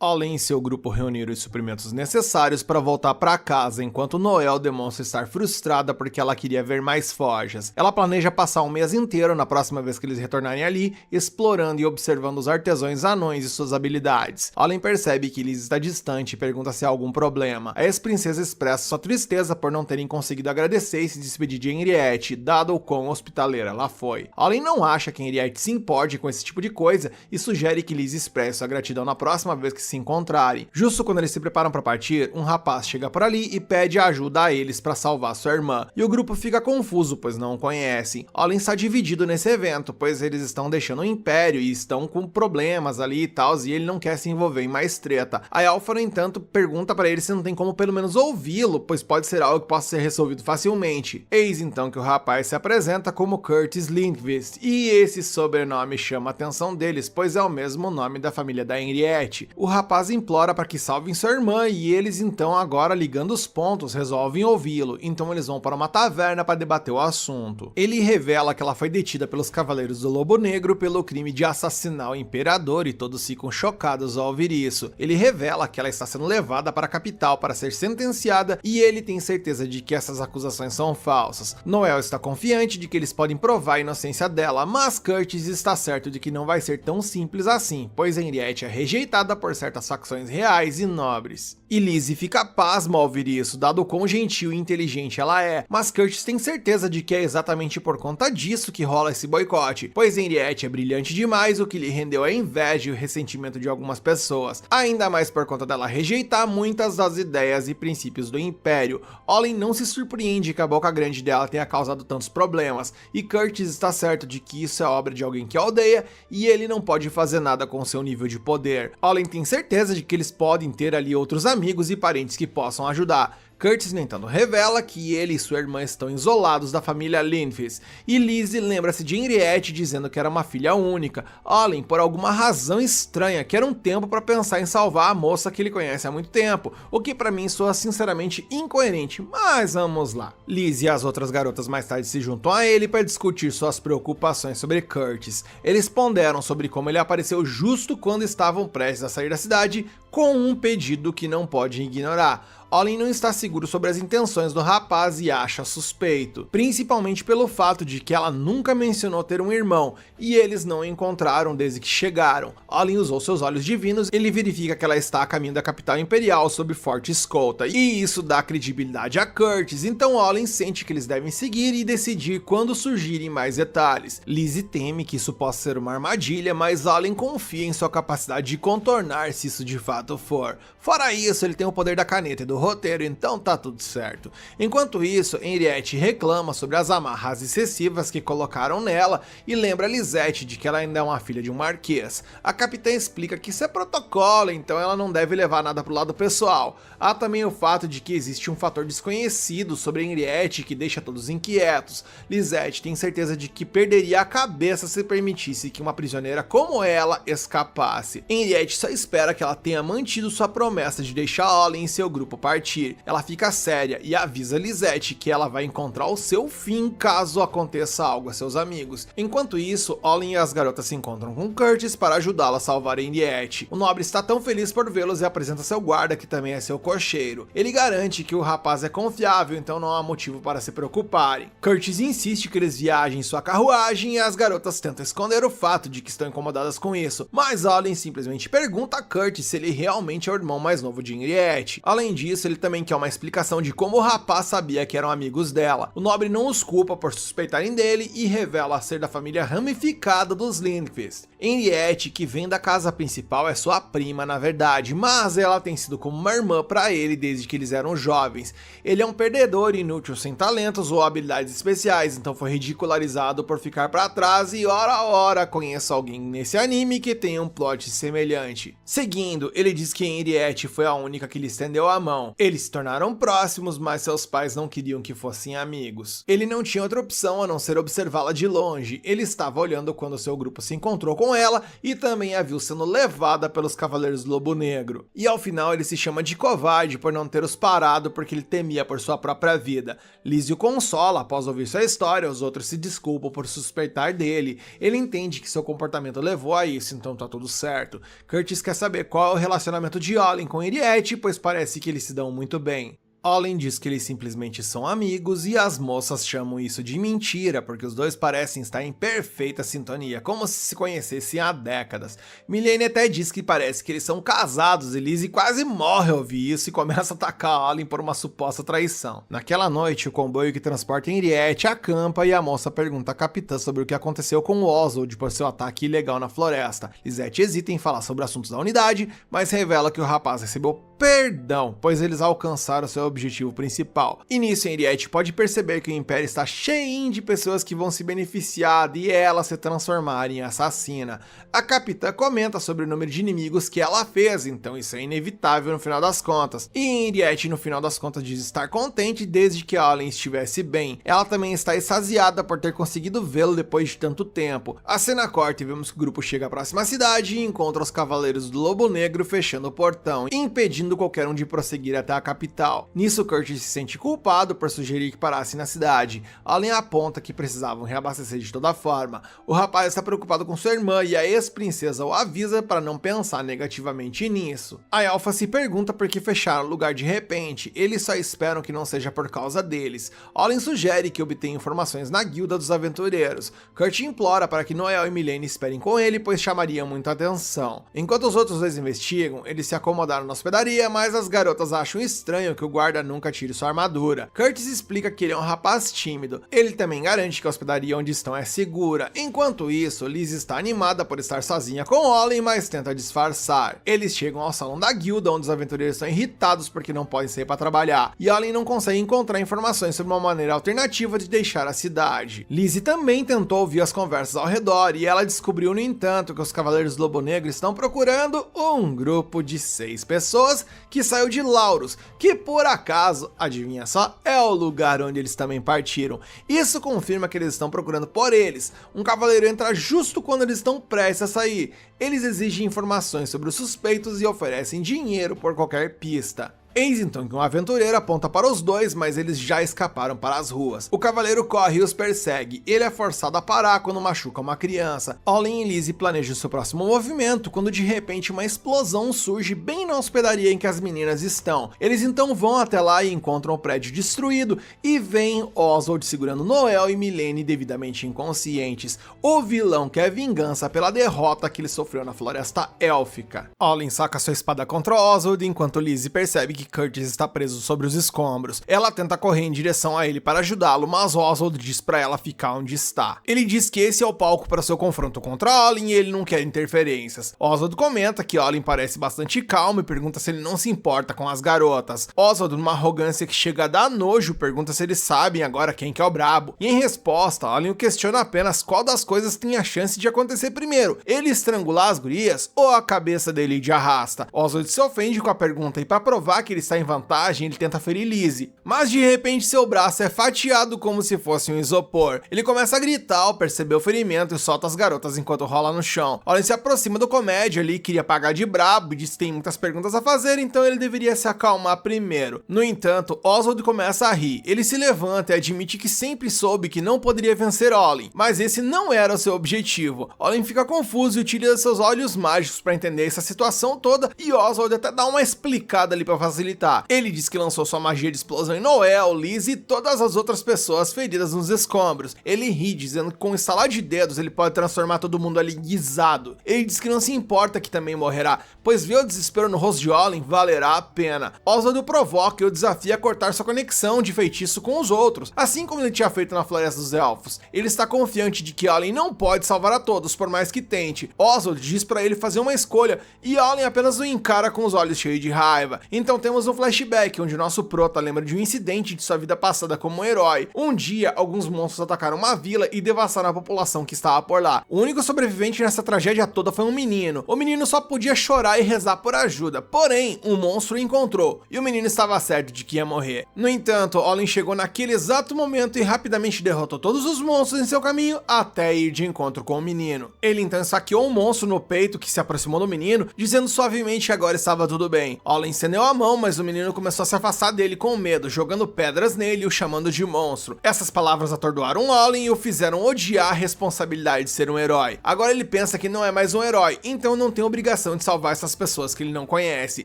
Olin e seu grupo reuniram os suprimentos necessários para voltar para casa, enquanto Noel demonstra estar frustrada porque ela queria ver mais forjas. Ela planeja passar um mês inteiro na próxima vez que eles retornarem ali, explorando e observando os artesãos anões e suas habilidades. Olin percebe que Liz está distante e pergunta se há algum problema. A ex-princesa expressa sua tristeza por não terem conseguido agradecer e se despedir de Henriette, dado o quão hospitaleira ela foi. Olin não acha que Henriette se importe com esse tipo de coisa e sugere que Liz expresse sua gratidão na próxima vez que se encontrarem. Justo quando eles se preparam para partir, um rapaz chega por ali e pede ajuda a eles para salvar sua irmã, e o grupo fica confuso, pois não o conhecem. Olin está dividido nesse evento, pois eles estão deixando o Império e estão com problemas ali e tal, e ele não quer se envolver em mais treta. A elfa, no entanto, pergunta para ele se não tem como pelo menos ouvi-lo, pois pode ser algo que possa ser resolvido facilmente. Eis então que o rapaz se apresenta como Curtis Lindqvist, e esse sobrenome chama a atenção deles, pois é o mesmo nome da família da Henriette. O rapaz implora para que salvem sua irmã e eles então, agora ligando os pontos, resolvem ouvi-lo, então eles vão para uma taverna para debater o assunto. Ele revela que ela foi detida pelos Cavaleiros do Lobo Negro pelo crime de assassinar o imperador e todos ficam chocados ao ouvir isso. Ele revela que ela está sendo levada para a capital para ser sentenciada e ele tem certeza de que essas acusações são falsas. Noel está confiante de que eles podem provar a inocência dela, mas Curtis está certo de que não vai ser tão simples assim, pois Henriette é rejeitada por certas facções reais e nobres. E Lizzie fica pasma ao ouvir isso, dado o quão gentil e inteligente ela é, mas Curtis tem certeza de que é exatamente por conta disso que rola esse boicote, pois Henriette é brilhante demais, o que lhe rendeu a inveja e o ressentimento de algumas pessoas, ainda mais por conta dela rejeitar muitas das ideias e princípios do Império. Olin não se surpreende que a boca grande dela tenha causado tantos problemas, e Curtis está certo de que isso é obra de alguém que a odeia, e ele não pode fazer nada com seu nível de poder. Olin tem certeza de que eles podem ter ali outros amigos e parentes que possam ajudar. Curtis, no entanto, revela que ele e sua irmã estão isolados da família Lindqvist, e Lizzie lembra-se de Henriette dizendo que era uma filha única. Olin, por alguma razão estranha, quer um tempo para pensar em salvar a moça que ele conhece há muito tempo, o que para mim soa sinceramente incoerente, mas vamos lá. Lizzie e as outras garotas mais tarde se juntam a ele para discutir suas preocupações sobre Curtis. Eles ponderam sobre como ele apareceu justo quando estavam prestes a sair da cidade, com um pedido que não pode ignorar. Olin não está seguro sobre as intenções do rapaz e acha suspeito, principalmente pelo fato de que ela nunca mencionou ter um irmão e eles não o encontraram desde que chegaram. Olin usou seus olhos divinos, ele verifica que ela está a caminho da capital imperial sob forte escolta, e isso dá credibilidade a Curtis, então Olin sente que eles devem seguir e decidir quando surgirem mais detalhes. Lizzie teme que isso possa ser uma armadilha, mas Olin confia em sua capacidade de contornar se isso de fato for. Fora isso, ele tem o poder da caneta e do roteiro, então tá tudo certo. Enquanto isso, Henriette reclama sobre as amarras excessivas que colocaram nela e lembra Lisette de que ela ainda é uma filha de um marquês. A capitã explica que isso é protocolo, então ela não deve levar nada pro lado pessoal. Há também o fato de que existe um fator desconhecido sobre Henriette que deixa todos inquietos. Lisette tem certeza de que perderia a cabeça se permitisse que uma prisioneira como ela escapasse. Henriette só espera que ela tenha mantido sua promessa de deixar Olin e seu grupo partir. Ela fica séria e avisa Lisette que ela vai encontrar o seu fim caso aconteça algo a seus amigos. Enquanto isso, Olin e as garotas se encontram com Curtis para ajudá-la a salvar Henriette. O nobre está tão feliz por vê-los e apresenta seu guarda, que também é seu cocheiro. Ele garante que o rapaz é confiável, então não há motivo para se preocuparem. Curtis insiste que eles viajem em sua carruagem e as garotas tentam esconder o fato de que estão incomodadas com isso, mas Olin simplesmente pergunta a Curtis se ele realmente é o irmão mais novo de Henriette. Além disso, ele também quer uma explicação de como o rapaz sabia que eram amigos dela. O nobre não os culpa por suspeitarem dele e revela ser da família ramificada dos Lindqvist. Henriette, que vem da casa principal, é sua prima na verdade, mas ela tem sido como uma irmã para ele desde que eles eram jovens. Ele é um perdedor inútil sem talentos ou habilidades especiais, então foi ridicularizado por ficar para trás e ora a hora conheço alguém nesse anime que tem um plot semelhante. Seguindo, ele diz que Henriette foi a única que lhe estendeu a mão. Eles se tornaram próximos, mas seus pais não queriam que fossem amigos. Ele não tinha outra opção a não ser observá-la de longe. Ele estava olhando quando seu grupo se encontrou com ela e também a viu sendo levada pelos Cavaleiros do Lobo Negro. E ao final ele se chama de covarde por não ter os parado porque ele temia por sua própria vida. Lizzie o consola após ouvir sua história, os outros se desculpam por suspeitar dele. Ele entende que seu comportamento levou a isso, então tá tudo certo. Curtis quer saber qual é o relacionamento de Olin com Henriette, pois parece que eles se dão muito bem. Olin diz que eles simplesmente são amigos e as moças chamam isso de mentira, porque os dois parecem estar em perfeita sintonia, como se conhecessem há décadas. Milene até diz que parece que eles são casados e Lizzie quase morre ao ouvir isso e começa a atacar Olin por uma suposta traição. Naquela noite, o comboio que transporta Henriette acampa e a moça pergunta à capitã sobre o que aconteceu com Oswald por seu ataque ilegal na floresta. Lisette hesita em falar sobre assuntos da unidade, mas revela que o rapaz recebeu perdão, pois eles alcançaram seu objetivo principal. E nisso, Henriette pode perceber que o Império está cheio de pessoas que vão se beneficiar e ela se transformar em assassina. A capitã comenta sobre o número de inimigos que ela fez, então isso é inevitável no final das contas. E Henriette, no final das contas, diz estar contente desde que Olin estivesse bem. Ela também está extasiada por ter conseguido vê-lo depois de tanto tempo. A cena corta e vemos que o grupo chega à próxima cidade e encontra os Cavaleiros do Lobo Negro fechando o portão, impedindo qualquer um de prosseguir até a capital. Nisso, Curtis se sente culpado por sugerir que parassem na cidade. Olin aponta que precisavam reabastecer de toda forma. O rapaz está preocupado com sua irmã e a ex-princesa o avisa para não pensar negativamente nisso. A elfa se pergunta por que fecharam o lugar de repente. Eles só esperam que não seja por causa deles. Olin sugere que obtenha informações na guilda dos aventureiros. Kurt implora para que Noel e Milene esperem com ele, pois chamariam muita atenção. Enquanto os outros dois investigam, eles se acomodaram na hospedaria, mas as garotas acham estranho que o guarda nunca tire sua armadura. Curtis explica que ele é um rapaz tímido. Ele também garante que a hospedaria onde estão é segura. Enquanto isso, Liz está animada por estar sozinha com Olin, mas tenta disfarçar. Eles chegam ao salão da guilda, onde os aventureiros estão irritados porque não podem sair para trabalhar, e Olin não consegue encontrar informações sobre uma maneira alternativa de deixar a cidade. Lizzie também tentou ouvir as conversas ao redor, e ela descobriu, no entanto, que os Cavaleiros do Lobo Negro estão procurando um grupo de 6 pessoas que saiu de Laurus, que por acaso, adivinha só, é o lugar onde eles também partiram. Isso confirma que eles estão procurando por eles. Um cavaleiro entra justo quando eles estão prestes a sair. Eles exigem informações sobre os suspeitos e oferecem dinheiro por qualquer pista. Eis então que um aventureiro aponta para os dois, mas eles já escaparam para as ruas. O cavaleiro corre e os persegue. Ele é forçado a parar quando machuca uma criança. Olin e Lizzie planejam seu próximo movimento quando de repente uma explosão surge bem na hospedaria em que as meninas estão. Eles então vão até lá e encontram o prédio destruído e veem Oswald segurando Noel e Milene devidamente inconscientes. O vilão quer vingança pela derrota que ele sofreu na Floresta Élfica. Olin saca sua espada contra Oswald enquanto Lizzie percebe que Curtis está preso sobre os escombros. Ela tenta correr em direção a ele para ajudá-lo, mas Oswald diz para ela ficar onde está. Ele diz que esse é o palco para seu confronto contra Olin e ele não quer interferências. Oswald comenta que Olin parece bastante calmo e pergunta se ele não se importa com as garotas. Oswald, numa arrogância que chega a dar nojo, pergunta se eles sabem agora quem que é o brabo. E em resposta, Olin o questiona apenas qual das coisas tem a chance de acontecer primeiro, ele estrangular as gurias ou a cabeça dele de arrasta. Oswald se ofende com a pergunta e para provar que ele está em vantagem, ele tenta ferir Lizzie. Mas de repente seu braço é fatiado como se fosse um isopor. Ele começa a gritar ao perceber o ferimento e solta as garotas enquanto rola no chão. Olin se aproxima do comédia ali, queria pagar de brabo e diz que tem muitas perguntas a fazer, então ele deveria se acalmar primeiro. No entanto, Oswald começa a rir. Ele se levanta e admite que sempre soube que não poderia vencer Olin, mas esse não era o seu objetivo. Olin fica confuso e utiliza seus olhos mágicos para entender essa situação toda e Oswald até dá uma explicada ali para facilitar. Ele diz que lançou sua magia de explosão em Noel, Lizzie e todas as outras pessoas feridas nos escombros. Ele ri, dizendo que com um estalar de dedos ele pode transformar todo mundo ali guisado. Ele diz que não se importa que também morrerá, pois ver o desespero no rosto de Olin valerá a pena. Oswald o provoca e o desafia a cortar sua conexão de feitiço com os outros, assim como ele tinha feito na Floresta dos Elfos. Ele está confiante de que Olin não pode salvar a todos, por mais que tente. Oswald diz para ele fazer uma escolha e Olin apenas o encara com os olhos cheios de raiva. Então temos um flashback onde nosso prota lembra de um incidente de sua vida passada como um herói. Um dia, alguns monstros atacaram uma vila e devastaram a população que estava por lá. O único sobrevivente nessa tragédia toda foi um menino. O menino só podia chorar e rezar por ajuda, porém, um monstro o encontrou, e o menino estava certo de que ia morrer. No entanto, Olin chegou naquele exato momento e rapidamente derrotou todos os monstros em seu caminho até ir de encontro com o menino. Ele então saqueou um monstro no peito que se aproximou do menino, dizendo suavemente que agora estava tudo bem. Olin estendeu a mão, mas o menino começou a se afastar dele com medo, jogando pedras nele e o chamando de monstro. Essas palavras atordoaram Olin e o fizeram odiar a responsabilidade de ser um herói. Agora ele pensa que não é mais um herói, então não tem obrigação de salvar essas pessoas que ele não conhece.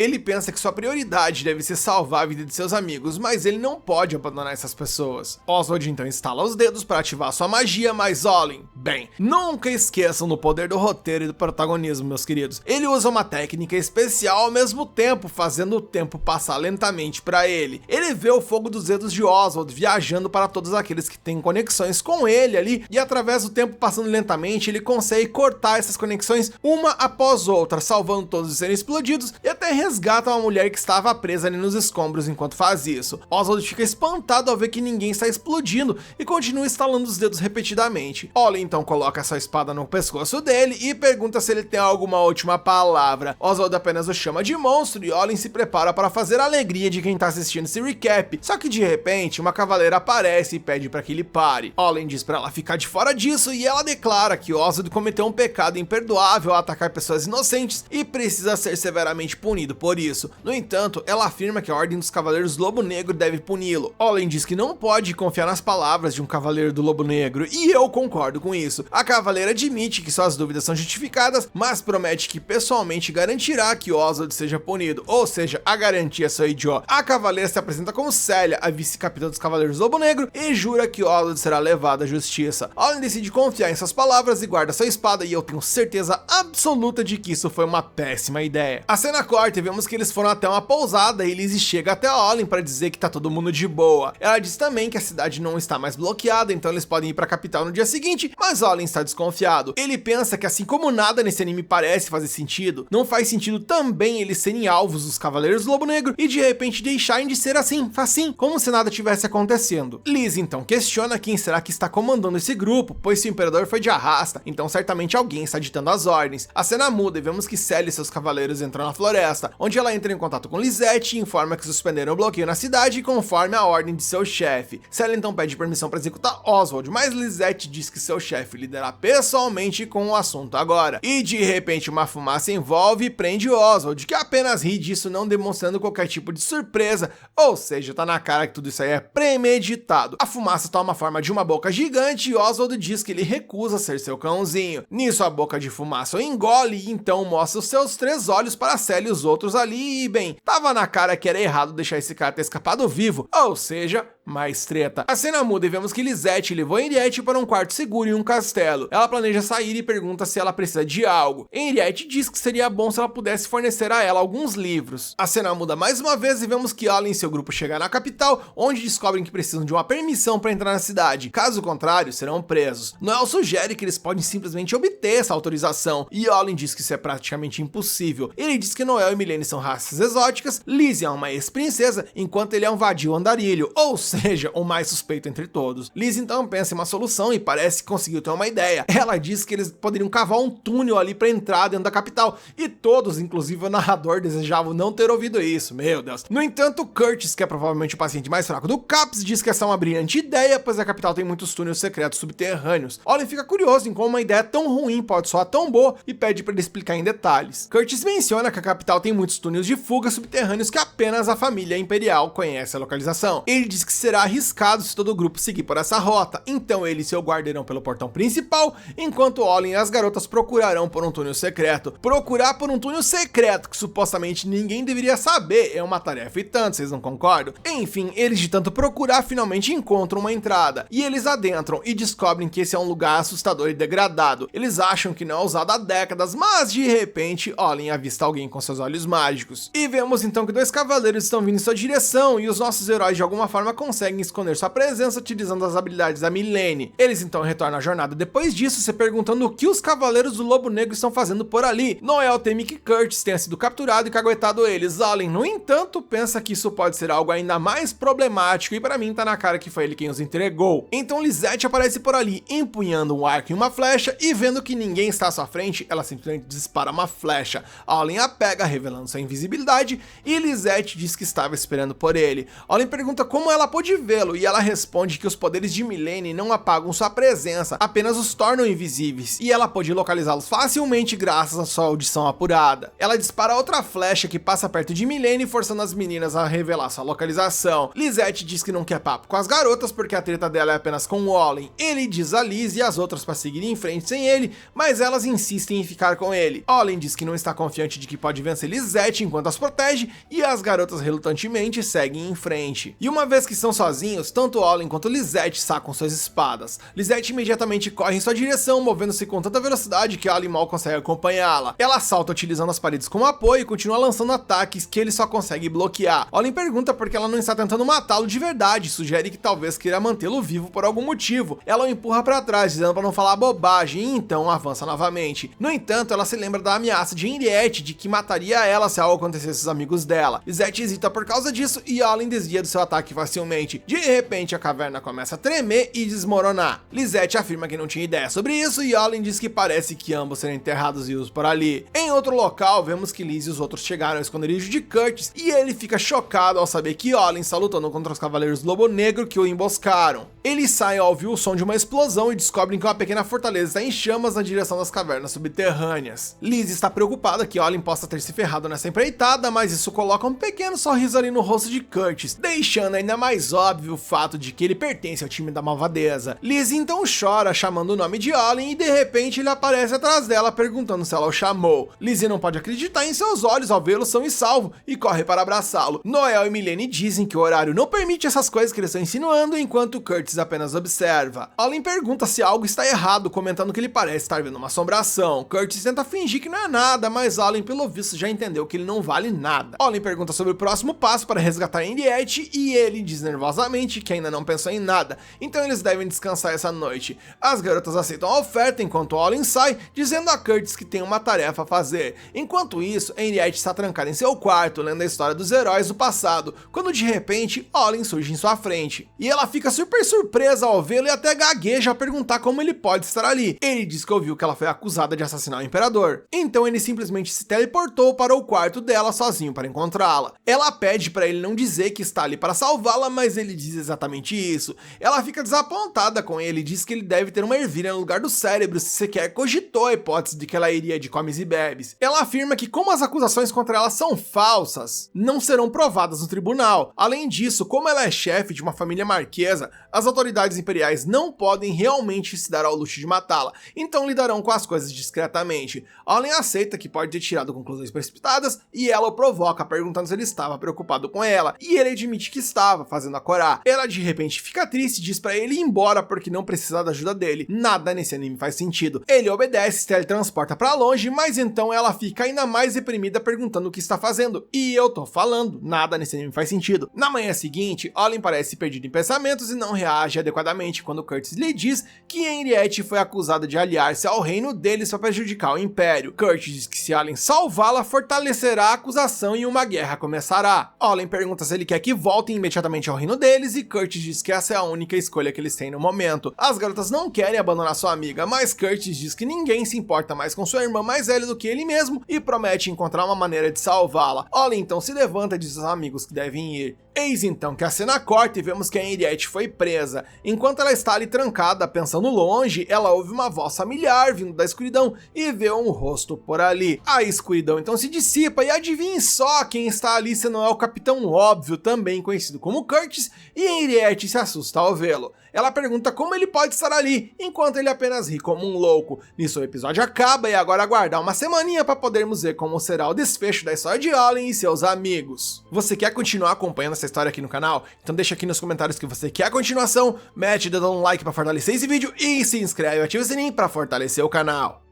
Ele pensa que sua prioridade deve ser salvar a vida de seus amigos, mas ele não pode abandonar essas pessoas. Oswald então estala os dedos para ativar sua magia, mas Olin, bem, nunca esqueçam do poder do roteiro e do protagonismo, meus queridos. Ele usa uma técnica especial ao mesmo tempo, fazendo o tempo passar lentamente para ele. Ele vê o fogo dos dedos de Oswald viajando para todos aqueles que têm conexões com ele ali, e através do tempo passando lentamente, ele consegue cortar essas conexões uma após outra, salvando todos de serem explodidos e até resgata uma mulher que estava presa ali nos escombros enquanto faz isso. Oswald fica espantado ao ver que ninguém está explodindo e continua estalando os dedos repetidamente. Olin então coloca sua espada no pescoço dele e pergunta se ele tem alguma última palavra. Oswald apenas o chama de monstro e Olin se prepara para fazer a alegria de quem tá assistindo esse recap. Só que de repente uma cavaleira aparece e pede para que ele pare. Olin diz para ela ficar de fora disso e ela declara que Oswald cometeu um pecado imperdoável ao atacar pessoas inocentes e precisa ser severamente punido por isso. No entanto, ela afirma que a Ordem dos Cavaleiros Lobo Negro deve puni-lo. Olin diz que não pode confiar nas palavras de um Cavaleiro do Lobo Negro e eu concordo com isso. A cavaleira admite que suas dúvidas são justificadas, mas promete que pessoalmente garantirá que Oswald seja punido, ou seja, a garantia é sua idiota. A cavaleira se apresenta como Célia, a vice-capitã dos Cavaleiros Lobo Negro, e jura que Oswald será levado à justiça. Olin decide confiar em suas palavras e guarda sua espada, e eu tenho certeza absoluta de que isso foi uma péssima ideia. A cena corta e vemos que eles foram até uma pousada e Lizzie chega até Olin para dizer que tá todo mundo de boa. Ela diz também que a cidade não está mais bloqueada, então eles podem ir para a capital no dia seguinte, mas Olin está desconfiado. Ele pensa que assim como nada nesse anime parece fazer sentido, não faz sentido também eles serem alvos dos Cavaleiros do Lobo Negro e de repente deixarem de ser assim, facinho, como se nada tivesse acontecendo. Lizzie então questiona quem será que está comandando esse grupo, pois se o imperador foi de arrasta, então certamente alguém está ditando as ordens. A cena muda e vemos que Célia e seus cavaleiros entram na floresta, onde ela entra em contato com Lisette e informa que suspenderam o bloqueio na cidade conforme a ordem de seu chefe. Célia então pede permissão para executar Oswald, mas Lisette diz que seu chefe chefe lidar pessoalmente com o assunto agora. E de repente uma fumaça envolve e prende Oswald, que apenas ri disso, não demonstrando qualquer tipo de surpresa, ou seja, tá na cara que tudo isso aí é premeditado. A fumaça toma forma de uma boca gigante e Oswald diz que ele recusa ser seu cãozinho. Nisso a boca de fumaça o engole e então mostra os seus 3 olhos para Sally e os outros ali e bem, tava na cara que era errado deixar esse cara ter escapado vivo, ou seja, mais treta. A cena muda e vemos que Lisette levou Henriette para um quarto seguro em um castelo. Ela planeja sair e pergunta se ela precisa de algo. Henriette diz que seria bom se ela pudesse fornecer a ela alguns livros. A cena muda mais uma vez e vemos que Olin e seu grupo chegam na capital, onde descobrem que precisam de uma permissão para entrar na cidade. Caso contrário, serão presos. Noel sugere que eles podem simplesmente obter essa autorização, e Olin diz que isso é praticamente impossível. Ele diz que Noel e Milene são raças exóticas, Lizzie é uma ex-princesa, enquanto ele é um vadio andarilho, ou seja, o mais suspeito entre todos. Liz então pensa em uma solução e parece que conseguiu ter uma ideia. Ela diz que eles poderiam cavar um túnel ali para entrar dentro da capital, e todos, inclusive o narrador, desejavam não ter ouvido isso, meu Deus. No entanto, Curtis, que é provavelmente o paciente mais fraco do CAPS, diz que essa é uma brilhante ideia, pois a capital tem muitos túneis secretos subterrâneos. Olin fica curioso em como uma ideia tão ruim pode soar tão boa e pede para ele explicar em detalhes. Curtis menciona que a capital tem muitos túneis de fuga subterrâneos que apenas a família imperial conhece a localização. Ele diz que será arriscado se todo o grupo seguir por essa rota, então ele e seu guarda irão pelo portão principal, enquanto Olin e as garotas procurarão por um túnel secreto. Procurar por um túnel secreto que supostamente ninguém deveria saber é uma tarefa e tanto, vocês não concordam? Enfim, eles de tanto procurar finalmente encontram uma entrada, e eles adentram e descobrem que esse é um lugar assustador e degradado. Eles acham que não é usado há décadas, mas de repente Olin avista alguém com seus olhos mágicos. E vemos então que 2 cavaleiros estão vindo em sua direção, e os nossos heróis de alguma forma conseguem esconder sua presença utilizando as habilidades da Milene. Eles então retornam à jornada depois disso, se perguntando o que os cavaleiros do Lobo Negro estão fazendo por ali. Noel teme que Curtis tenha sido capturado e caguetado eles. Olin, no entanto, pensa que isso pode ser algo ainda mais problemático, e para mim tá na cara que foi ele quem os entregou. Então Lisette aparece por ali, empunhando um arco e uma flecha, e vendo que ninguém está à sua frente, ela simplesmente dispara uma flecha. Olin a pega, revelando sua invisibilidade, e Lisette diz que estava esperando por ele. Olin pergunta como ela pôde vê-lo, e ela responde que os poderes de Milene não apagam sua presença, apenas os tornam invisíveis, e ela pode localizá-los facilmente graças à sua audição apurada. Ela dispara outra flecha que passa perto de Milene, forçando as meninas a revelar sua localização. Lisette diz que não quer papo com as garotas porque a treta dela é apenas com o Olin. Ele diz a Liz e as outras para seguirem em frente sem ele, mas elas insistem em ficar com ele. Olin diz que não está confiante de que pode vencer Lisette enquanto as protege, e as garotas relutantemente seguem em frente. E uma vez que estão sozinhos, tanto Olin quanto Lisette sacam suas espadas. Lisette imediatamente corre em sua direção, movendo-se com tanta velocidade que Olin mal consegue acompanhá-la. Ela salta utilizando as paredes como apoio e continua lançando ataques que ele só consegue bloquear. Olin pergunta por que ela não está tentando matá-lo de verdade, sugere que talvez queira mantê-lo vivo por algum motivo. Ela o empurra para trás, dizendo para não falar bobagem, e então avança novamente. No entanto, ela se lembra da ameaça de Henriette de que mataria ela se algo acontecesse aos amigos dela. Lisette hesita por causa disso e Olin desvia do seu ataque facilmente. De repente, a caverna começa a tremer e desmoronar. Lisette afirma que não tinha ideia sobre isso, e Olin diz que parece que ambos serão enterrados vivos por ali. Em outro local, vemos que Liz e os outros chegaram ao esconderijo de Curtis, e ele fica chocado ao saber que Olin está lutando contra os Cavaleiros do Lobo Negro que o emboscaram. Eles saem ao ouvir o som de uma explosão e descobrem que uma pequena fortaleza está em chamas na direção das cavernas subterrâneas. Liz está preocupada que Olin possa ter se ferrado nessa empreitada, mas isso coloca um pequeno sorriso ali no rosto de Curtis, deixando ainda mais óbvio o fato de que ele pertence ao time da malvadeza. Liz então chora, chamando o nome de Olin, e de repente ele aparece atrás dela, perguntando se ela o chamou. Liz não pode acreditar em seus olhos ao vê-lo são e salvo, e corre para abraçá-lo. Noel e Milene dizem que o horário não permite essas coisas que eles estão insinuando, enquanto Curtis apenas observa. Olin pergunta se algo está errado, comentando que ele parece estar vendo uma assombração. Curtis tenta fingir que não é nada, mas Olin, pelo visto, já entendeu que ele não vale nada. Olin pergunta sobre o próximo passo para resgatar Henriette, e ele diz nervosamente que ainda não pensou em nada, então eles devem descansar essa noite. As garotas aceitam a oferta enquanto Olin sai, dizendo a Curtis que tem uma tarefa a fazer. Enquanto isso, Henriette está trancada em seu quarto, lendo a história dos heróis do passado, quando de repente Olin surge em sua frente. E ela fica super surpresa ao vê-lo e até gagueja a perguntar como ele pode estar ali. Ele diz que ouviu que ela foi acusada de assassinar o imperador, então ele simplesmente se teleportou para o quarto dela sozinho para encontrá-la. Ela pede para ele não dizer que está ali para salvá-la, mas ele diz exatamente isso. Ela fica desapontada com ele e diz que ele deve deve ter uma ervilha no lugar do cérebro se sequer cogitou a hipótese de que ela iria de comes e bebes. Ela afirma que como as acusações contra ela são falsas, não serão provadas no tribunal. Além disso, como ela é chefe de uma família marquesa, as autoridades imperiais não podem realmente se dar ao luxo de matá-la, então lidarão com as coisas discretamente. Allen aceita que pode ter tirado conclusões precipitadas e ela o provoca, perguntando se ele estava preocupado com ela, e ele admite que estava, fazendo a corar. Ela de repente fica triste e diz pra ele ir embora porque não precisa da ajuda dele. Nada nesse anime faz sentido. Ele obedece, se teletransporta pra longe, mas então ela fica ainda mais deprimida perguntando o que está fazendo. E eu tô falando, nada nesse anime faz sentido. Na manhã seguinte, Olin parece perdido em pensamentos e não reage adequadamente quando Curtis lhe diz que Henriette foi acusada de aliar-se ao reino deles para prejudicar o Império. Curtis diz que se Allen salvá-la, fortalecerá a acusação e uma guerra começará. Olin pergunta se ele quer que voltem imediatamente ao reino deles e Curtis diz que essa é a única escolha que eles têm no momento. As garotas não querem abandonar sua amiga, mas Curtis diz que ninguém se importa mais com sua irmã mais velha do que ele mesmo e promete encontrar uma maneira de salvá-la. Olin então se levanta e diz aos amigos que devem ir. Eis então que a cena corta e vemos que a Henriette foi presa. Enquanto ela está ali trancada, pensando longe, ela ouve uma voz familiar vindo da escuridão e vê um rosto por ali. A escuridão então se dissipa e adivinhe só quem está ali se não é o Capitão Óbvio, também conhecido como Curtis, e Henriette se assusta ao vê-lo. Ela pergunta como ele pode estar ali, enquanto ele apenas ri como um louco. Nisso o episódio acaba e agora aguardar uma semaninha para podermos ver como será o desfecho da história de Olin e seus amigos. Você quer continuar acompanhando essa história aqui no canal? Então deixa aqui nos comentários que você quer a continuação, mete o dedo no like para fortalecer esse vídeo e se inscreve e ativa o sininho para fortalecer o canal.